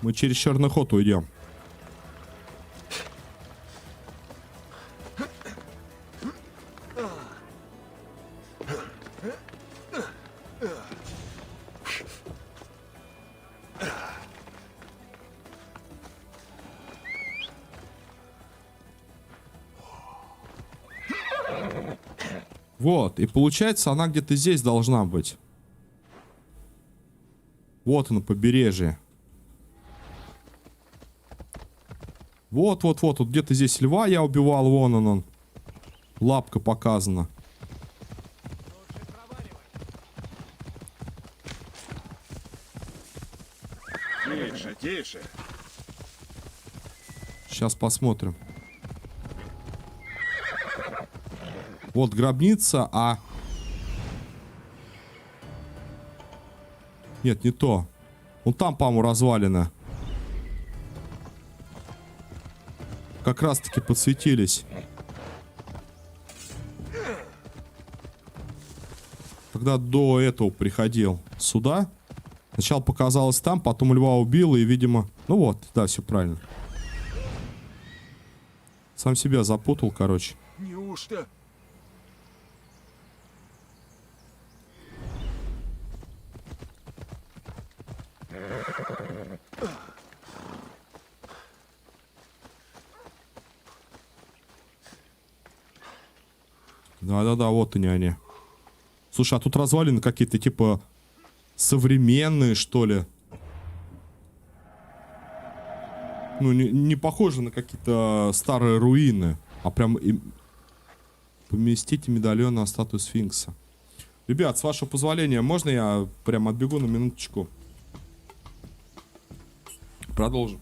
Мы через черный ход уйдем. Вот, и получается, она где-то здесь должна быть. Вот она, побережье. Вот, тут где-то здесь льва я убивал, вон он. Лапка показана. Тише, тише. Сейчас посмотрим. Вот гробница, а... Нет, не то. Вон там, по-моему, развалина. Как раз-таки подсветились. Когда до этого приходил сюда. Сначала показалось там, потом льва убил и, видимо... Ну вот, да, все правильно. Сам себя запутал, короче. Неужто? Да-да-да, вот они. Слушай, а тут развалины какие-то, типа, современные, что ли? Ну, не похожи на какие-то старые руины. А прям... Поместите медальон на статую сфинкса. Ребят, с вашего позволения, можно я прям отбегу на минуточку? Продолжим.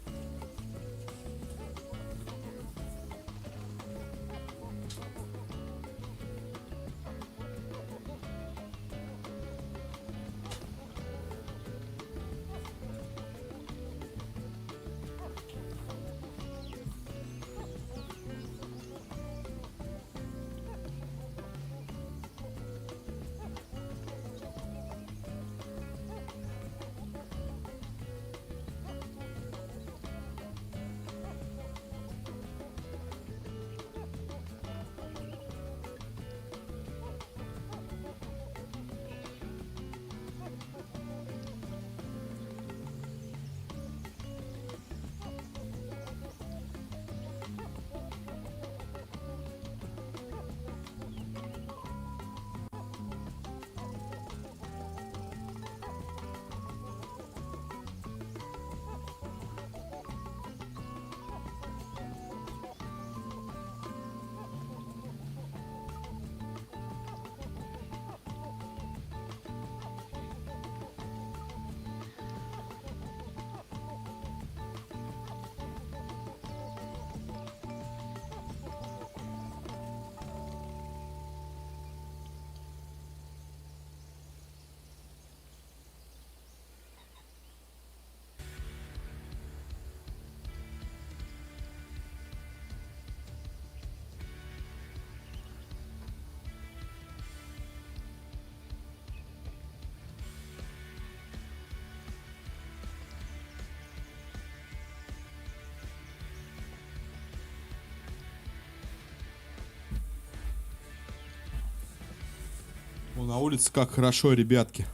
На улице как хорошо, ребятки.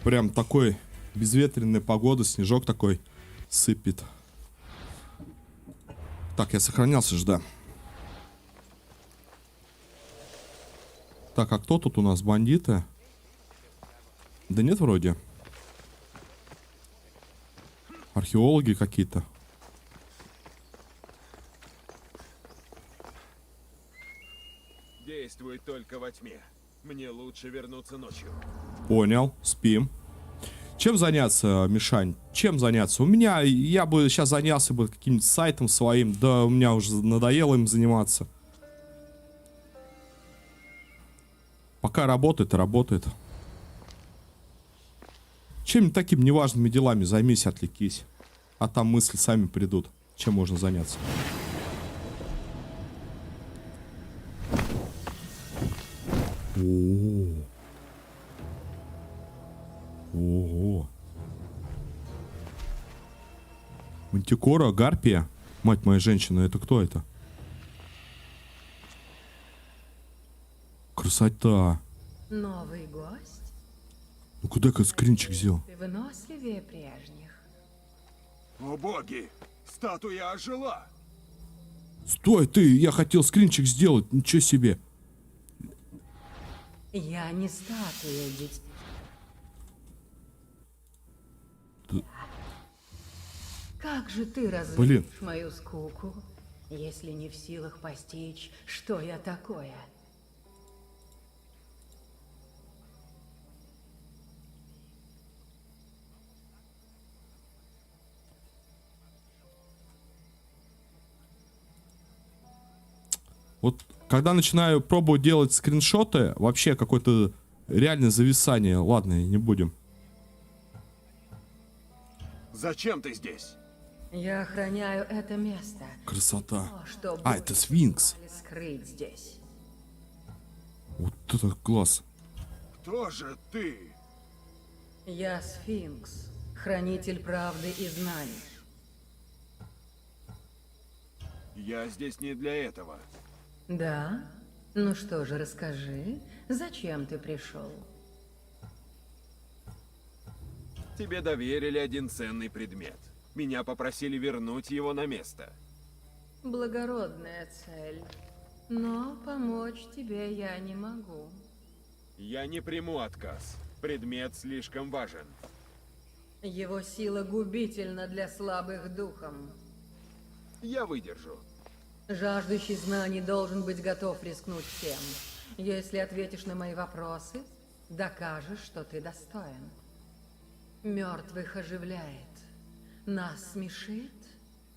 Прям такой безветренная погода, снежок такой сыпет. Так, я сохранялся же, да. Так, а кто тут у нас? Бандиты? Да нет, вроде. Археологи какие-то. Действуй только во тьме. Мне лучше вернуться ночью. Понял, спим. Чем заняться, Мишань? Чем заняться? У меня, я бы сейчас занялся бы каким-нибудь сайтом своим. Да, у меня уже надоело им заниматься. Пока работает, работает. Чем-нибудь такими неважными делами займись, отвлекись. А там мысли сами придут. Чем можно заняться? О-о-о. Ого. Мантикора, гарпия. Мать моя женщина, это кто это? Красота. Новый гость? Ну куда-ка скринчик взял? Ты выносливее прежних. О боги! Статуя ожила! Стой ты, я хотел скринчик сделать, ничего себе. Я не статуя, дитя. Как же ты развеешь мою скуку, если не в силах постичь, что я такое? Вот когда начинаю пробовать делать скриншоты, вообще какое-то реальное зависание. Ладно, не будем. Зачем ты здесь? Я охраняю это место. Красота. То, что А, это сфинкс. скрыть здесь. Вот это класс. Кто же ты? Я сфинкс, хранитель правды и знаний. Я здесь не для этого. Да? Ну что же, расскажи, зачем ты пришел? Тебе доверили один ценный предмет. Меня попросили вернуть его на место. Благородная цель. Но помочь тебе я не могу. Я не приму отказ. Предмет слишком важен. Его сила губительна для слабых духом. Я выдержу. Жаждущий знаний должен быть готов рискнуть всем. Если ответишь на мои вопросы, докажешь, что ты достоин. Мертвых оживляет, нас смешит,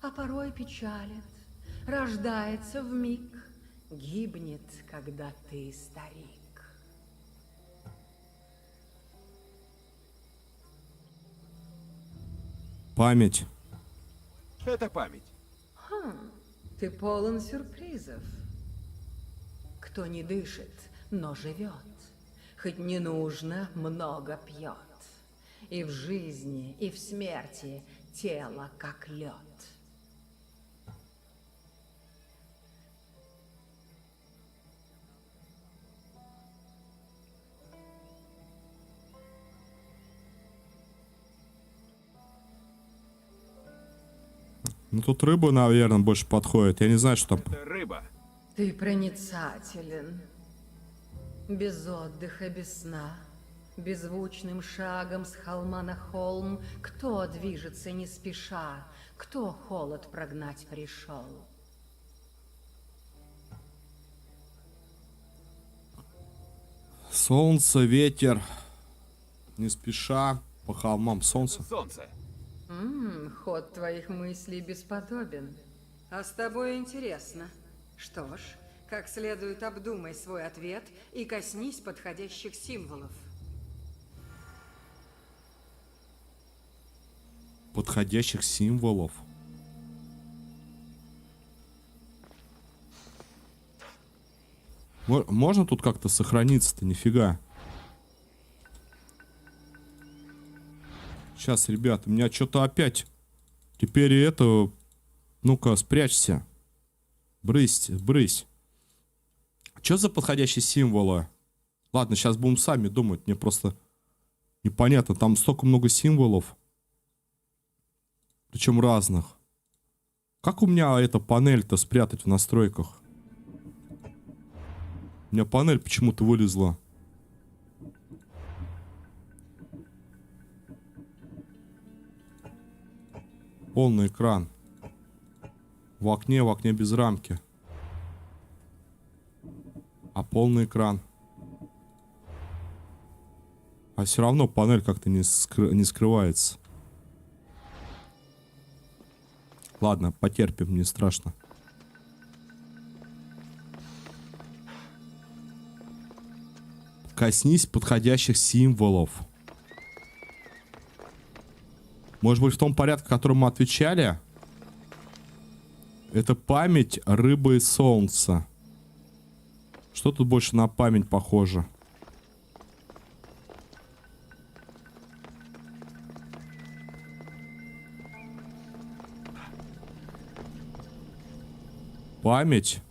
а порой печалит, рождается вмиг, гибнет, когда ты старик. Память. Это память. Ты полон сюрпризов. Кто не дышит, но живет, хоть не нужно, много пьет. И в жизни, и в смерти тело как лед. Ну тут рыба, наверное, больше подходит. Я не знаю, что там. Это рыба. Ты проницателен. Без отдыха, без сна. Беззвучным шагом с холма на холм. Кто движется не спеша? Кто холод прогнать пришел? Солнце, ветер. Не спеша. По холмам солнце. Солнце. Ход твоих мыслей бесподобен. А с тобой интересно. Что ж, как следует обдумай свой ответ и коснись подходящих символов. Подходящих символов. Можно тут как-то сохраниться-то? Нифига. Сейчас, ребят, у меня что-то опять. Теперь это... Ну-ка, спрячься. Брысь, брысь. Что за подходящие символы? Ладно, сейчас будем сами думать. Мне просто непонятно. Там столько много символов. Причем разных. Как у меня эта панель-то спрятать в настройках? У меня панель почему-то вылезла. Полный экран. В окне без рамки. А полный экран. А все равно панель как-то не скрывается. Ладно, потерпим, не страшно. Коснись подходящих символов. Может быть, в том порядке, в котором мы отвечали? Это память, рыба и солнце. Что тут больше на память похоже? Память.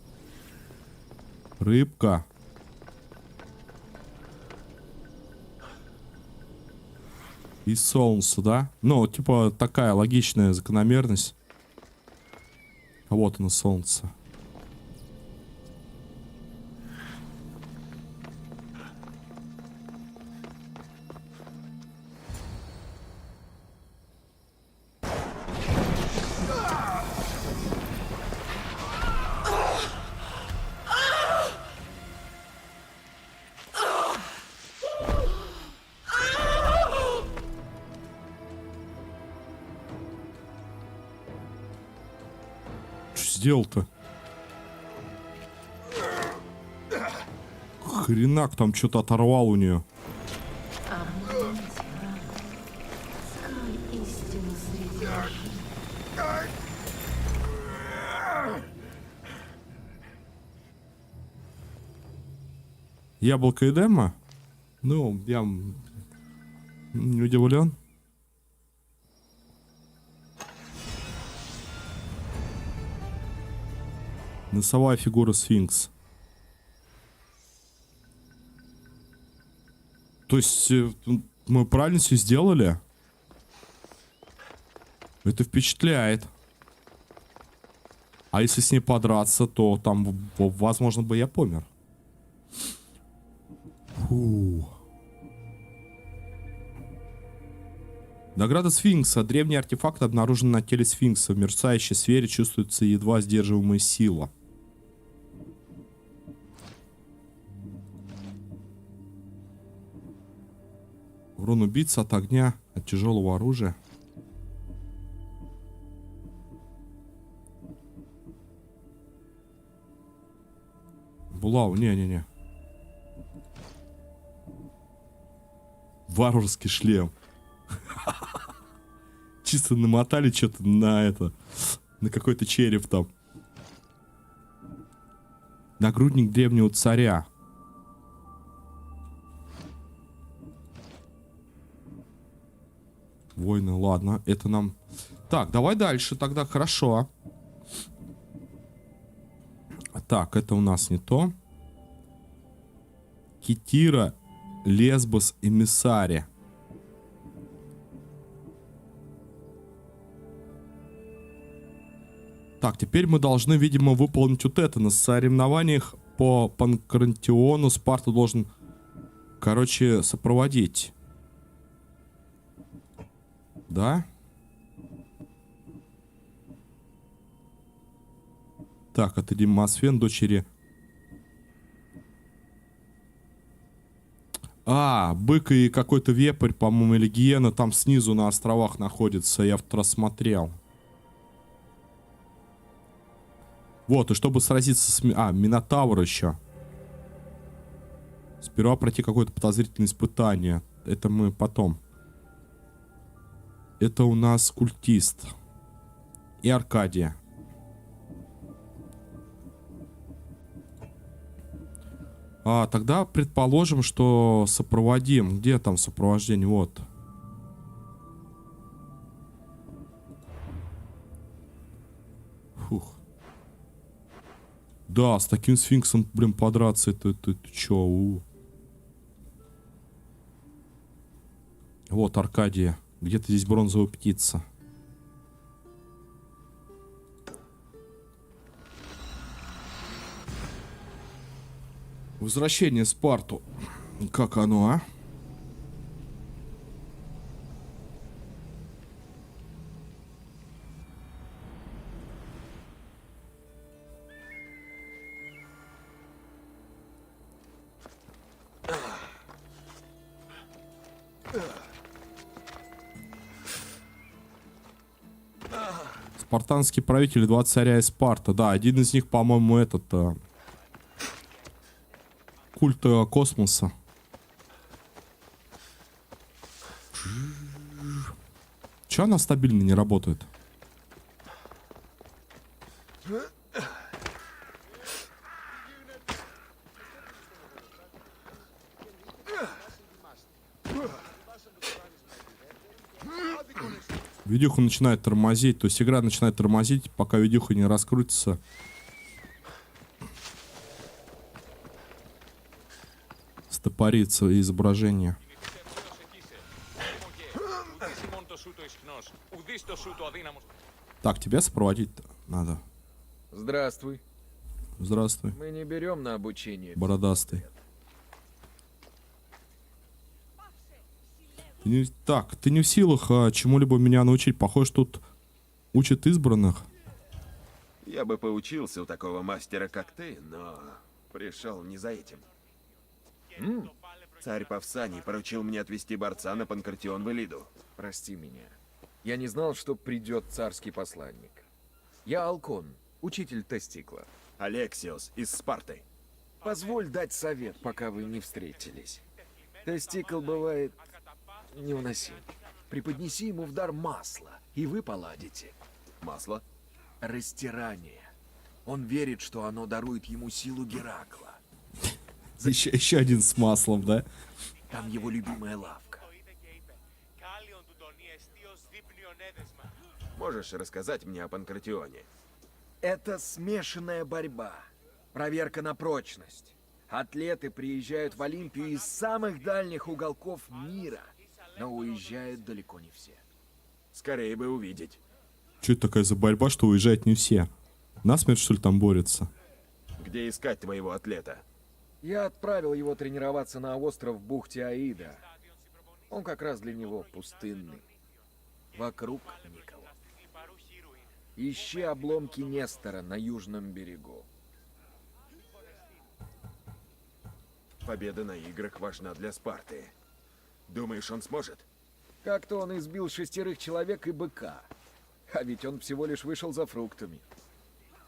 Рыбка. И солнце, да? Ну, типа такая логичная закономерность. А вот оно, солнце. Сделал-то? Хренак там что-то оторвал у нее. Яблоко Эдема? Ну, я не удивлен. Носовая фигура сфинкс. То есть мы правильно все сделали? Это впечатляет. А если с ней подраться, то там, возможно, бы я помер. Фу. Награда сфинкса. Древний артефакт обнаружен на теле сфинкса. В мерцающей сфере чувствуется едва сдерживаемая сила. Урон убийцы от огня, от тяжелого оружия. Булау, не-не-не. Варварский шлем. Чисто намотали что-то на это. На какой-то череп там. Нагрудник древнего царя. Войны, ладно, это нам... Так, давай дальше, тогда хорошо. Так, это у нас не то. Китира, Лесбос, Эмиссари. Так, теперь мы должны, видимо, выполнить вот это. На соревнованиях по Панкратиону Спарту должен, короче, сопроводить. Да? Так, это Демосфен, дочери. А, бык и какой-то вепрь, по-моему, или гиена там снизу на островах находится. Я в рассмотрел. Вот, и чтобы сразиться с... А, Минотавр еще. Сперва пройти какое-то подозрительное испытание. Это мы потом. Это у нас культист. И Аркадия. А, тогда предположим, что сопроводим. Где там сопровождение? Вот. Фух. Да, с таким сфинксом, блин, подраться. Это чё? Вот Аркадия. Где-то здесь бронзовая птица. Возвращение в Спарту. Как оно, а? Спартанские правители, 2 царя из Спарта. Да, один из них, по-моему, этот... культ космоса. Чё она стабильно не работает? Видюха начинает тормозить, то есть игра начинает тормозить, пока видюха не раскрутится. Стопорится изображение. Так, тебя сопроводить надо. Здравствуй. Здравствуй. Мы не берем на обучение. Бородастый. Так, ты не в силах чему-либо меня научить. Похоже, тут учат избранных. Я бы поучился у такого мастера, как ты, но пришел не за этим. Царь Павсаний поручил мне отвести борца на Панкратион в Элиду. Прости меня. Я не знал, что придет царский посланник. Я Алкон, учитель Тестикла. Алексиос из Спарты. Позволь дать совет, пока вы не встретились. Тестикл бывает невыносим. Преподнеси ему в дар масло, и вы поладите. Масло? Растирание. Он верит, что оно дарует ему силу Геракла. Еще один с маслом, да? Там его любимая лавка. Можешь рассказать мне о Панкратионе? Это смешанная борьба. Проверка на прочность. Атлеты приезжают в Олимпию из самых дальних уголков мира, но уезжают далеко не все. Скорее бы увидеть. Что это такая за борьба, что уезжают не все? Насмерть, что ли, там борются? Где искать твоего атлета? Я отправил его тренироваться на остров в бухте Аида. Он как раз для него пустынный. Вокруг никого. Ищи обломки Нестора на южном берегу. Победа на играх важна для Спарты. Думаешь, он сможет? Как-то он избил 6 человек и быка. А ведь он всего лишь вышел за фруктами.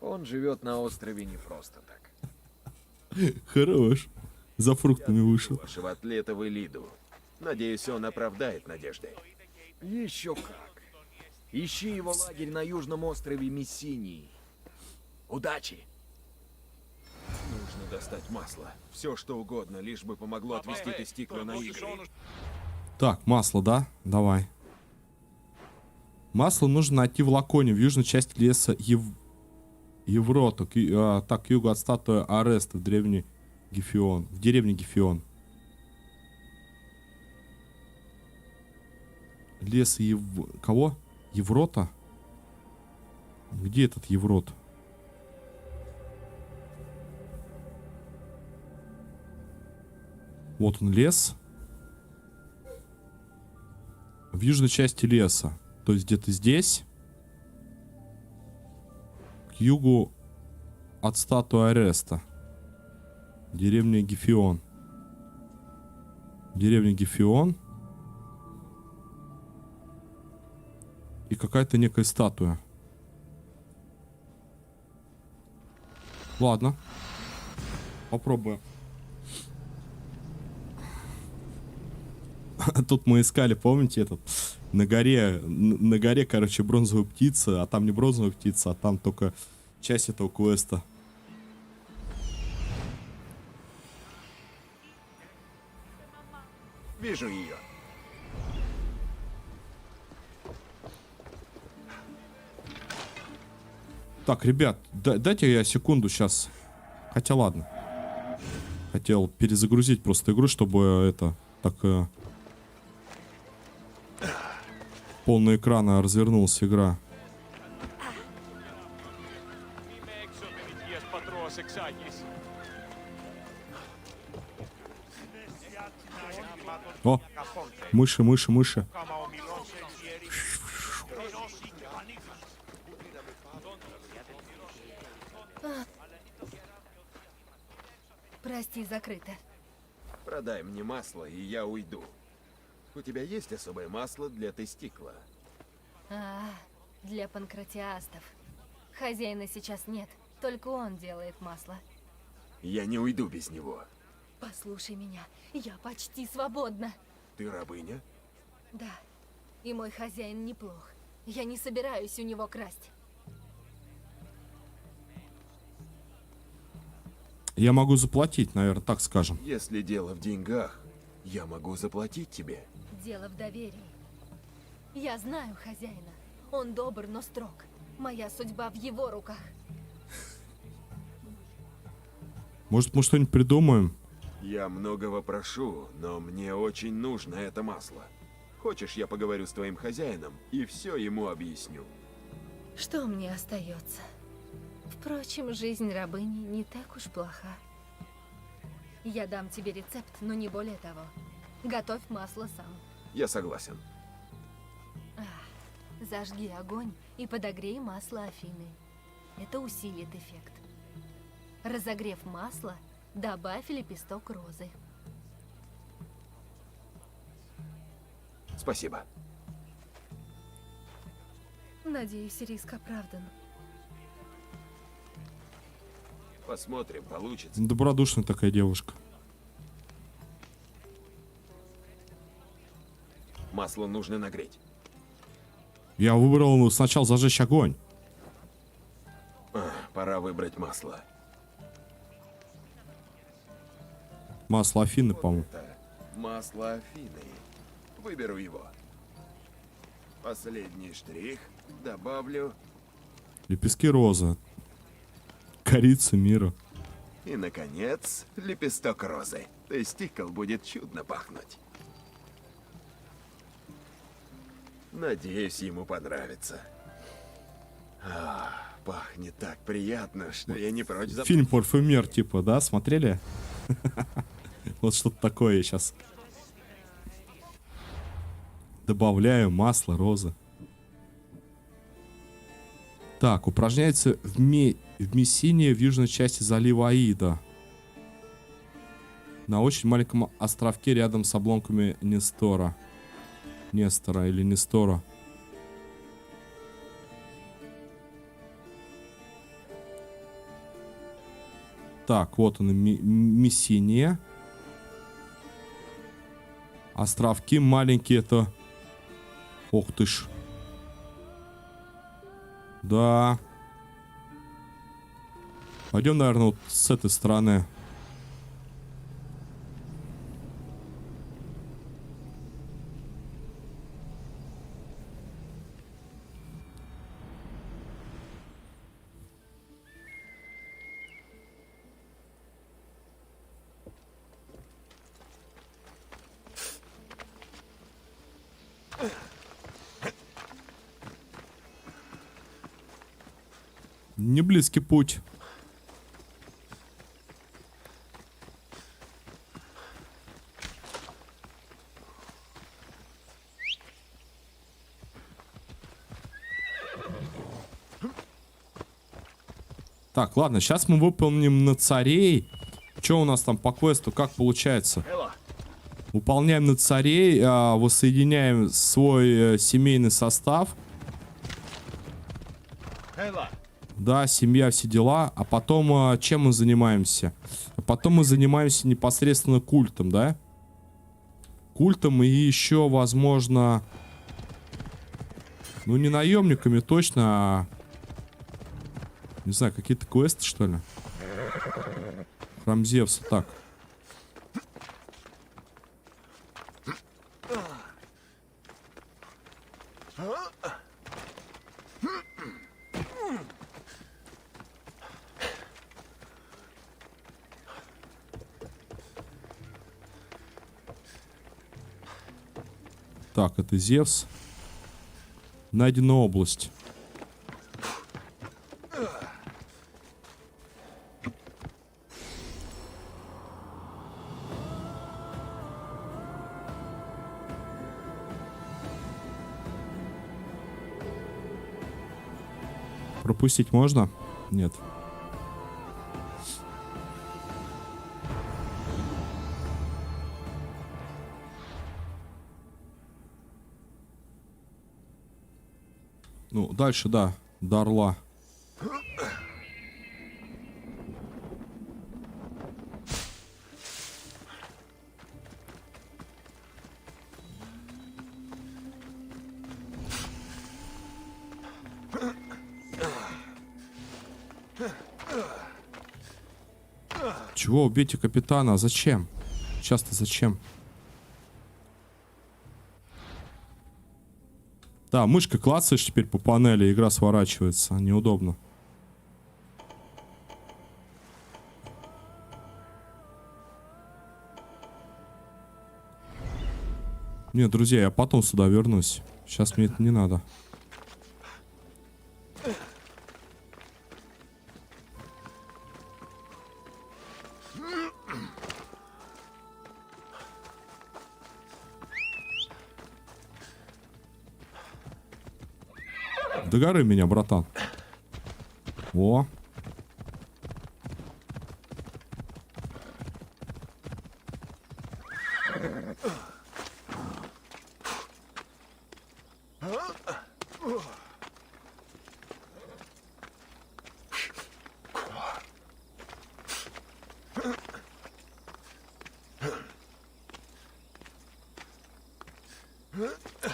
Он живет на острове не просто так. Хорош. За фруктами вышел. Вашего атлета в Элиду. Надеюсь, он оправдает надежды. Еще как. Ищи его лагерь на южном острове Мессинии. Удачи! Нужно достать масло. Все, что угодно, лишь бы помогло отвести Тестикла на игры. Так, масло, да? Давай. Масло нужно найти в Лаконе, в южной части леса Еврота. Так, к югу от статуи Ареста в деревне Гефион. В деревне Гефион. Лес Кого? Еврота? Где этот Еврот? Вот он, лес. В южной части леса. То есть где-то здесь. К югу от статуи Ареста. Деревня Гефион. Деревня Гефион. И какая-то некая статуя. Ладно. Попробую. Тут мы искали, помните, этот на горе, короче, бронзовая птица, а там не бронзовая птица, а там только часть этого квеста. Вижу ее. Так, ребят, дайте я секунду сейчас. Хотя ладно. Хотел перезагрузить просто игру, чтобы это так Полный экран развернулась игра. О, мыши, мыши, мыши. Прости, закрыто. Продай мне масло, и я уйду. У тебя есть особое масло для тестикла? Для панкратиастов. Хозяина сейчас нет, только он делает масло. Я не уйду без него. Послушай меня, я почти свободна. Ты рабыня? Да, и мой хозяин неплох. Я не собираюсь у него красть. Я могу заплатить, наверное, так скажем. Если дело в деньгах, я могу заплатить тебе. Дело в доверии. Я знаю хозяина. Он добр, но строг. Моя судьба в его руках. Может, мы что-нибудь придумаем? Я многого прошу, но мне очень нужно это масло. Хочешь, я поговорю с твоим хозяином и все ему объясню? Что мне остается? Впрочем, жизнь рабыни не так уж плоха. Я дам тебе рецепт, но не более того. Готовь масло сам. Я согласен. Зажги огонь и подогрей масло Афины. Это усилит эффект. Разогрев масло, добавь лепесток розы. Спасибо. Надеюсь, риск оправдан. Посмотрим, получится. Добродушная такая девушка. Масло нужно нагреть. Я выбрал сначала зажечь огонь. Пора выбрать масло. Масло Афины, по-моему. Это масло Афины. Выберу его. Последний штрих. Добавлю. Лепестки розы. Корица мира. И, наконец, лепесток розы. Тестикл будет чудно пахнуть. Надеюсь, ему понравится. Пахнет так приятно, что я не прочь запомнить. Фильм «Парфюмер», типа, да, смотрели? Вот что-то такое сейчас. Добавляю масло розы. Так, упражняется в Мессине в южной части залива Аида. На очень маленьком островке рядом с обломками Нестора. Нестора или Нестора. Так, вот он, Мессиния. Островки маленькие это... Ох ты ж. Да. Пойдем, наверное, вот с этой стороны. Не близкий путь. Так, ладно, сейчас мы выполним на царей. Что у нас там по квесту, как получается? Выполняем на царей, воссоединяем свой семейный состав. Да, семья, все дела. А потом чем мы занимаемся? А потом мы занимаемся непосредственно культом, да? Культом и еще, возможно... Ну, не наемниками точно, а... Не знаю, какие-то квесты, что ли? Храм Зевса, так. Так, это Зевс. Найдена область. Пропустить можно? Нет. Ну, дальше, да, до Орла. Чего? Убейте капитана. Зачем? Сейчас-то зачем? Да, мышкой клацаешь теперь по панели, игра сворачивается. Неудобно. Нет, друзья, я потом сюда вернусь. Сейчас мне это не надо. До горы меня, братан. О.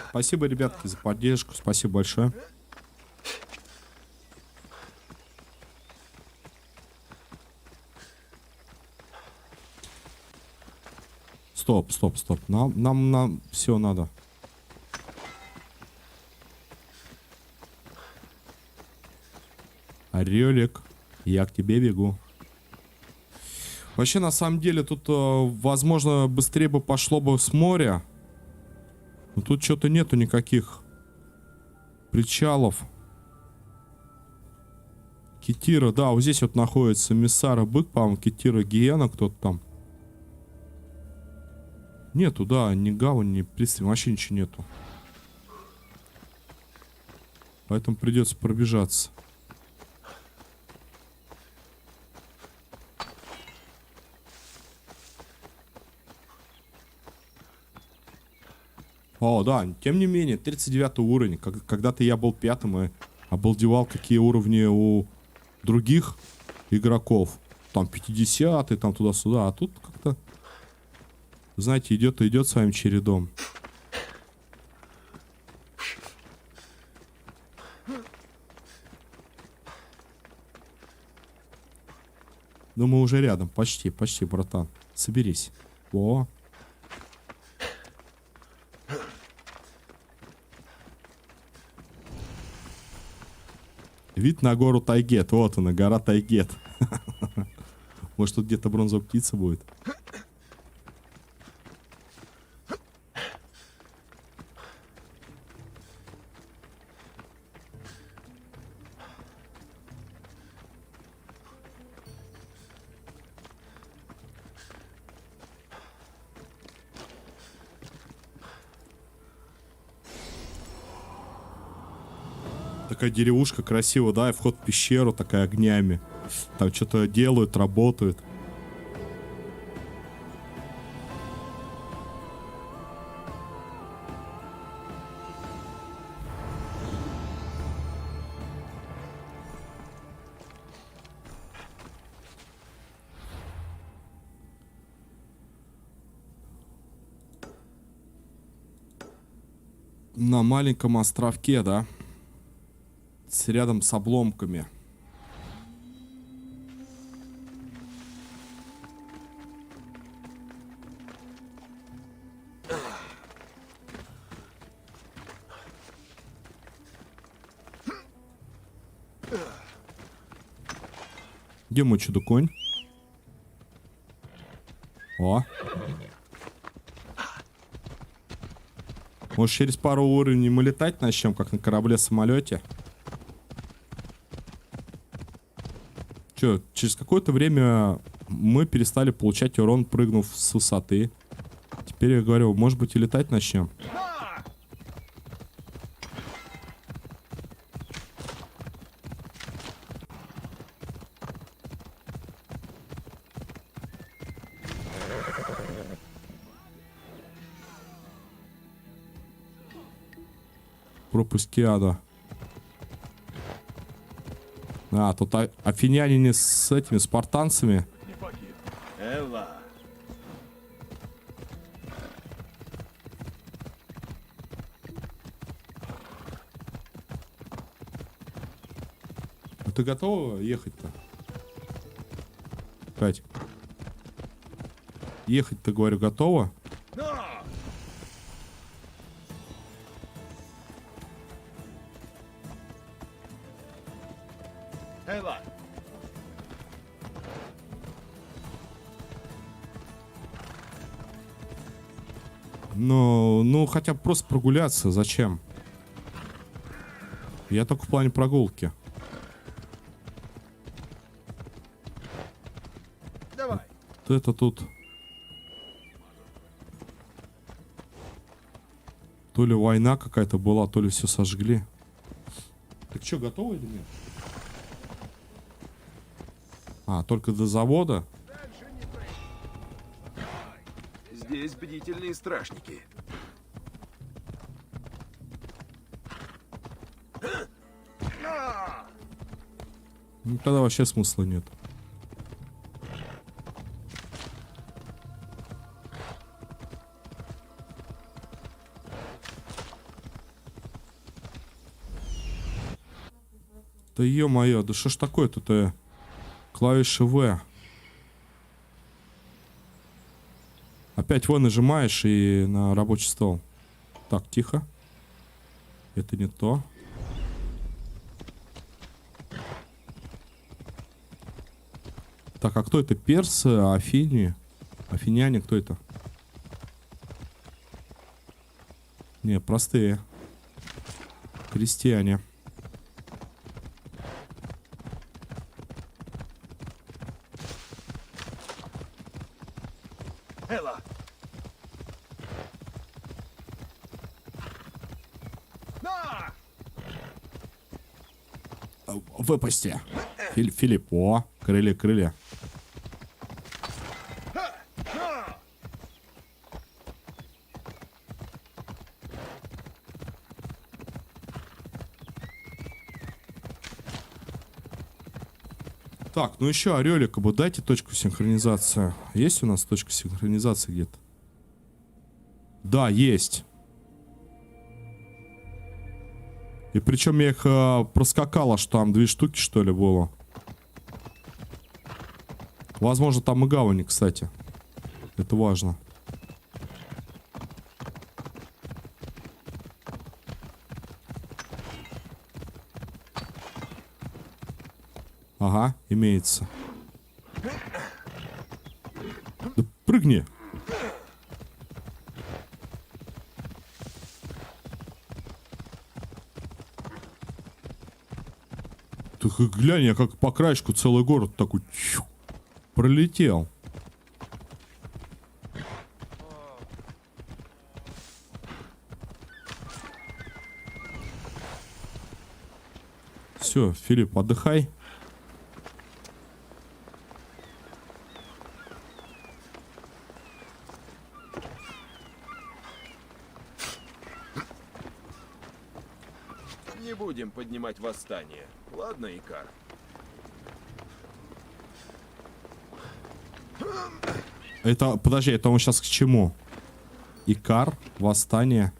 Спасибо, ребятки, за поддержку. Спасибо большое. Стоп, стоп, стоп. Нам все надо. Орелик, я к тебе бегу. Вообще, на самом деле, тут, возможно, быстрее бы пошло бы с моря. Но тут что-то нету никаких причалов. Китира, да, вот здесь вот находится Миссара Бык, по-моему, Китира Гиена, кто-то там. Нету, да, ни гавань, ни пристань, вообще ничего нету. Поэтому придется пробежаться. О, да, тем не менее, 39 уровень. Когда-то я был 5-м и обалдевал, какие уровни у других игроков. Там 50-й, там туда-сюда. А тут как-то, знаете, идет и идет своим чередом. Ну, мы уже рядом. Почти, почти, братан. Соберись. О. Вид на гору Тайгет. Вот она, гора Тайгет. Может, тут где-то бронзовая птица будет? Такая деревушка красивая, да, и вход в пещеру такая огнями. Там что-то делают, работают. На маленьком островке, да? Рядом с обломками. Где мой чудо-конь? О. Может, через пару уровней мы летать начнем, как на корабле-самолете? Че, через какое-то время мы перестали получать урон, прыгнув с высоты. Теперь я говорю, может быть, и летать начнем. Пропасть Киада. А, тут афиняне с этими спартанцами. Элла. А ты готова ехать-то? Кать. Ехать-то, говорю, готова? Элла. Ну, хотя бы просто прогуляться. Зачем? Я только в плане прогулки. Давай. Вот это тут... То ли война какая-то была, то ли все сожгли. Так что, готовы или нет? А, только до завода? Здесь бдительные страшники. Ну, тогда вообще смысла нет. Да ё-моё, да что ж такое-то-то? Клавиша В. Опять В нажимаешь и на рабочий стол. Так, тихо. Это не то. Так, а кто это? Персы, Афини? Афиняне, кто это? Не, простые. Крестьяне. Элла. Выпусти. Филипп. О, крылья, крылья. Так, ну еще орелика бы дайте точку синхронизации. Есть у нас точка синхронизации где-то? Да, есть. И причем я их проскакала, что там 2 штуки, что ли, было. Возможно, там и гавани, кстати. Это важно. Ага, имеется. Да прыгни. Ты глянь, я как по краешку целый город такой пролетел. Все, Филипп, отдыхай. Не будем поднимать восстание. Ладно, Икар? Это, подожди, это он сейчас к чему? Икар, восстание.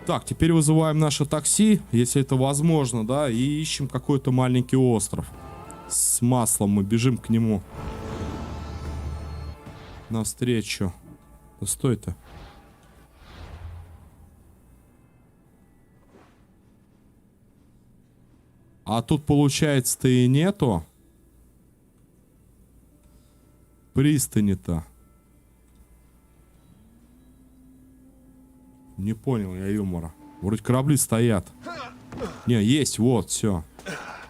Так, теперь вызываем наше такси, если это возможно, да, и ищем какой-то маленький остров. С маслом мы бежим к нему. Навстречу. Да стой-то. А тут, получается-то и нету пристани-то. Не понял я юмора. Вроде корабли стоят. Не, есть, вот, все.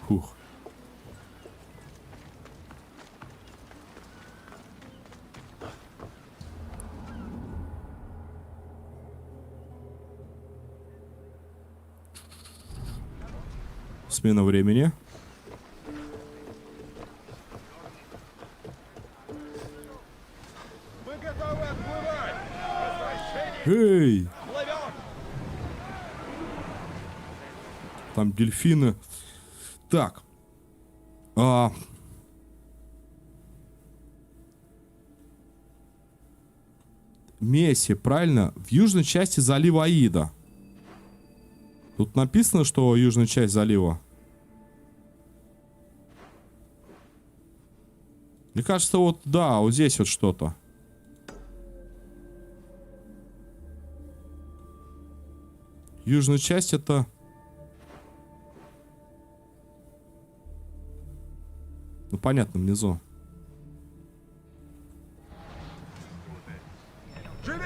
Фух. Смена времени. Мы готовы отплывать! Эй! Там дельфины. Так. Месси, правильно? В южной части залива Аида. Тут написано, что южная часть залива. Мне кажется, вот, да, вот здесь вот что-то. Южная часть это... Ну, понятно, внизу. Живей!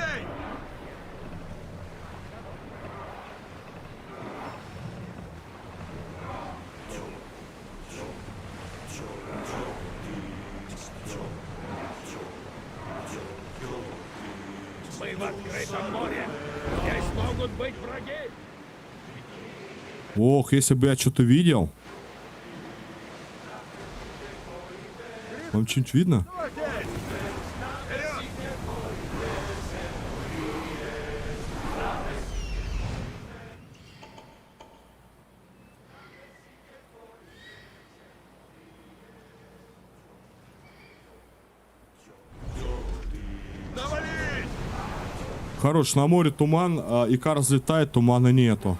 Мы в открытом море. Здесь могут быть враги. Ох, если бы я что-то видел. Вам что-нибудь видно? Хорош, на море туман, икар взлетает, тумана нету.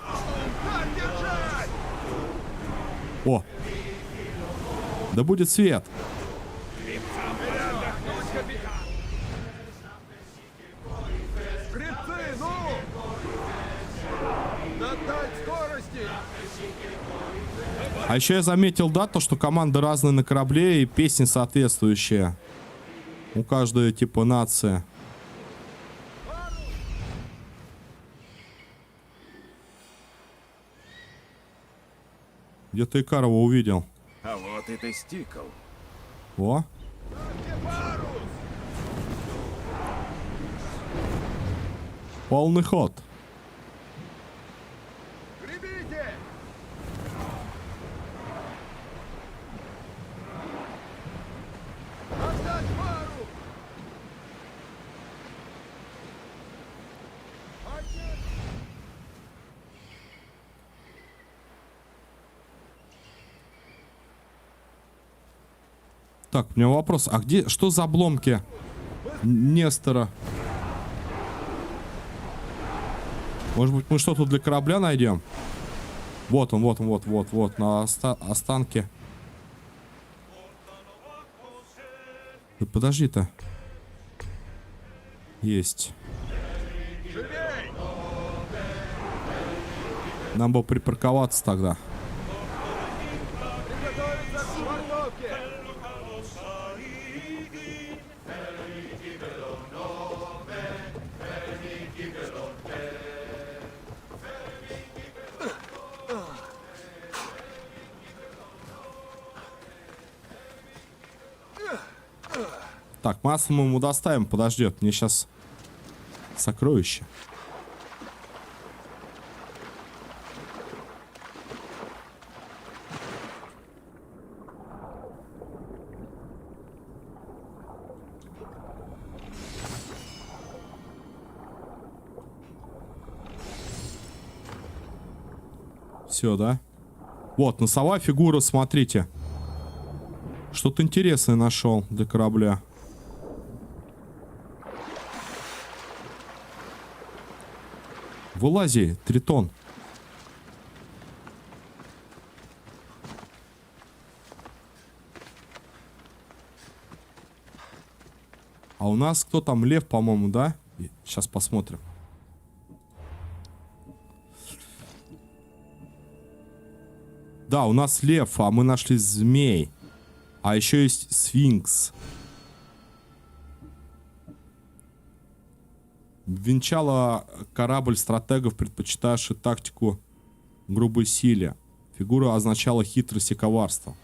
О! Да будет свет. Гребцы, ну! Надай скорости! А еще я заметил, да, то, что команды разные на корабле и песни соответствующие. У каждой, типа, нации. Где-то Икарова увидел. А вот и ты стикл. О! Полный ход. Гребите! Отдать пару! Так, у меня вопрос. А где, что за обломки Нестора? Может быть, мы что-то для корабля найдем? Вот он, вот, на останке. Да подожди-то. Есть. Нам бы припарковаться тогда. Приготовиться к швартовке! Так, масло мы ему доставим, подождет. Мне сейчас сокровище. Все, да? Вот, носовая фигура, смотрите. Что-то интересное нашел для корабля. Вылази, Тритон. А у нас кто там? Лев, по-моему, да? Сейчас посмотрим. Да, у нас лев, а мы нашли змей. А еще есть сфинкс. Венчала корабль стратегов, предпочитавший тактику грубой силе. Фигура означала хитрость и коварство.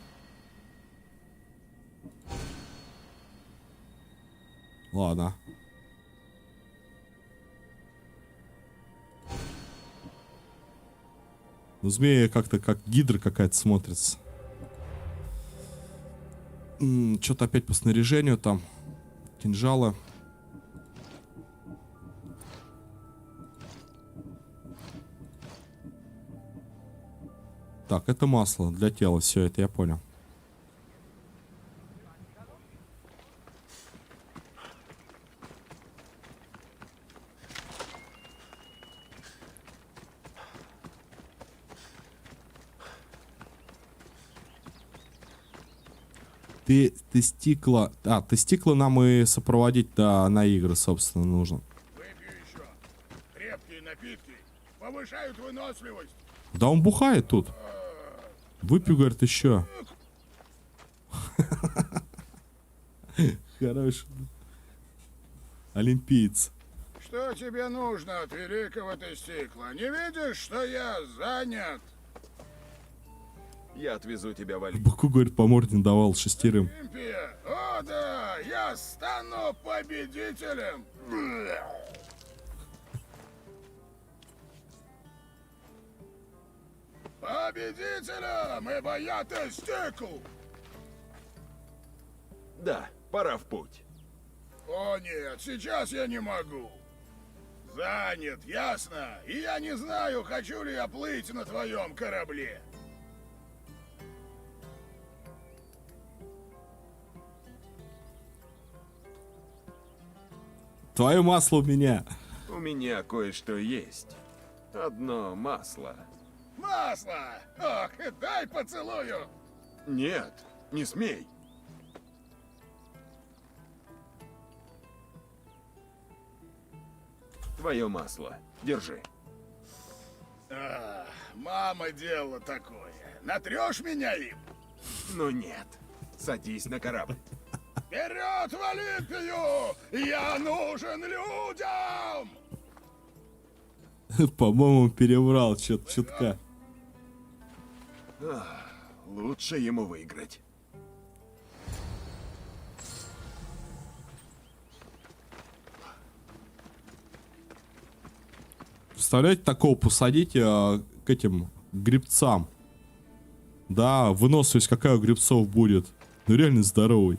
Ладно. Ну, змея как-то как гидра какая-то смотрится. Что-то опять по снаряжению там. Кинжалы. Так, это масло для тела. Все, это я понял. Ты стекла... А, ты стекла нам и сопроводить, да, на игры, собственно, нужно. Выпью еще. Крепкие напитки повышают выносливость. Да он бухает тут. Выпью, говорит, еще. Хороший. Олимпиец. Что тебе нужно от великого тестикла? Не видишь, что я занят? Я отвезу тебя в Олимп. Баку, говорит, по морде давал 6. Олимпия? О да, я стану победителем. Победителем, ибо я тестикл. Да, пора в путь. О нет, сейчас я не могу. Занят, ясно? И я не знаю, хочу ли я плыть на твоем корабле. Твое масло у меня. У меня кое-что есть. Одно масло. Масло! Ох, дай поцелую! Нет, не смей. Твое масло. Держи. Мама делала такое. Натрешь меня им? Ну нет. Садись на корабль. Вперед в Олимпию! Я нужен людям! По-моему, перебрал что-то чутка. Лучше ему выиграть. Представляете, такого посадите к этим грибцам. Да, выносливость какая у грибцов будет. Ну реально здоровый.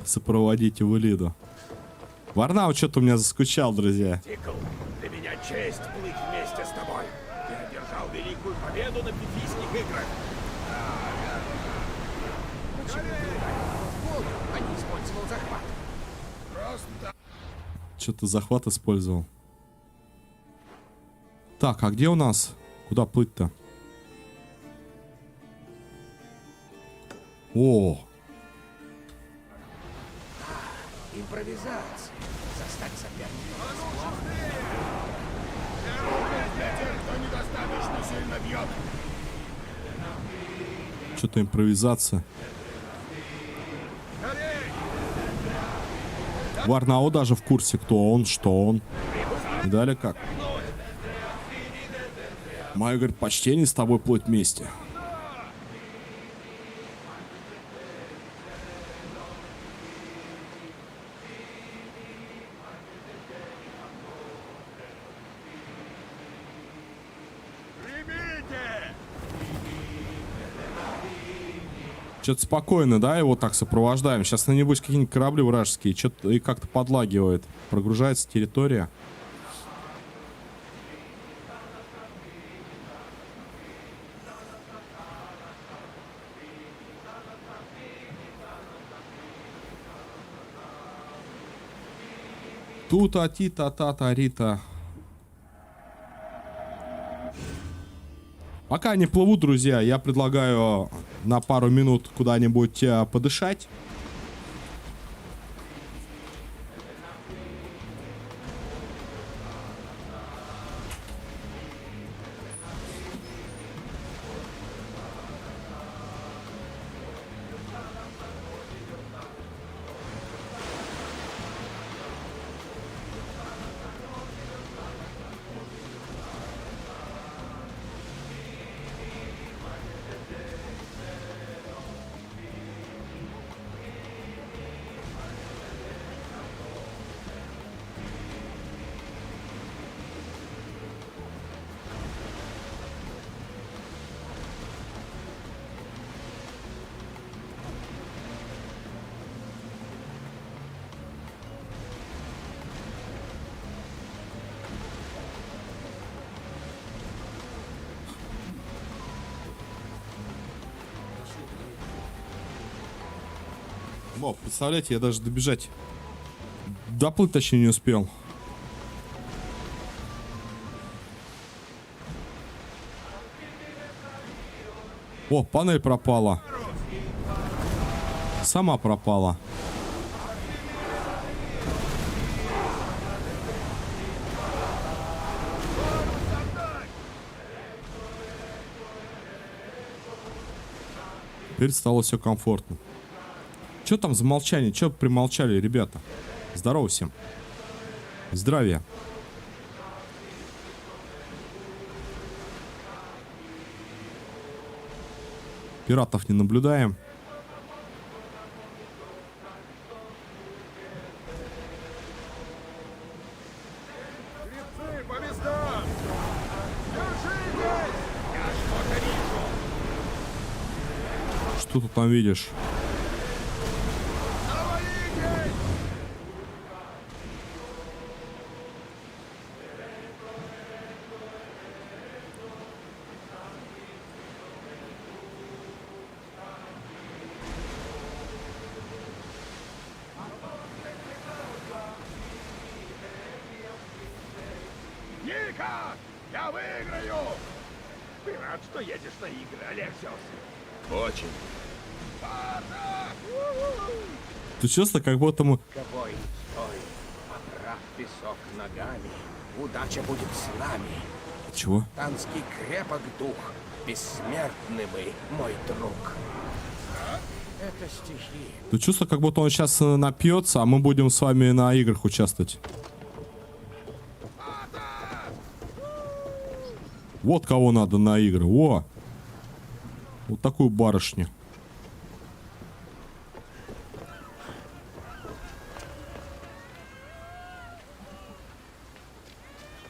Сопроводите в Элиду. Варнау что-то у меня заскучал, друзья. Тикл, для меня честь плыть вместе с тобой. Ты одержал великую победу на Пифийских играх. Почему ты ударил а не использовал захват? Просто... Что-то захват использовал. Так, а где у нас? Куда плыть-то? О! Импровизация. Застать соперника. Для тех, кто недостаточно сильно бьет. Что-то импровизация. Варнау даже в курсе, кто он, что он. И далее как. Мое, говорит, почтение с тобой плыть вместе. Что-то спокойно, да, его так сопровождаем. Сейчас на небось какие-нибудь корабли вражеские. Что-то и как-то подлагивает. Прогружается территория. Тута, тита, тата, рита. Пока они плывут, друзья, я предлагаю на пару минут куда-нибудь подышать. О, представляете, я даже добежать. Доплыть точнее не успел. О, панель пропала. Сама пропала. Теперь стало все комфортно. Че там за молчание? Че примолчали, ребята? Здорово всем. Здравия. Пиратов не наблюдаем. Гребцы, по местам! Держитесь! Я что-то вижу! Что ты там видишь? Навалитесь! Ника! Я выиграю! Ты рад, что едешь на игры, Алексиос? Очень. Ты честно, как будто мы... Ковбой, стой. Поправь песок ногами. Удача будет с нами. Чего? Танский крепок дух. Бессмертный мы, мой друг. Это стихи. Ты чувство, как будто он сейчас напьется, а мы будем с вами на играх участвовать. Вот кого надо на игры. О! Вот такую барышню.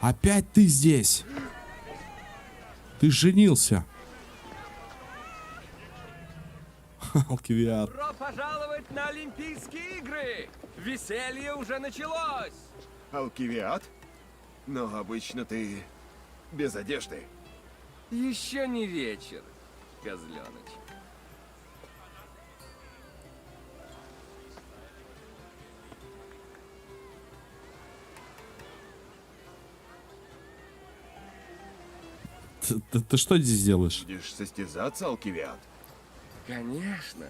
Опять ты здесь? Ты женился? Алкивиад. Добро пожаловать на Олимпийские игры! Веселье уже началось! Алкивиад? Но обычно ты без одежды. Еще не вечер, козленыч. Ты что здесь делаешь? Будешь состязаться, Алкивиад? Конечно.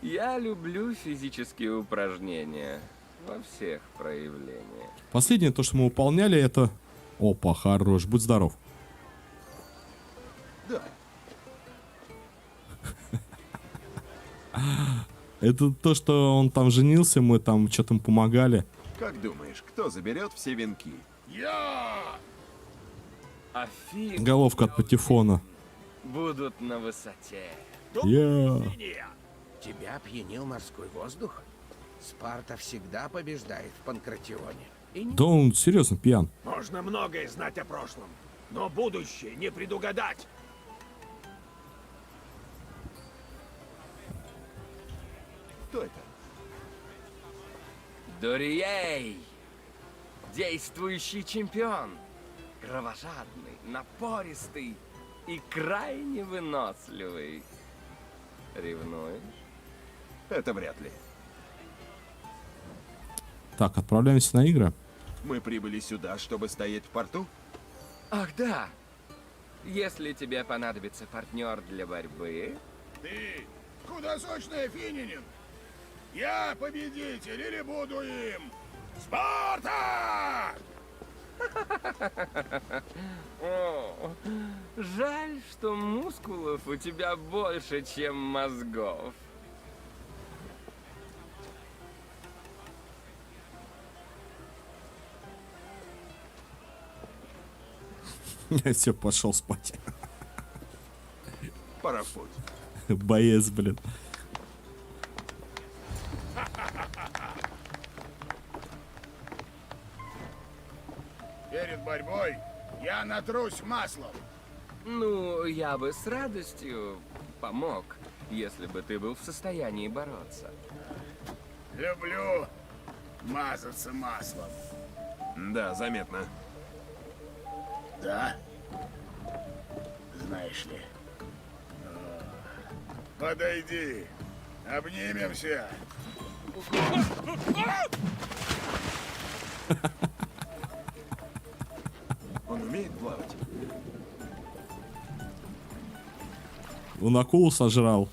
Я люблю физические упражнения во всех проявлениях. Последнее, то, что мы выполняли, это... Опа, хорош, будь здоров. Да. Это то, что он там женился, мы там что-то ему помогали. Как думаешь, кто заберет все венки? Я! Афины Головка от патефона. будут на высоте. Я. Тебя опьянил морской воздух? Спарта всегда побеждает в Панкратионе. И не Да он серьезно пьян. Можно многое знать о прошлом, но будущее не предугадать. Кто это? Дорией! Действующий чемпион! Кровожадный, напористый и крайне выносливый. Ревнуешь? Это вряд ли. Так, отправляемся на игры. Мы прибыли сюда, чтобы стоять в порту? Ах, да. Если тебе понадобится партнер для борьбы... Ты худосочный фининин! Я победитель или буду им? Спарта! О, жаль, что мускулов у тебя больше, чем мозгов. Я все, пошел спать. Пора в путь. Боец, блин. Перед борьбой я натрусь маслом. Ну, я бы с радостью помог, если бы ты был в состоянии бороться. Люблю мазаться маслом. Да, заметно. Да? Знаешь ли. Подойди. Обнимемся. Он умеет плавать? Он акулу сожрал.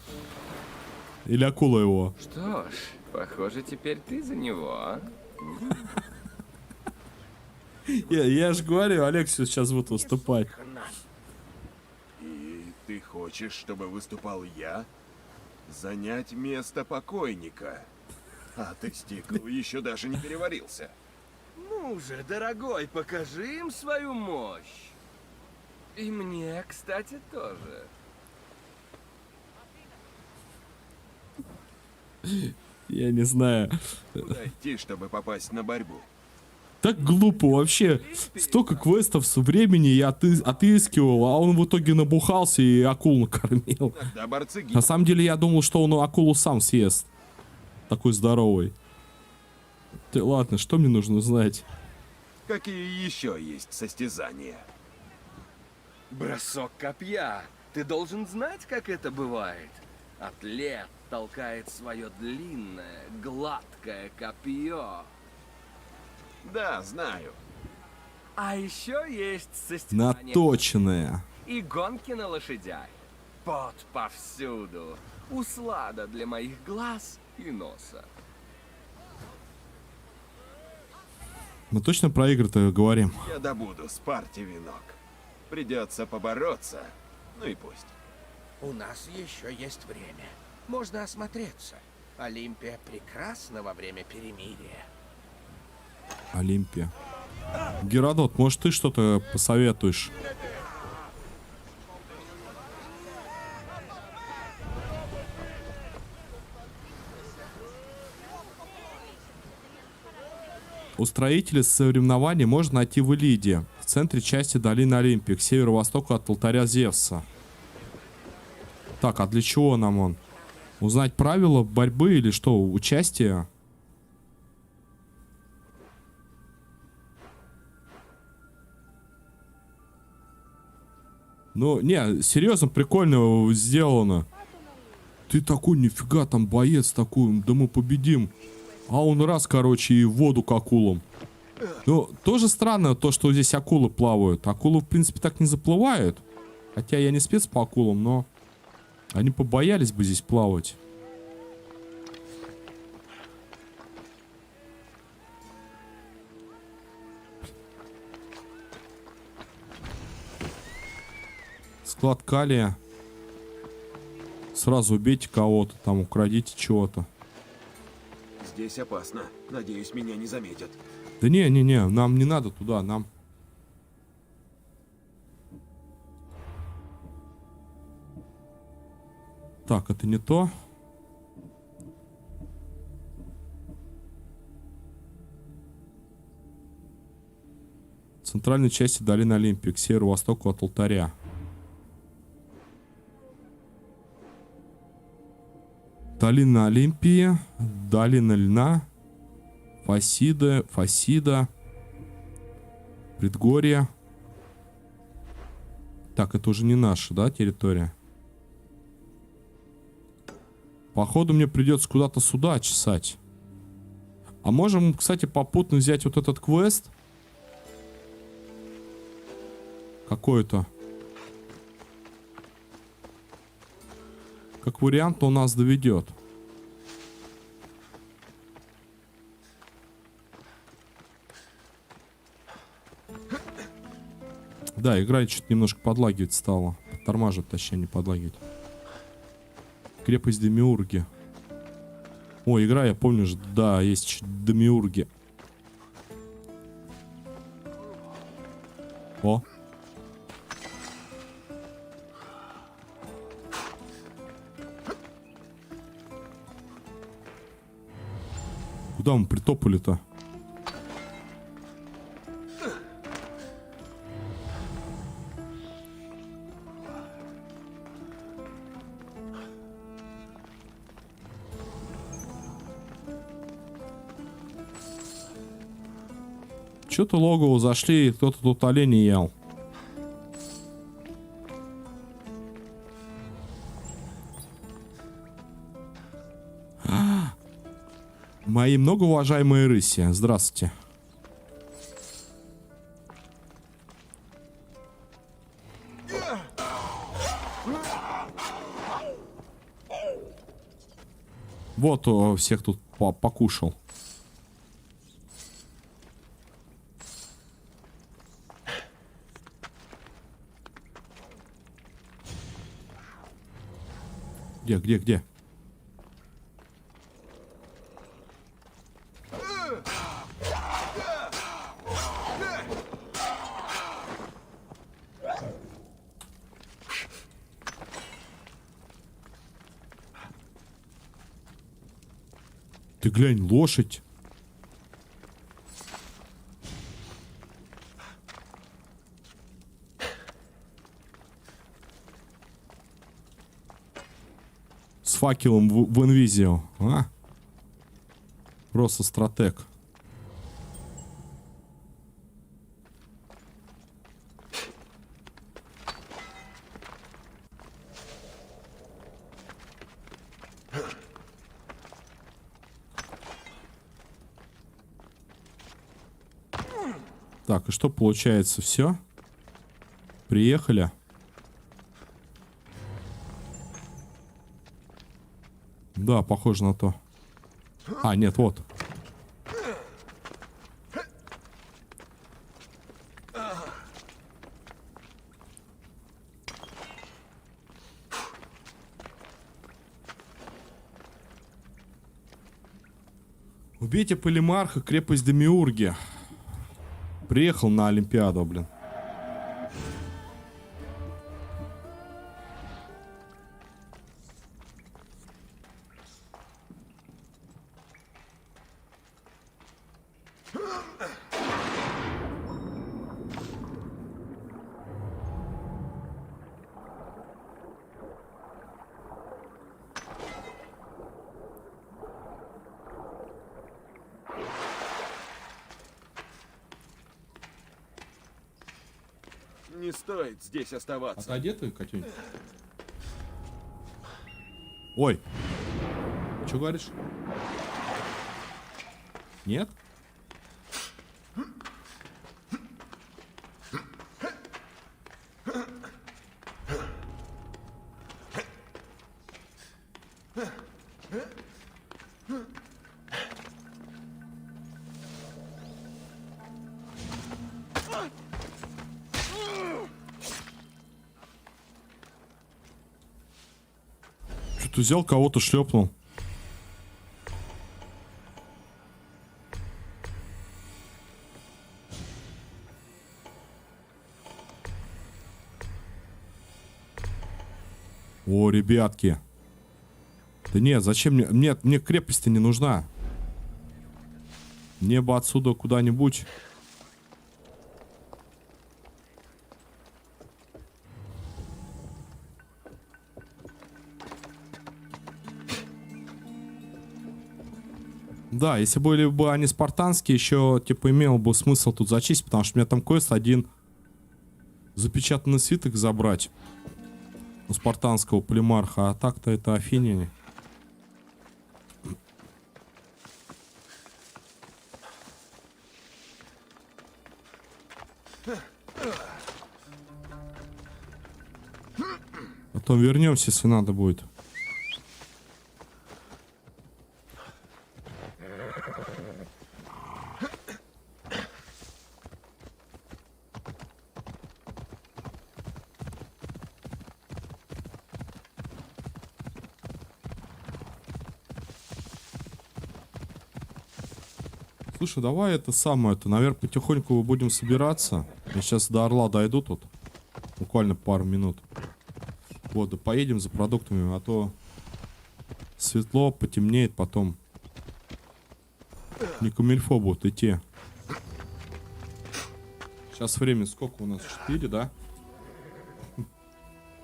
Или акула его. Что ж, похоже, теперь ты за него, а? Я ж говорю, Алексию сейчас будет выступать. И ты хочешь, чтобы выступал я? Занять место покойника? А ты, Стикл, еще даже не переварился. Ну же, дорогой, покажи им свою мощь. И мне, кстати, тоже. Я не знаю. Куда идти, чтобы попасть на борьбу? Так глупо вообще. Столько квестов со времени я отыскивал, а он в итоге набухался и акул накормил. Тогда борцы На самом деле я думал, что он акулу сам съест. Такой здоровый. Ты, ладно, что мне нужно знать? Какие еще есть состязания? Бросок копья. Ты должен знать, как это бывает. Атлет толкает свое длинное, гладкое копье. Да, знаю. А еще есть состязания Наточенная. и гонки на лошадях. Пот повсюду. Услада для моих глаз и носа. Мы точно про игры-то говорим? Я добуду Спарте венок. Придется побороться. Ну и пусть. У нас еще есть время. Можно осмотреться. Олимпия прекрасна во время перемирия. Олимпия. Геродот, может ты что-то посоветуешь? Устроители соревнований можно найти в Элиде, в центре части долины Олимпии, к северо-востоку от алтаря Зевса. Так, а для чего нам он? Узнать правила борьбы или что, участие? Ну, не, серьезно, прикольно сделано. Ты такой, нифига, там боец такой, да мы победим. А он раз, короче, и в воду к акулам. Ну, тоже странно то, что здесь акулы плавают. Акулы, в принципе, так не заплывают. Хотя я не спец по акулам, но они побоялись бы здесь плавать. Склад калия. Сразу убейте кого-то, там украдите чего-то. Здесь опасно. Надеюсь, меня не заметят. Да не, нам не надо туда, нам... Так, это не то. В центральной части долины Олимпии, к северо-востоку от алтаря. Долина Олимпии, долина льна, Фасида, предгорье. Так, это уже не наша, да, территория? Походу мне придется куда-то сюда чесать. А можем, кстати, попутно взять вот этот квест какое-то. Как вариант, он нас доведет. Да, игра что-то немножко подлагивать стала. Тормаживать, точнее, не подлагивать. Крепость Демиурги. О, игра, я помню же, да, есть Демиурги. О. Куда мы притопали-то? Что-то логово зашли, кто-то тут оленей ел. Мои многоуважаемые рыси, здравствуйте. Вот всех тут покушал. Где? Ты глянь, лошадь. С факелом в инвизио, а? Просто стратег. Так, и что получается? Все? Приехали. Да, похоже на то. А, нет, вот. Убейте Полимарха, крепость Демиурги. Приехал на Олимпиаду, блин. Не стоит здесь оставаться. Отойди ты, Катюнь. Ой. Что говоришь? Нет? Что-то взял, кого-то шлепнул. О, ребятки. Да нет, зачем мне... Мне крепость-то не нужна. Мне бы отсюда куда-нибудь... Да, если были бы они спартанские, еще, типа, имел бы смысл тут зачистить, потому что у меня там квест один запечатанный свиток забрать у спартанского полимарха, а так-то это афиняне. Потом вернемся, если надо будет. Слушай, давай это самое, наверное, потихоньку будем собираться. Я сейчас до Орла дойду тут. Буквально пару минут. Вот, да поедем за продуктами, а то светло, потемнеет потом. Не камильфо будут идти. Сейчас время сколько у нас? 4, да?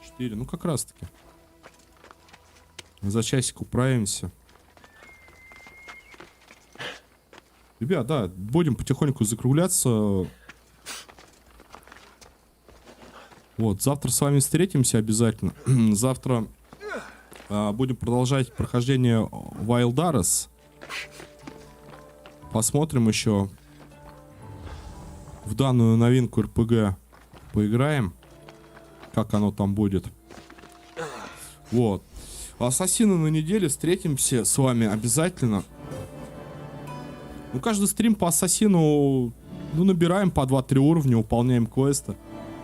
4, ну как раз таки. За часик управимся. Ребят, да, будем потихоньку закругляться. Вот, завтра с вами встретимся обязательно. Завтра будем продолжать прохождение Вайлдарес. Посмотрим еще в данную новинку РПГ. Поиграем. Как оно там будет. Вот. Ассасины на неделе. Встретимся с вами обязательно. Ну, каждый стрим по Ассасину, ну, набираем по 2-3 уровня, выполняем квесты.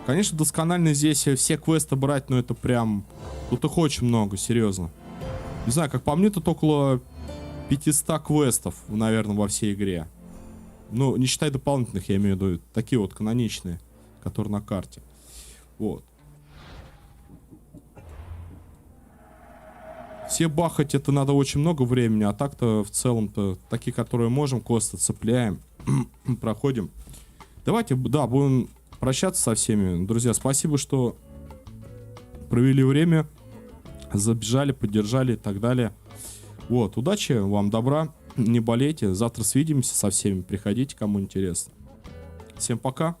Конечно, досконально здесь все квесты брать, но это прям... Тут их очень много, серьезно. Не знаю, как по мне, тут около 500 квестов, наверное, во всей игре. Ну, не считая дополнительных, я имею в виду, такие вот каноничные, которые на карте. Вот. Все бахать это надо очень много времени, а так-то в целом-то такие, которые можем, квесты цепляем, проходим. Давайте, да, будем прощаться со всеми. Друзья, спасибо, что провели время, забежали, поддержали и так далее. Вот, удачи вам, добра, не болейте. Завтра свидимся со всеми, приходите, кому интересно. Всем пока.